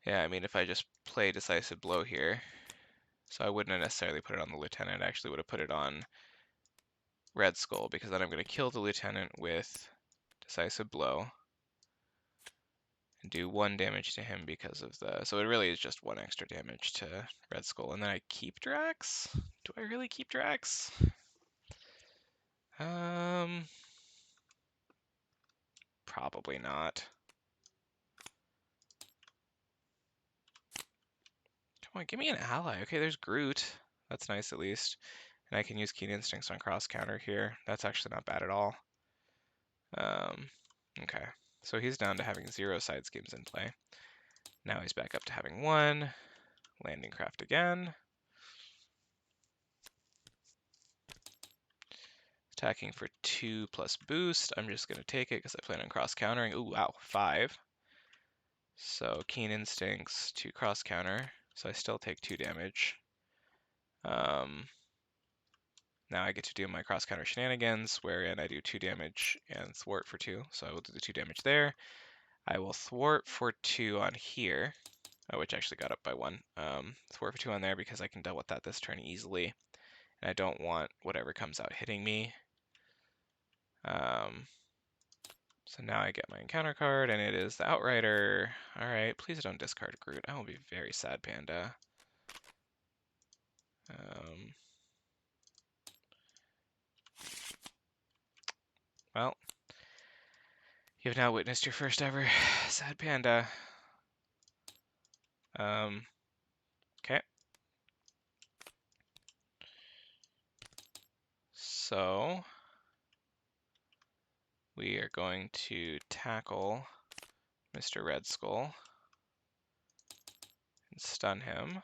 yeah, I mean, if I just play decisive blow here, so I wouldn't have necessarily put it on the Lieutenant, I actually would have put it on Red Skull, because then I'm going to kill the Lieutenant with decisive blow and do 1 damage to him because of the... So it really is just 1 extra damage to Red Skull, and then I keep Drax? Do I really keep Drax? Probably not. Come on, give me an ally. Okay, there's Groot. That's nice at least. And I can use Keen Instincts on cross counter here. That's actually not bad at all. Okay, so he's down to having 0 side schemes in play. Now he's back up to having 1. Landing craft again. Attacking for 2 plus boost. I'm just going to take it because I plan on cross countering. Ooh, wow, 5. So Keen Instincts to cross counter. So I still take 2 damage. Now I get to do my cross counter shenanigans, wherein I do 2 damage and thwart for 2. So I will do the 2 damage there. I will thwart for 2 on here, which actually got up by 1. Thwart for 2 on there because I can deal with that this turn easily. And I don't want whatever comes out hitting me. So now I get my encounter card, and it is the Outrider. Alright, please don't discard Groot. I will be very sad, Panda. Well, you've now witnessed your first ever sad Panda. Okay. So we are going to tackle Mr. Red Skull and stun him.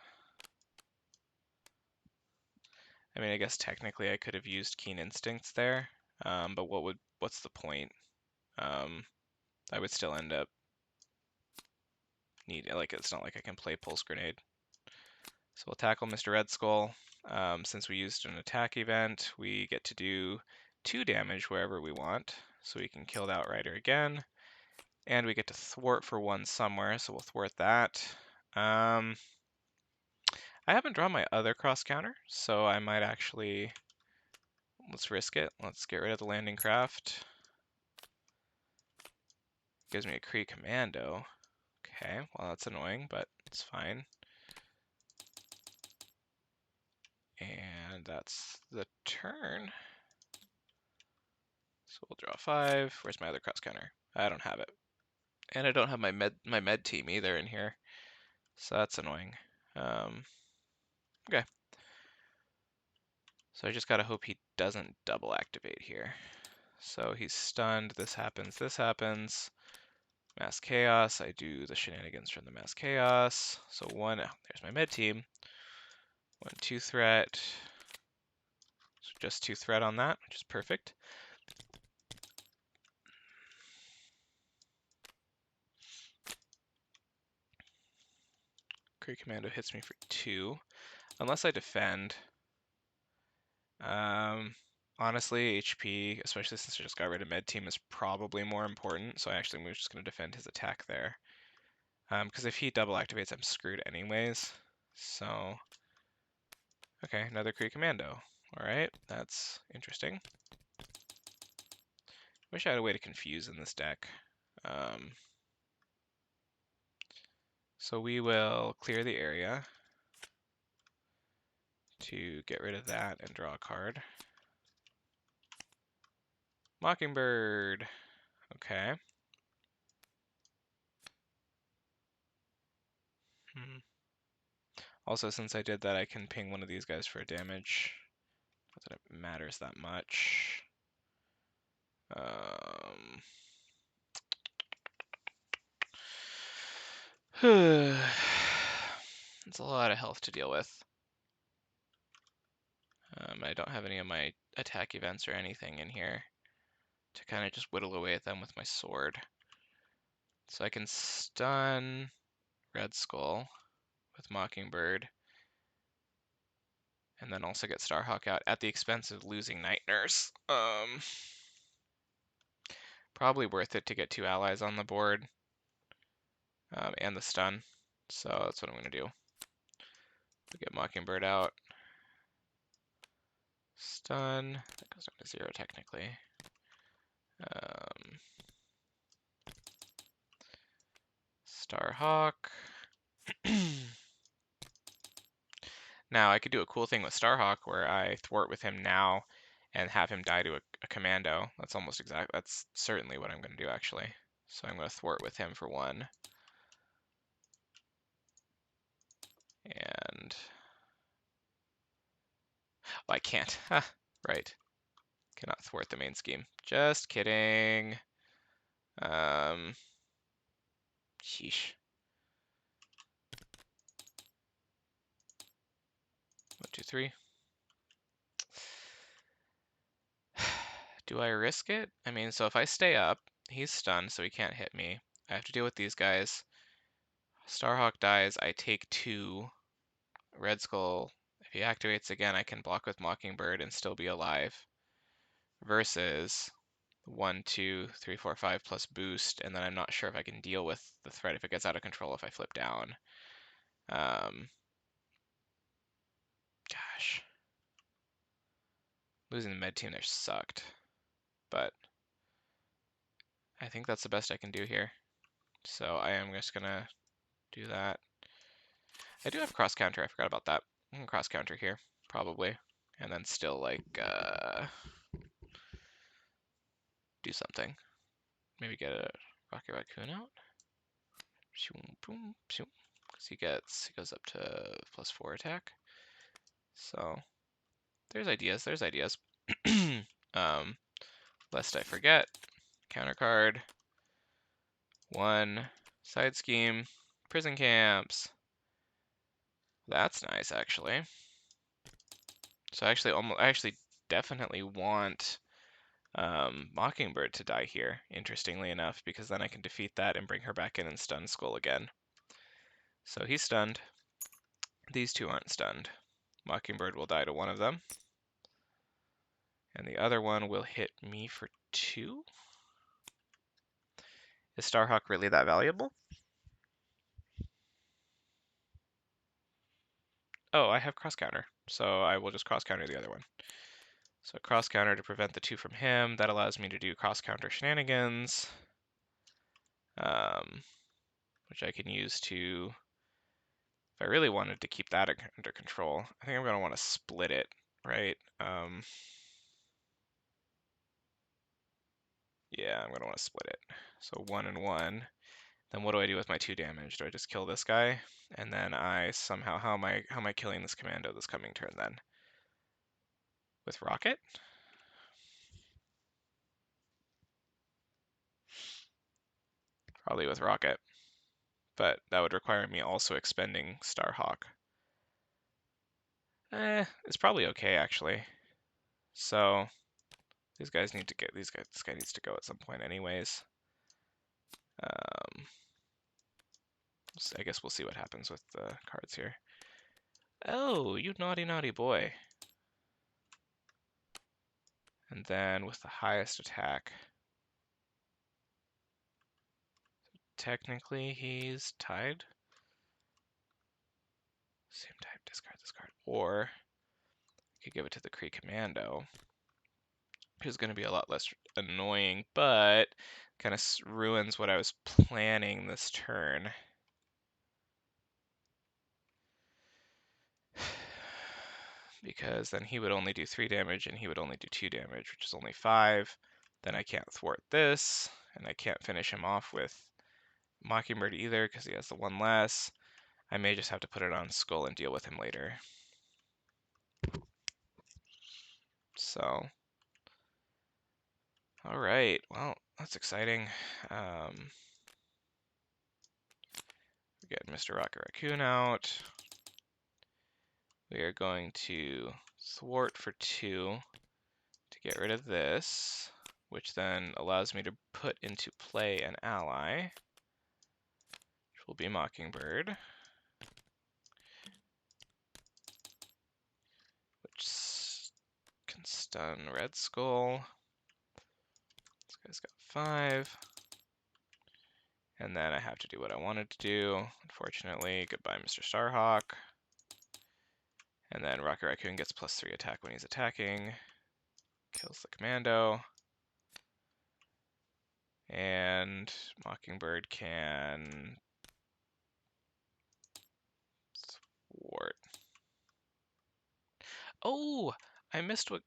I mean, I guess technically I could have used Keen Instincts there, but what's the point? I would still end up it's not like I can play Pulse Grenade. So we'll tackle Mr. Red Skull. Since we used an attack event, we get to do 2 damage wherever we want. So we can kill the Outrider again. And we get to thwart for 1 somewhere, so we'll thwart that. I haven't drawn my other cross counter, so I might actually... Let's risk it. Let's get rid of the landing craft. Gives me a Kree Commando. Okay, well that's annoying, but it's fine. And that's the turn. So we'll draw 5. Where's my other cross counter? I don't have it. And I don't have my med team either in here. So that's annoying. Okay. So I just gotta hope he doesn't double activate here. So he's stunned, this happens, this happens. Mass Chaos, I do the shenanigans from the Mass Chaos. So 1, there's my med team. 1, 2 threat. So just 2 threat on that, which is perfect. Valkyrie Commando hits me for 2. Unless I defend. Honestly, HP, especially since I just got rid of Med Team, is probably more important, so I actually am just going to defend his attack there. Because if he double activates, I'm screwed anyways. So, okay, another Kree Commando. Alright, that's interesting. Wish I had a way to confuse in this deck. So we will clear the area to get rid of that and draw a card. Mockingbird. Okay. Also, since I did that, I can ping one of these guys for a damage. Not that it matters that much. It's a lot of health to deal with. I don't have any of my attack events or anything in here to kind of just whittle away at them with my sword. So I can stun Red Skull with Mockingbird, and then also get Starhawk out at the expense of losing Night Nurse. Probably worth it to get 2 allies on the board, and the stun. So that's what I'm going to do. We'll get Mockingbird out. Stun. That goes down to 0 technically. Starhawk. Now I could do a cool thing with Starhawk where I thwart with him now and have him die to a commando. That's almost exact. That's certainly what I'm going to do actually. So I'm going to thwart with him for 1. And oh, I can't. Right. Cannot thwart the main scheme. Just kidding. Sheesh. 1, 2, 3. Do I risk it? I mean, so if I stay up, he's stunned, so he can't hit me. I have to deal with these guys. Starhawk dies, I take 2. Red Skull, if he activates again, I can block with Mockingbird and still be alive. Versus 1, 2, 3, 4, 5 plus boost, and then I'm not sure if I can deal with the threat if it gets out of control if I flip down. Gosh. Losing the med team there sucked. But I think that's the best I can do here. So I am just gonna do that. I do have cross counter, I forgot about that. I can cross counter here, probably. And then still like do something. Maybe get a Rocket Raccoon out. Because he goes up to +4 attack. So there's ideas, lest I forget, counter card, 1, side scheme, prison camps. That's nice actually. So I actually definitely want Mockingbird to die here, interestingly enough, because then I can defeat that and bring her back in and stun Skull again. So he's stunned. These 2 aren't stunned. Mockingbird will die to one of them. And the other one will hit me for 2. Is Starhawk really that valuable? Oh, I have cross counter, so I will just cross counter the other one. So cross counter to prevent the 2 from him. That allows me to do cross counter shenanigans, which I can use to, if I really wanted to keep that under control, I think I'm going to want to split it, right? Yeah, I'm going to want to split it. So 1 and 1. Then what do I do with my 2 damage? Do I just kill this guy? And then I somehow, how am I killing this commando this coming turn then? With rocket? Probably with rocket. But that would require me also expending Starhawk. It's probably okay actually. So these guys need to get this guy needs to go at some point anyways. I guess we'll see what happens with the cards here. Oh, you naughty, naughty boy. And then with the highest attack, technically he's tied. Same type, discard this card. Or I could give it to the Kree Commando, who's going to be a lot less annoying, but kind of ruins what I was planning this turn. Because then he would only do 3 damage and he would only do 2 damage, which is only 5. Then I can't thwart this, and I can't finish him off with Mockingbird either because he has the 1 less. I may just have to put it on Skull and deal with him later. So, all right, well, that's exciting. We get Mr. Rocket Raccoon out. We are going to thwart for 2 to get rid of this, which then allows me to put into play an ally, which will be Mockingbird, which can stun Red Skull. This guy's got 5. And then I have to do what I wanted to do. Unfortunately, goodbye, Mr. Starhawk. And then Rocket Raccoon gets +3 attack when he's attacking. Kills the Commando. And Mockingbird can thwart. Oh, I missed the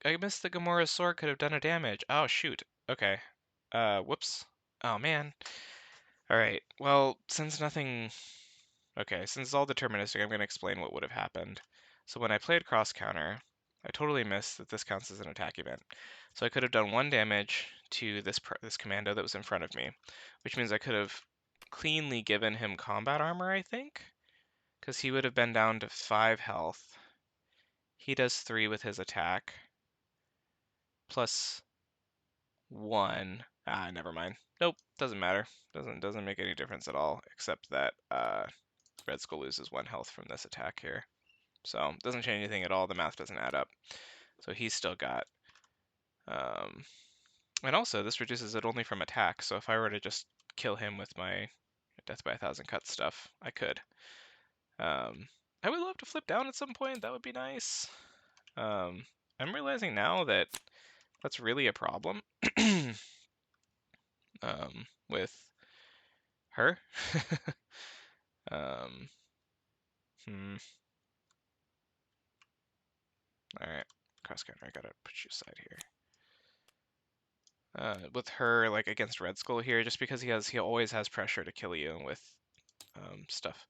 Gamora's sword could have done a damage. Oh shoot. Okay. Whoops. Oh man. All right. Well, since it's all deterministic, I'm going to explain what would have happened. So when I played cross counter, I totally missed that this counts as an attack event. So I could have done 1 damage to this commando that was in front of me, which means I could have cleanly given him combat armor, I think, because he would have been down to 5 health. He does 3 with his attack, plus 1. Ah, never mind. Nope, doesn't matter. Doesn't make any difference at all, except that Red Skull loses 1 health from this attack here. So doesn't change anything at all. The math doesn't add up. So he's still got. And also, this reduces it only from attack. So if I were to just kill him with my Death by 1,000 Cuts stuff, I could. I would love to flip down at some point. That would be nice. I'm realizing now that that's really a problem with her. All right, cross counter. I gotta put you aside here. With her, like against Red Skull here, just because he always has pressure to kill you with stuff.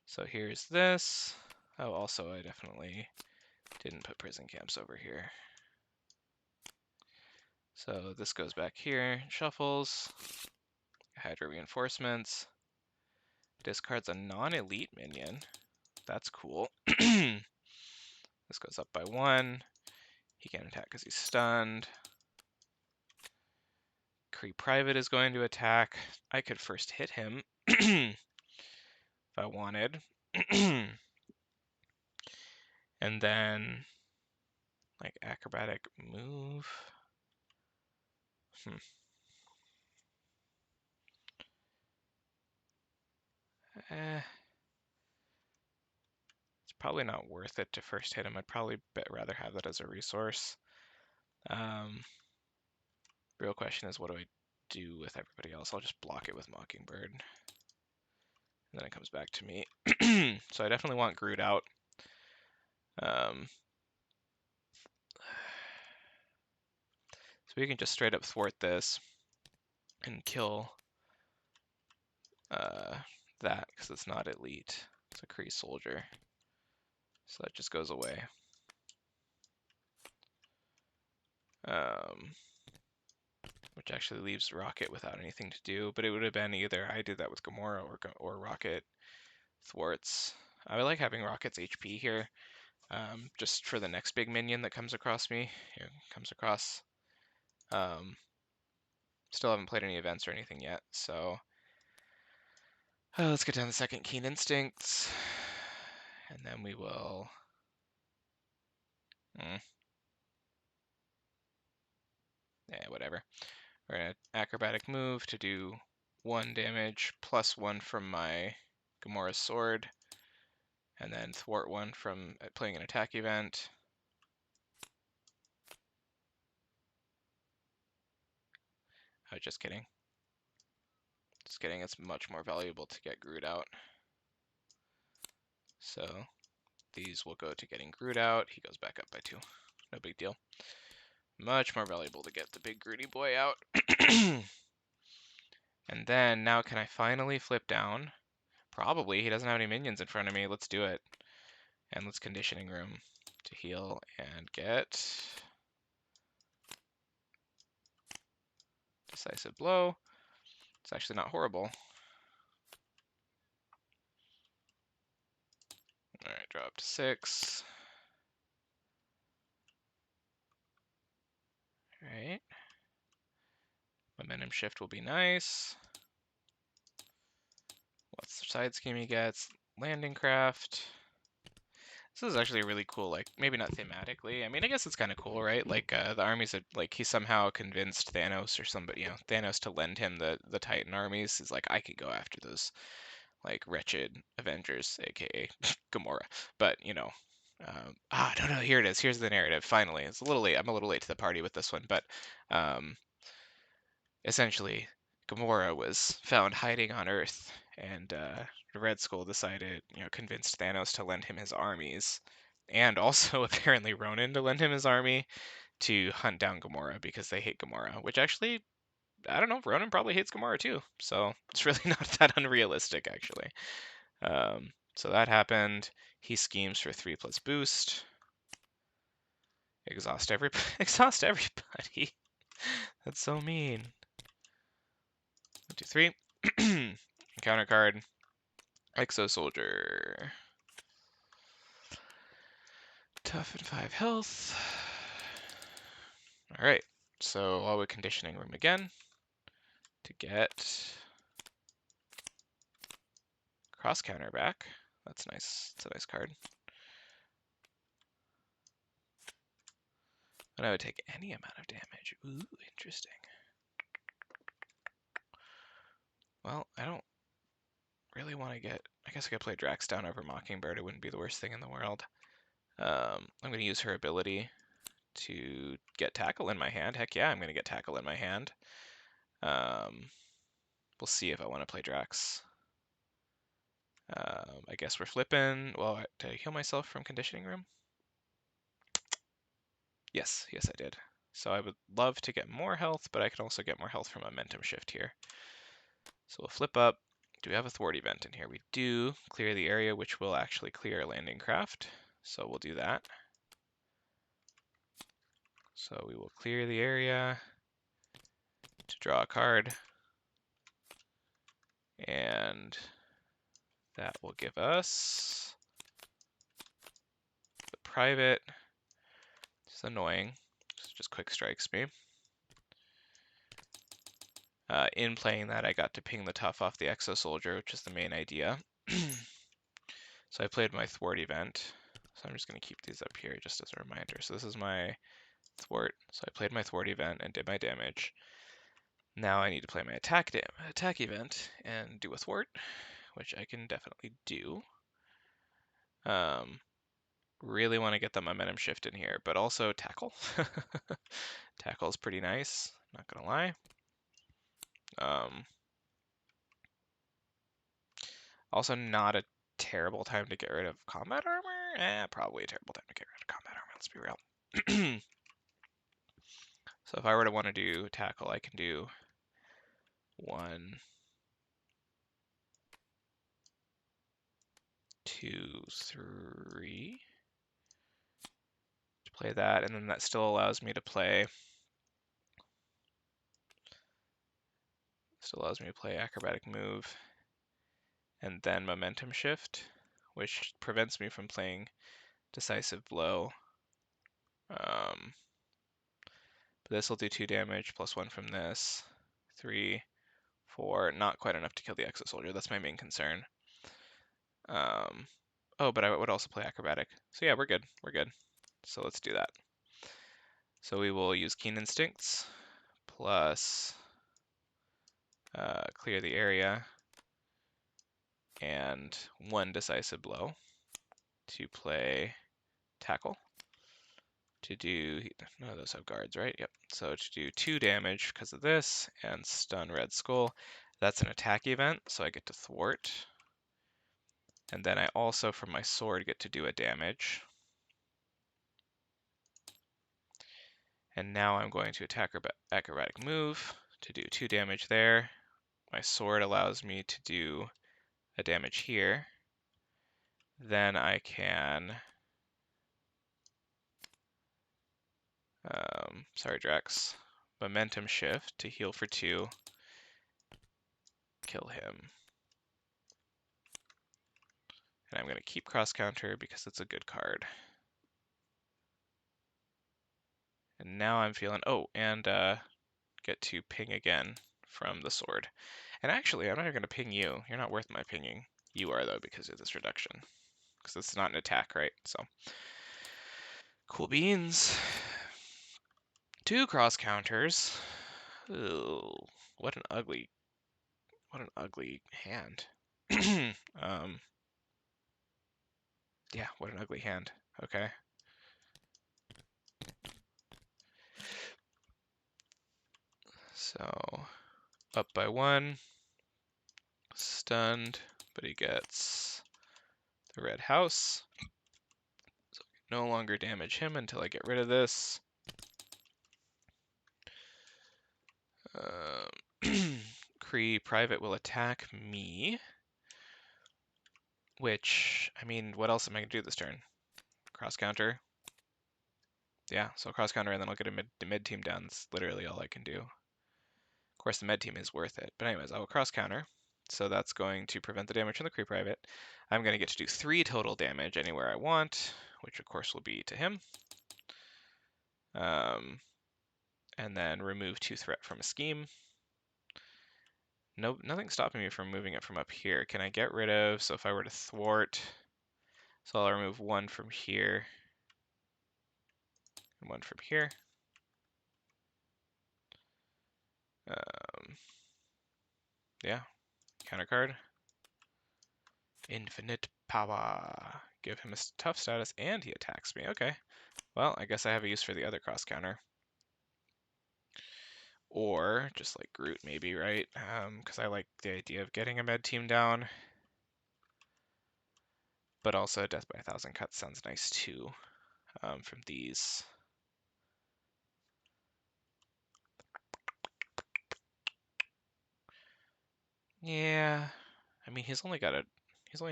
So here's this. Oh, also I definitely didn't put prison camps over here. So this goes back here, shuffles, Hydra reinforcements, discards a non-elite minion. That's cool. This goes up by 1. He can't attack because he's stunned. Kree Private is going to attack. I could first hit him if I wanted. And then, like, acrobatic move. It's probably not worth it to first hit him. I'd probably rather have that as a resource. Real question is, what do I do with everybody else? I'll just block it with Mockingbird. And then it comes back to me. So I definitely want Groot out. So we can just straight up thwart this and kill that because it's not elite. It's a Kree soldier. So that just goes away. Which actually leaves Rocket without anything to do, but it would have been either I did that with Gamora or Rocket thwarts. I would like having Rocket's HP here, just for the next big minion that comes across me. Here, comes across. Still haven't played any events or anything yet, so Let's get down the second Keen Instincts. And then we will... Yeah, whatever. We're going to acrobatic move to do 1 damage, plus 1 from my Gamora's sword, and then thwart 1 from playing an attack event. Oh, just kidding. Just kidding, it's much more valuable to get Groot out. So these will go to getting Groot out. He goes back up by 2. No big deal. Much more valuable to get the big Grooty boy out. And then, now can I finally flip down? Probably. He doesn't have any minions in front of me. Let's do it. And let's Conditioning Room to heal and get Decisive Blow. It's actually not horrible. Alright, drop to 6. Alright. Momentum Shift will be nice. What's the side scheme he gets? Landing Craft. This is actually really cool, like, maybe not thematically. I mean, I guess it's kind of cool, right? Like, the armies are, like, he somehow convinced Thanos or somebody, Thanos to lend him the Titan armies. He's like, I could go after those, like, wretched Avengers, aka Gamora. But, no, here it is. Here's the narrative, finally. It's a little late. I'm a little late to the party with this one, but, essentially, Gamora was found hiding on Earth, and Red Skull decided, convinced Thanos to lend him his armies, and also apparently Ronan to lend him his army to hunt down Gamora because they hate Gamora, which actually, I don't know, Ronan probably hates Gamora too, so it's really not that unrealistic, actually. So that happened. He schemes for 3+ boost. Exhaust everybody. That's so mean. 1, 2, 3. Counter card. Exo Soldier. Tough and 5 health. Alright, so I'll Conditioning Room again to get Cross Counter back. That's nice. It's a nice card. And I would take any amount of damage. Ooh, interesting. Well, I don't really want to get... I guess I could play Drax down over Mockingbird. It wouldn't be the worst thing in the world. I'm going to use her ability to get Tackle in my hand. Heck yeah, I'm going to get Tackle in my hand. We'll see if I want to play Drax. I guess we're flipping. Well, did I heal myself from Conditioning Room? Yes, I did. So I would love to get more health, but I can also get more health from Momentum Shift here. So we'll flip up. Do we have a Thwart event in here? We do. Clear the area, which will actually clear a Landing Craft. So we'll do that. So we will clear the area to draw a card. And that will give us the private. It's annoying. It just quick strikes me. In playing that, I got to ping the tough off the Exo Soldier, which is the main idea. So I played my Thwart event. So I'm just going to keep these up here just as a reminder. So this is my Thwart. So I played my Thwart event and did my damage. Now I need to play my attack event and do a Thwart, which I can definitely do. Really want to get the Momentum Shift in here, but also Tackle. Tackle is pretty nice, not gonna lie. Also not a terrible time to get rid of combat armor. Probably a terrible time to get rid of combat armor, let's be real. So if I were to want to do Tackle, I can do 1, 2, 3 to play that, and then that still allows me to play Acrobatic Move and then Momentum Shift, which prevents me from playing Decisive Blow. But this will do 2 damage plus 1 from this. 3, for not quite enough to kill the Exo Soldier. That's my main concern. Oh, but I would also play Acrobatic. So yeah, we're good. We're good. So let's do that. So we will use Keen Instincts plus clear the area and 1 decisive blow to play Tackle. To do, none of those have guards, right? Yep. So to do 2 damage because of this and stun Red Skull. That's an attack event, so I get to thwart. And then I also, from my sword, get to do a damage. And now I'm going to attack acrobatic move to do 2 damage there. My sword allows me to do a damage here. Then I can, sorry Drax, momentum shift to heal for 2, kill him. And I'm going to keep cross counter because it's a good card. And now I'm feeling, oh, and get to ping again from the sword. And actually, I'm not even going to ping you. You're not worth my pinging. You are, though, because of this reduction. Because it's not an attack, right? So, cool beans. 2 cross counters. Ooh, what an ugly hand. Yeah, what an ugly hand. Okay. So, up by 1. Stunned, but he gets the red house. So I can no longer damage him until I get rid of this. Kree Private will attack me. Which, I mean, what else am I going to do this turn? Cross counter. Yeah, so cross counter and then I'll get a mid team down. That's literally all I can do. Of course, the med team is worth it. But anyways, I will cross counter. So that's going to prevent the damage from the Kree Private. I'm going to get to do 3 total damage anywhere I want, which of course will be to him. And then remove 2 threat from a scheme. Nope, nothing's stopping me from moving it from up here. Can I get rid of, so if I were to thwart, so I'll remove 1 from here, and 1 from here. Yeah, counter card. Infinite power. Give him a tough status and he attacks me. Okay, well, I guess I have a use for the other cross counter. Or just like Groot maybe, right? Because I like the idea of getting a med team down. But also Death by 1,000 Cuts sounds nice too, from these. Yeah, I mean he's only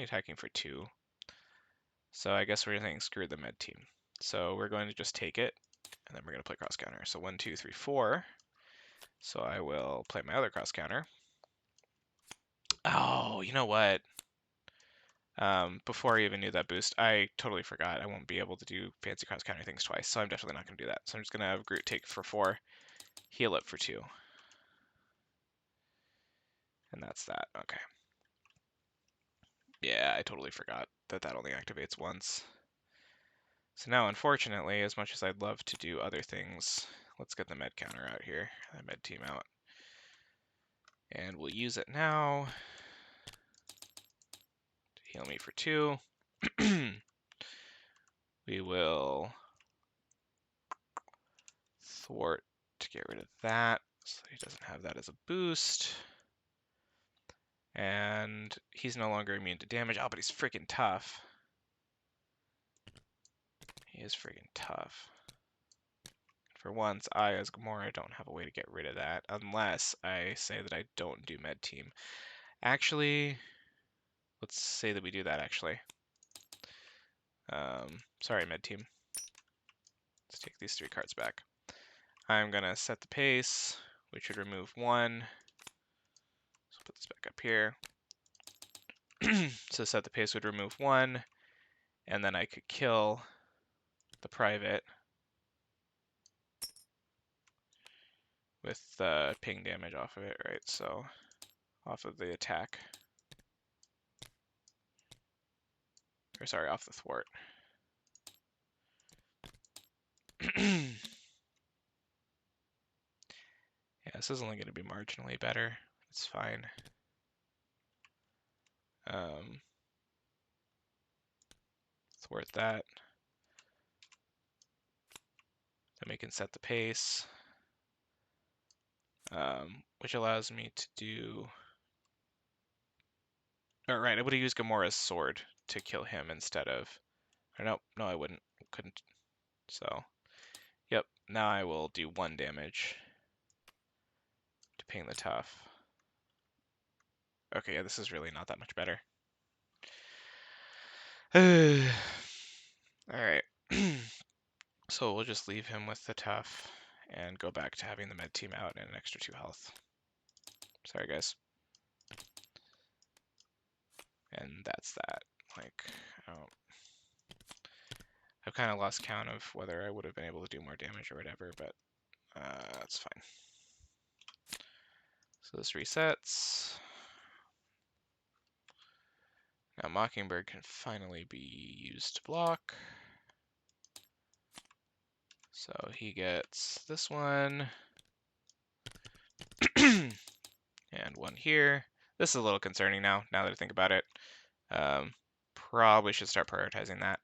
attacking for 2. So I guess we're saying screw the med team. So we're going to just take it, and then we're going to play cross counter. So 1, 2, 3, 4. So I will play my other cross counter. Oh, you know what? Before I even knew that boost, I totally forgot. I won't be able to do fancy cross counter things twice, so I'm definitely not going to do that. So I'm just going to have Groot take for 4, heal up for 2. And that's that. Okay. Yeah, I totally forgot that that only activates once. So now, unfortunately, as much as I'd love to do other things, let's get the med counter out here, the med team out. And we'll use it now to heal me for 2. We will thwart to get rid of that, so he doesn't have that as a boost. And he's no longer immune to damage. Oh, but he's freaking tough. He is freaking tough. For once, I, as Gamora, don't have a way to get rid of that, unless I say that I don't do med team. Actually, let's say that we do that, actually. Sorry, med team. Let's take these 3 cards back. I'm going to set the pace, which would remove 1. So put this back up here. So set the pace would remove 1, and then I could kill the private with ping damage off of it, right? So off of the attack. Or sorry, off the thwart. Yeah, this is only going to be marginally better. It's fine. Thwart that. Then we can set the pace, which allows me to do... All right, I would have used Gamora's sword to kill him instead of... Or no, I wouldn't. Couldn't. So, yep. Now I will do 1 damage to ping the tough. Okay, yeah, this is really not that much better. Alright. So we'll just leave him with the tough and go back to having the med team out and an extra 2 health. Sorry, guys. And that's that. Like, I've kind of lost count of whether I would have been able to do more damage or whatever, but that's fine. So this resets. Now Mockingbird can finally be used to block. So he gets this one. And 1 here. This is a little concerning now that I think about it. Probably should start prioritizing that.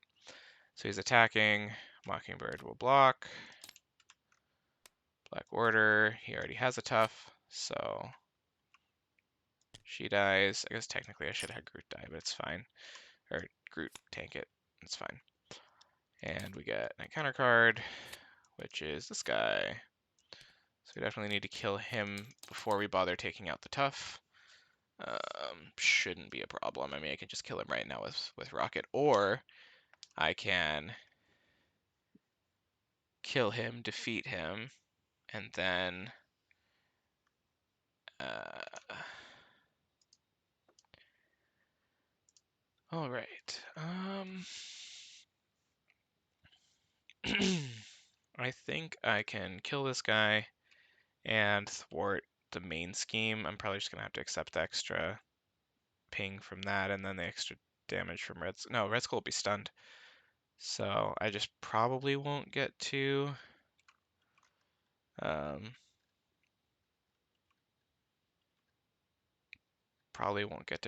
So he's attacking. Mockingbird will block. Black Order, he already has a tough, so she dies. I guess technically I should have had Groot die, but it's fine. Or Groot tank it, it's fine. And we get a counter card, which is this guy. So we definitely need to kill him before we bother taking out the tough. Shouldn't be a problem. I mean, I can just kill him right now with Rocket, or I can kill him, defeat him, and then all right. I think I can kill this guy and thwart the main scheme. I'm probably just gonna have to accept the extra ping from that, and then the extra damage from Red. No, Red Skull will be stunned. So I just probably won't get to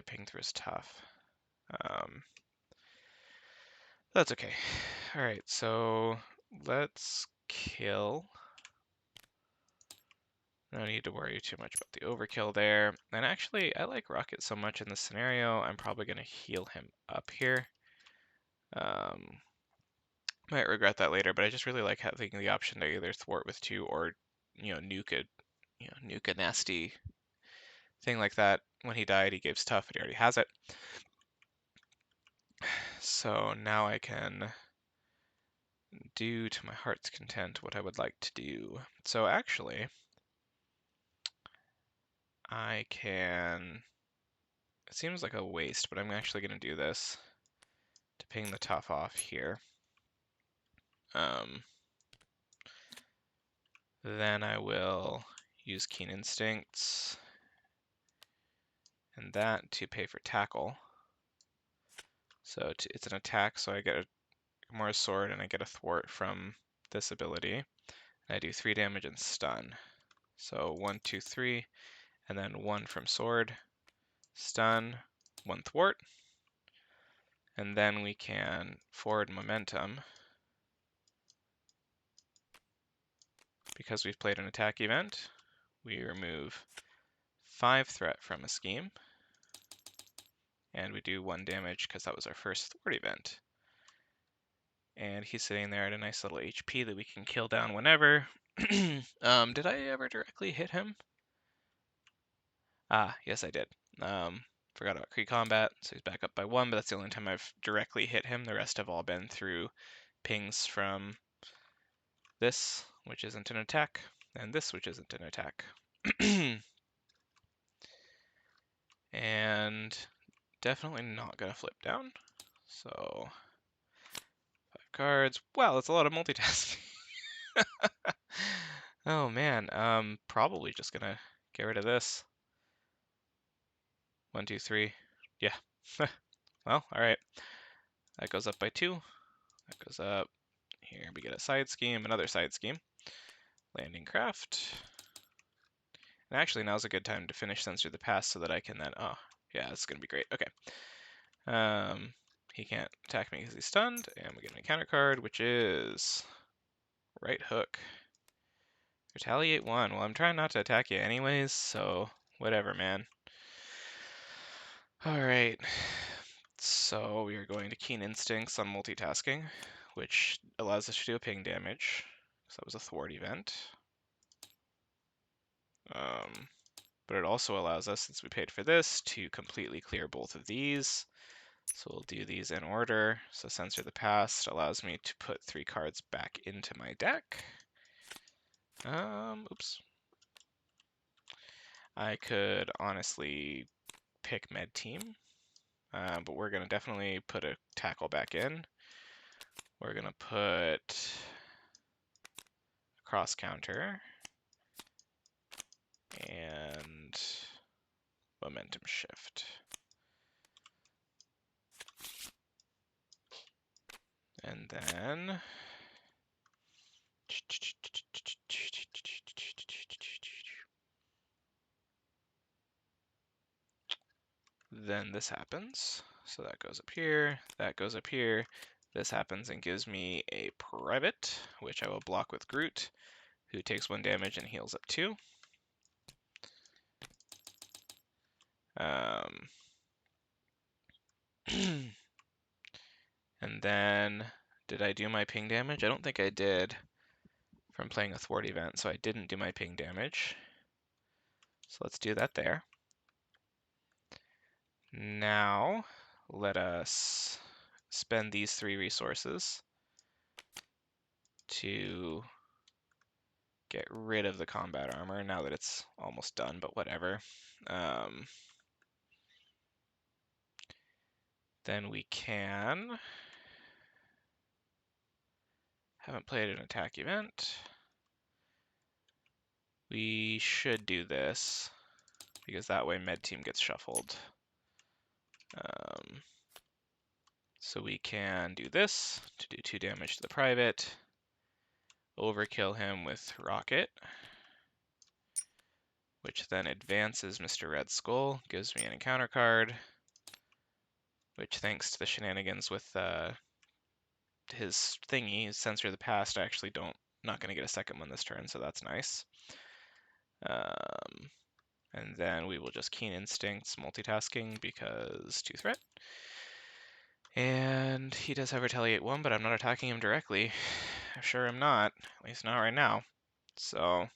ping through his tough. That's okay. All right, so let's kill. No need to worry too much about the overkill there. And actually, I like Rocket so much in this scenario, I'm probably going to heal him up here. Might regret that later, but I just really like having the option to either thwart with 2 or, nuke a nasty thing like that. When he died, he gave tough, but he already has it. So now I can do to my heart's content what I would like to do. So actually, I can... It seems like a waste, but I'm actually going to do this to ping the tough off here. Then I will use Keen Instincts and that to pay for tackle. So it's an attack, so I get a Gamora's sword and I get a thwart from this ability. And I do 3 damage and stun. So 1, 2, 3, and then 1 from sword, stun, 1 thwart. And then we can forward momentum. Because we've played an attack event, we remove 5 threat from a scheme. And we do 1 damage because that was our first thwart event. And he's sitting there at a nice little HP that we can kill down whenever. Did I ever directly hit him? Ah, yes I did. Forgot about Kree combat, so he's back up by 1, but that's the only time I've directly hit him. The rest have all been through pings from this, which isn't an attack, and this, which isn't an attack. And definitely not gonna flip down. So 5 cards. Wow, that's a lot of multitasking. Oh man, probably just gonna get rid of this. 1, 2, 3. Yeah. Well, alright. That goes up by 2. That goes up. Here we get a side scheme, another side scheme. Landing craft. And actually, now's a good time to finish Censor the Past so that I can then... Oh, yeah, it's going to be great. Okay. He can't attack me because he's stunned. And we get an encounter card, which is... Right Hook. Retaliate 1. Well, I'm trying not to attack you anyways, so whatever, man. Alright. So we are going to Keen Instincts on multitasking, which allows us to do a ping damage. So that was a thwart event. But it also allows us, since we paid for this, to completely clear both of these. So we'll do these in order. So Censor the Past allows me to put 3 cards back into my deck. Oops. I could honestly pick Med Team, but we're going to definitely put a tackle back in. We're going to put a cross counter and momentum shift. And then this happens. So that goes up here, that goes up here. This happens and gives me a private, which I will block with Groot, who takes 1 damage and heals up 2. And then, did I do my ping damage? I don't think I did from playing a thwart event, so I didn't do my ping damage. So let's do that there. Now, let us spend these 3 resources to get rid of the combat armor now that it's almost done, but whatever. Then we can... Haven't played an attack event. We should do this, because that way Med Team gets shuffled. So we can do this to do 2 damage to the private. Overkill him with Rocket, which then advances Mr. Red Skull, gives me an encounter card, which thanks to the shenanigans with his thingy, Censor the Past, I actually not going to get a second one this turn, so that's nice. And then we will just Keen Instincts multitasking because 2 threat. And he does have Retaliate 1, but I'm not attacking him directly. I sure am not, at least not right now. So,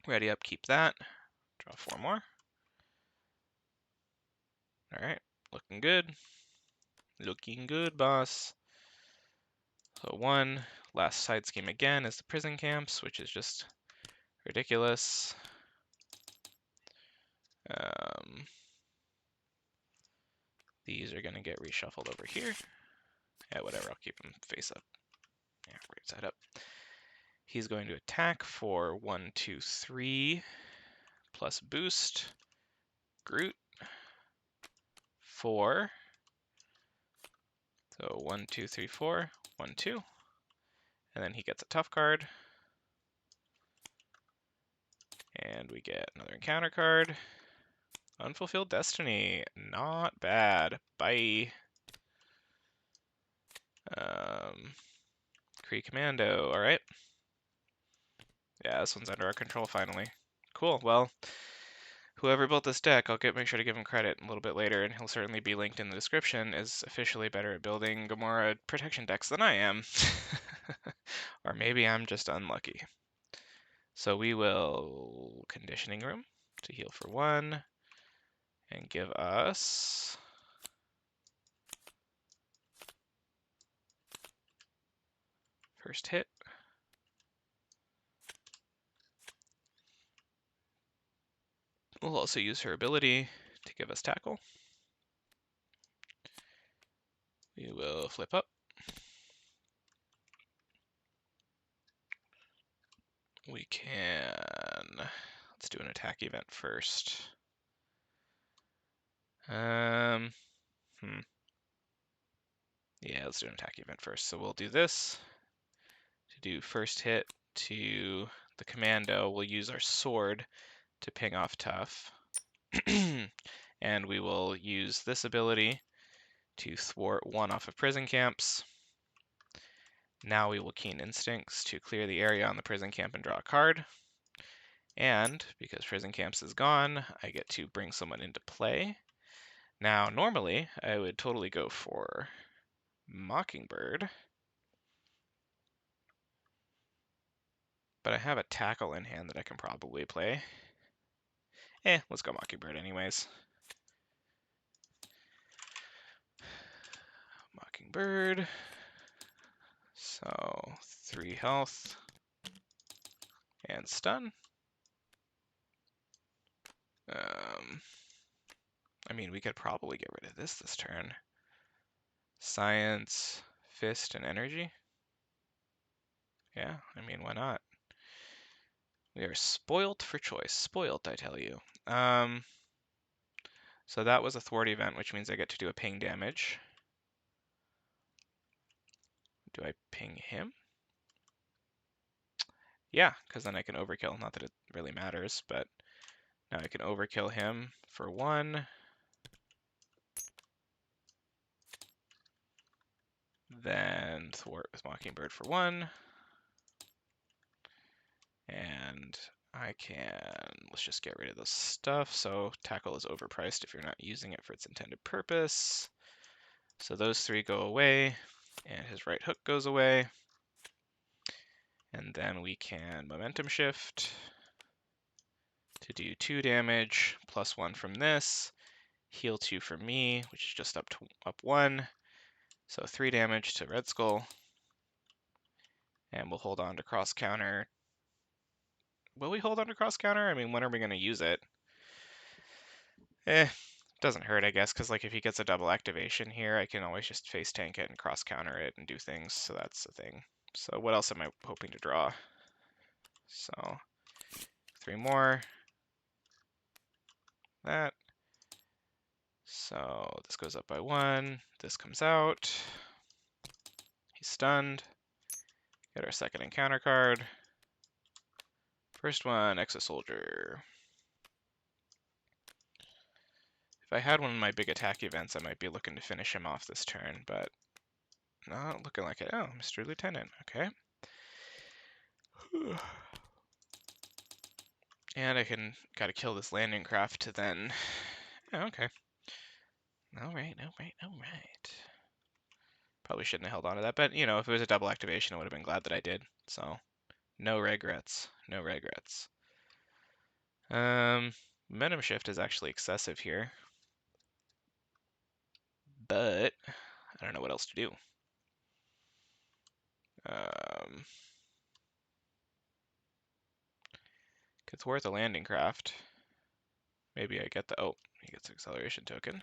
ready up, keep that. Draw 4 more. Alright, looking good. Looking good, boss. So 1, last side scheme again is the prison camps, which is just ridiculous. These are going to get reshuffled over here. Yeah, whatever, I'll keep them face up. Yeah, right side up. He's going to attack for 1, 2, 3, plus boost. Groot. 4. So 1, 2, 3, 4. 1, 2. And then he gets a tough card. And we get another encounter card. Unfulfilled Destiny. Not bad. Bye. Kree Commando. Alright. Yeah, this one's under our control finally. Cool. Well, whoever built this deck, I'll make sure to give him credit a little bit later, and he'll certainly be linked in the description, is officially better at building Gamora protection decks than I am. Or maybe I'm just unlucky. So we will Conditioning Room to heal for 1, and give us... first hit. We'll also use her ability to give us tackle. We will flip up. We can... let's do an attack event first. Um, Yeah, let's do an attack event first. So we'll do this. To do first hit to the commando, we'll use our sword to ping off tough. And we will use this ability to thwart one off of prison camps. Now we will keen instincts to clear the area on the prison camp and draw a card. And because prison camps is gone, I get to bring someone into play. Now, normally, I would totally go for Mockingbird, but I have a tackle in hand that I can probably play. Let's go Mockingbird anyways. Mockingbird. So 3 health and stun. I mean, we could probably get rid of this turn. Science, fist, and energy. Yeah, I mean, why not? We are spoilt for choice. Spoilt, I tell you. So that was a thwart event, which means I get to do a ping damage. Do I ping him? Yeah, because then I can overkill. Not that it really matters, but now I can overkill him for 1. Then thwart with Mockingbird for 1. And I can, let's just get rid of this stuff. So tackle is overpriced if you're not using it for its intended purpose. So those 3 go away, and his right hook goes away. And then we can momentum shift to do 2 damage, plus 1 from this, heal 2 from me, which is just up 1. So 3 damage to Red Skull. And we'll hold on to cross counter. Will we hold on to cross counter? I mean, when are we going to use it? Doesn't hurt, I guess, because like if he gets a double activation here, I can always just face tank it and cross counter it and do things. So that's the thing. So what else am I hoping to draw? So 3 more. That. So this goes up by 1. This comes out. He's stunned. Get our second encounter card. First one, Exosoldier. If I had one of my big attack events, I might be looking to finish him off this turn, but not looking like it. Oh, Mr. Lieutenant. Okay. And I gotta kill this landing craft to then. Oh, okay. All right. Probably shouldn't have held on to that, but you know, if it was a double activation, I would have been glad that I did. So, no regrets. No regrets. Momentum shift is actually excessive here, but I don't know what else to do. It's worth a landing craft. Maybe I get the, oh, he gets acceleration token.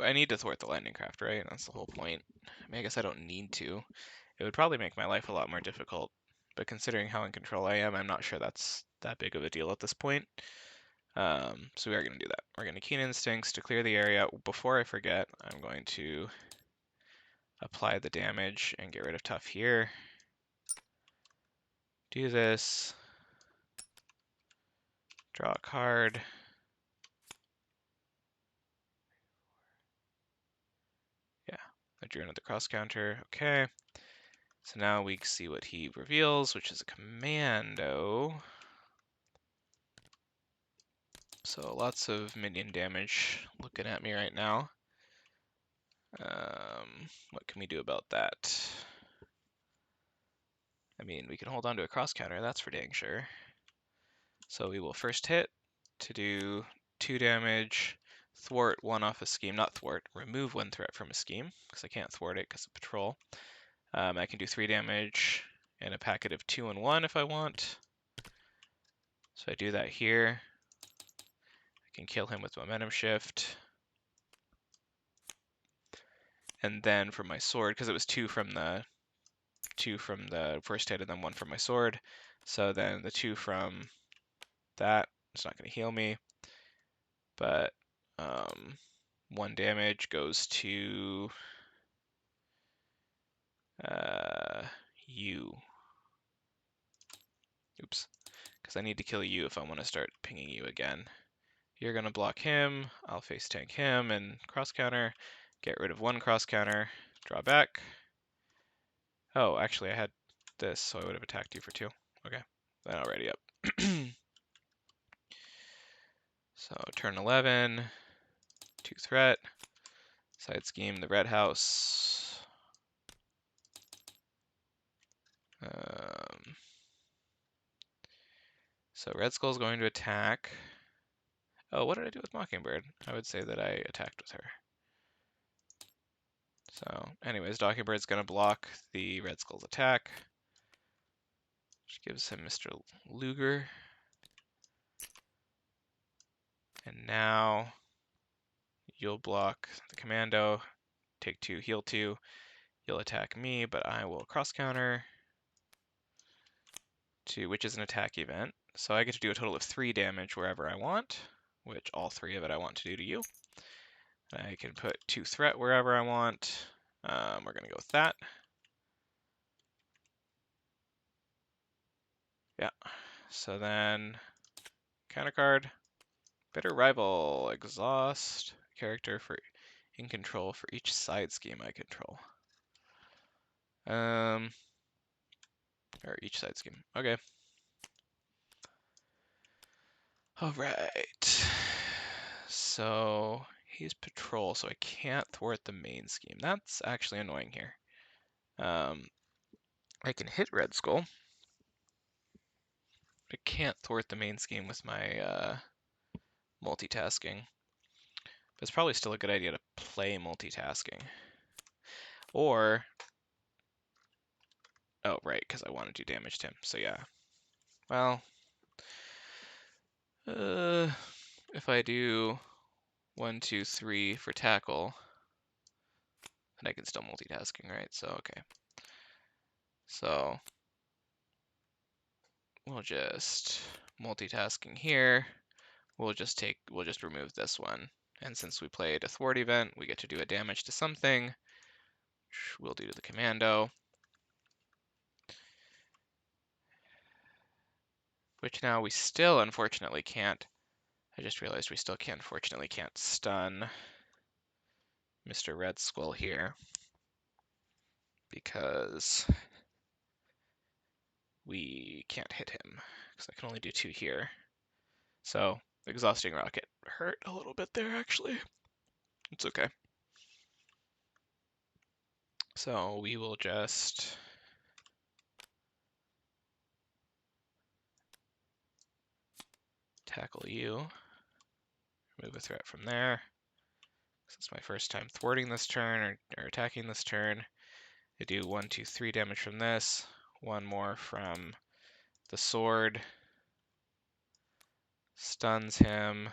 I need to thwart the landing craft, right? That's the whole point. I mean, I guess I don't need to. It would probably make my life a lot more difficult, but considering how in control I am, I'm not sure that's that big of a deal at this point. So we are going to do that. We're going to keen instincts to clear the area. Before I forget, I'm going to apply the damage and get rid of tough here. Do this. Draw a card. Yeah, I drew another cross counter. Okay. So now we see what he reveals, which is a commando. So lots of minion damage looking at me right now. What can we do about that? I mean, we can hold on to a cross counter, that's for dang sure. So we will first hit to do 2 damage, thwart 1 off a scheme, not thwart, remove 1 threat from a scheme, because I can't thwart it because of patrol. I can do 3 damage and a packet of 2 and 1 if I want. So I do that here. I can kill him with momentum shift. And then from my sword, because it was 2 from the 2 from the first hit and then 1 from my sword. So then the 2 from that is not going to heal me, but 1 damage goes to you. Oops, because I need to kill you if I want to start pinging you again. You're going to block him, I'll face tank him and cross counter, get rid of 1 cross counter, draw back. Oh, actually I had this, so I would have attacked you for 2. Okay, then already up. So turn 11, 2 threat, side scheme the red house. So Red Skull's going to attack. Oh, what did I do with Mockingbird? I would say that I attacked with her. So anyways, Mockingbird's going to block the Red Skull's attack, which gives him Mr. Luger. And now you'll block the commando, take 2, heal 2. You'll attack me, but I will cross counter to, which is an attack event. So I get to do a total of 3 damage wherever I want, which all 3 of it I want to do to you. I can put 2 threat wherever I want. We're going to go with that. Yeah. So then, counter card, bitter rival, exhaust character for in control for each side scheme I control. Or each side scheme. Okay. All right. So he's patrol, so I can't thwart the main scheme. That's actually annoying here. I can hit Red Skull. I can't thwart the main scheme with my multitasking. But it's probably still a good idea to play multitasking. Or, oh right, because I want to do damage to him. So yeah. Well, if I do 1, 2, 3 for tackle, then I can still multitasking, right? So okay. So we'll just multitasking here. We'll just remove this one. And since we played a thwart event, we get to do a damage to something, which we'll do to the commando. Which now we still unfortunately can't. I just realized we still unfortunately can't stun Mr. Red Skull here because we can't hit him because I can only do 2 here. So exhausting rocket hurt a little bit there actually. It's okay. So we will just tackle you, remove a threat from there. This is my first time thwarting this turn or attacking this turn. I do 1, 2, 3 damage from this, 1 more from the sword, stuns him,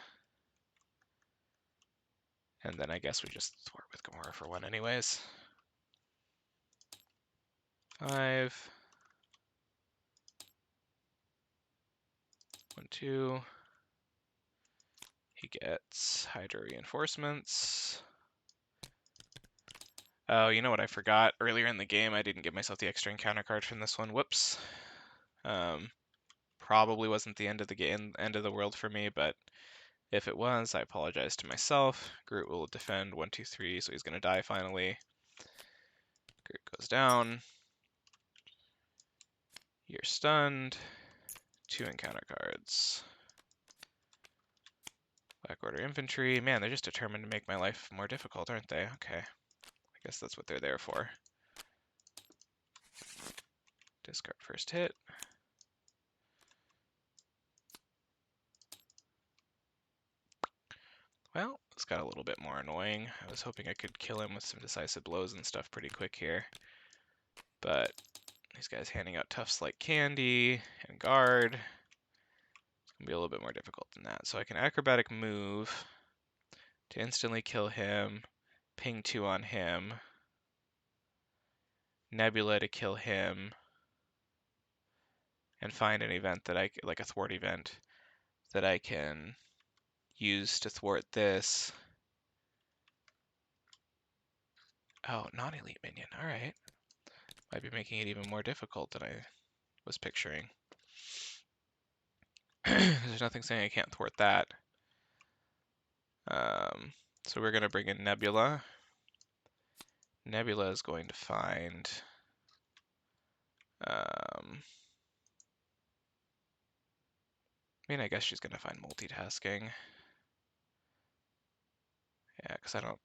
and then I guess we just thwart with Gamora for 1 anyways. 5, 1, 2. He gets Hydra reinforcements. Oh, you know what I forgot? Earlier in the game, I didn't give myself the extra encounter card from this one. Whoops. Probably wasn't the end of the game, end of the world for me, but if it was, I apologize to myself. Groot will defend 1, 2, 3, so he's going to die finally. Groot goes down. You're stunned. 2 encounter cards. Black Order Infantry. Man, they're just determined to make my life more difficult, aren't they? Okay. I guess that's what they're there for. Discard first hit. Well, this got a little bit more annoying. I was hoping I could kill him with some decisive blows and stuff pretty quick here. But these guys handing out toughs like candy and guard. It's going to be a little bit more difficult than that. So I can acrobatic move to instantly kill him, ping 2 on him, Nebula to kill him, and find an event that like a thwart event, that I can use to thwart this. Oh, non-elite minion. All right. Might be making it even more difficult than I was picturing. There's nothing saying I can't thwart that. So we're going to bring in Nebula. Nebula is going to find... I mean, I guess she's going to find multitasking. Yeah, because I don't...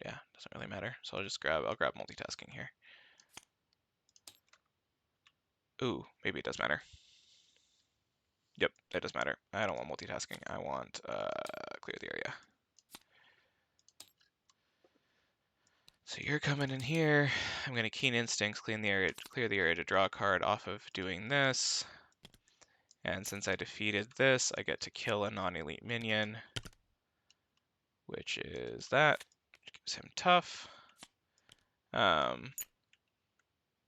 Yeah, doesn't really matter. So I'll grab multitasking here. Ooh, maybe it does matter. Yep, it does matter. I don't want multitasking. I want clear the area. So you're coming in here. I'm going to Keen Instincts, clear the area to draw a card off of doing this. And since I defeated this, I get to kill a non-elite minion, which is that. Which gives him tough.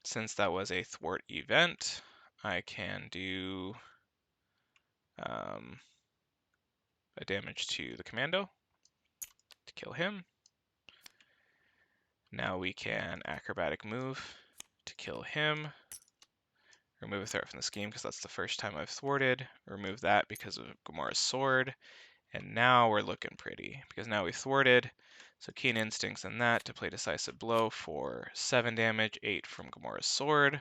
Since that was a thwart event, I can do a damage to the commando to kill him. Now we can acrobatic move to kill him. Remove a threat from the scheme because that's the first time I've thwarted. Remove that because of Gamora's sword. And now we're looking pretty because now we've thwarted. So Keen Instincts and that to play Decisive Blow for 7 damage, 8 from Gamora's sword.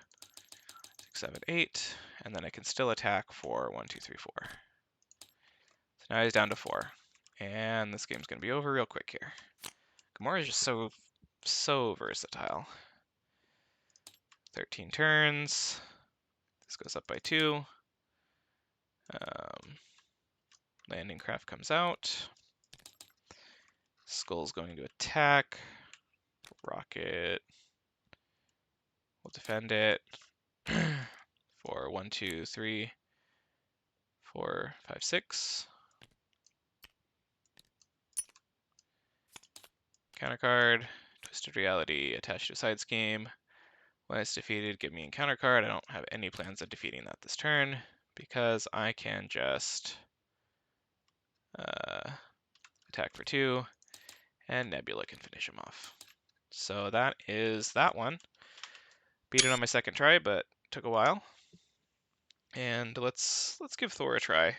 6, 7, 8. And then I can still attack for 1, 2, 3, 4. So now he's down to 4. And this game's going to be over real quick here. Gamora is just so versatile. 13 turns. This goes up by 2. Landing craft comes out. Skull's going to attack. Rocket. We'll defend it for 1, 2, 3, 4, 5, 6. Counter card. Twisted Reality attached to a side scheme. When it's defeated, give me a counter card. I don't have any plans of defeating that this turn because I can just attack for 2, and Nebula can finish him off. So that is that one. Beat it on my second try, but took a while. And let's give Thor a try.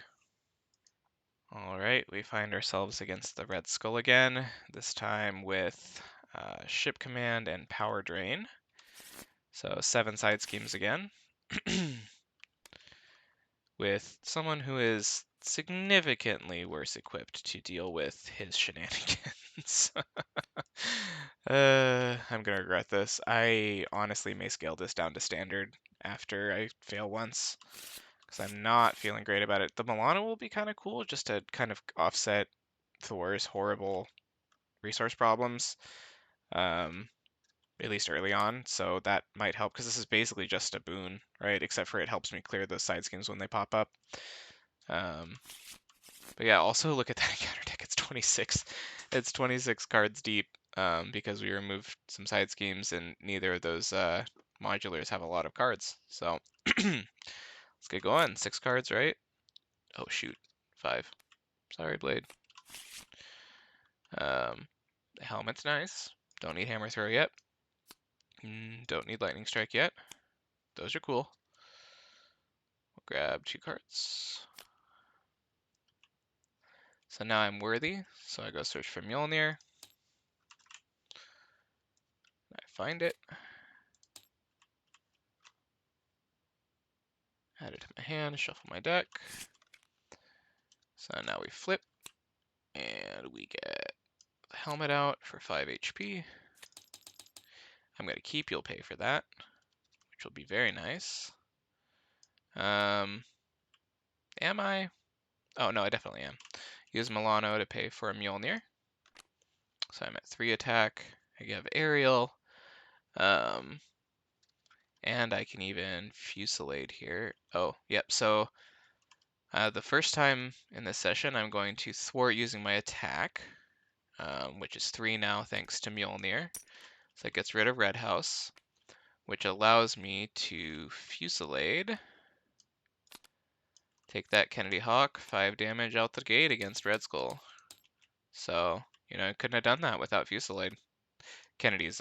All right, we find ourselves against the Red Skull again. This time with Ship Command and Power Drain. So 7 side schemes again. With someone who is significantly worse equipped to deal with his shenanigans. I'm gonna regret this. I honestly may scale this down to standard after I fail once, because I'm not feeling great about it. The Milano will be kind of cool, just to kind of offset Thor's horrible resource problems, at least early on, so that might help, because this is basically just a boon, right? Except for it helps me clear the side schemes when they pop up. But yeah, also look at that encounter deck. It's 26. It's 26 cards deep because we removed some side schemes, and neither of those modulars have a lot of cards. So let's get going. 6 cards, right? Oh shoot, 5. Sorry, Blade. The helmet's nice. Don't need Hammer Throw yet. Don't need Lightning Strike yet. Those are cool. We'll grab 2 cards. So now I'm worthy, so I go search for Mjolnir. I find it. Add it to my hand, shuffle my deck. So now we flip, and we get the helmet out for 5 HP. I'm going to keep You'll Pay for that, which will be very nice. Am I? Oh, no, I definitely am. Use Milano to pay for a Mjolnir. So I'm at 3 attack. I have aerial. And I can even Fusillade here. Oh, yep, so the first time in this session, I'm going to thwart using my attack, which is 3 now thanks to Mjolnir. So it gets rid of Red House. which allows me to Fusillade. Take that, Kennedy Hawk, 5 damage out the gate against Red Skull. So, you know, I couldn't have done that without Fusillade. Kennedy's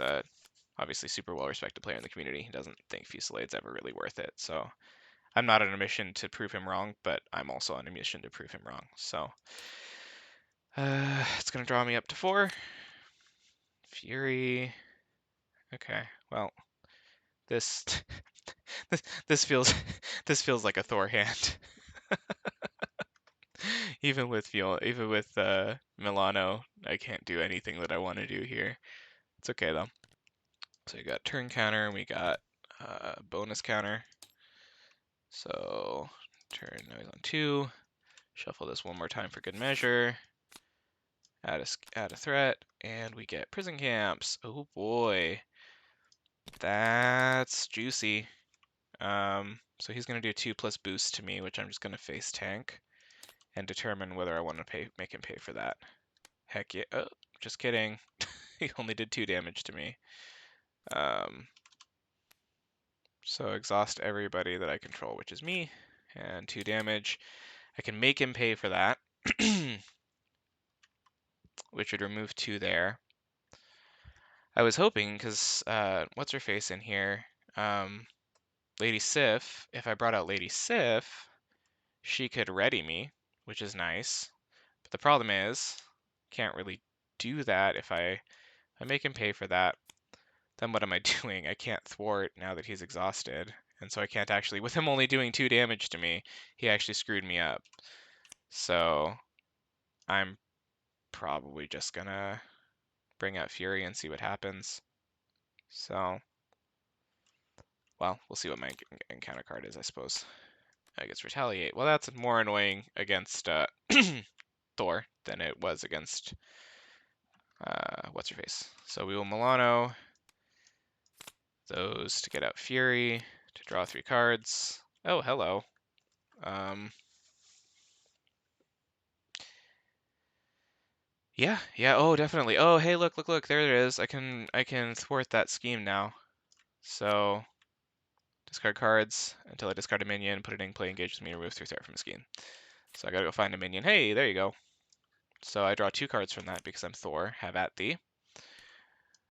obviously super well-respected player in the community. He doesn't think Fusillade's ever really worth it. So I'm not on a mission to prove him wrong, but I'm also on a mission to prove him wrong. So it's going to draw me up to 4. Fury. Okay, well, this this feels this feels like a Thor hand. Even with Milano, I can't do anything that I want to do here. It's okay though. So we got turn counter, we got bonus counter. So turn noise on 2. Shuffle this one more time for good measure. Add a threat, and we get prison camps. Oh boy, that's juicy. So he's gonna do 2+ boost to me, which I'm just gonna face tank and determine whether I want to make him pay for that. Heck yeah! Oh, just kidding. He only did 2 damage to me. So exhaust everybody that I control, which is me, and 2 damage. I can make him pay for that, which would remove 2 there. I was hoping, because what's her face in here? Lady Sif. If I brought out Lady Sif, she could ready me, which is nice. But the problem is, can't really do that if I make him pay for that. Then what am I doing? I can't thwart now that he's exhausted. And so I can't actually, with him only doing 2 damage to me, he actually screwed me up. So I'm probably just gonna bring out Fury and see what happens. So, well, we'll see what my encounter card is, I suppose. I guess Retaliate. Well, that's more annoying against Thor than it was against what's-her-face. So we will Milano those to get out Fury, to draw 3 cards. Oh, hello. Yeah, oh, definitely. Oh, hey, look, there it is. I can thwart that scheme now. So discard cards until I discard a minion, put it in play, engages me, remove 3 threat from the scheme. So I gotta go find a minion. Hey, there you go. So I draw 2 cards from that because I'm Thor. Have at thee.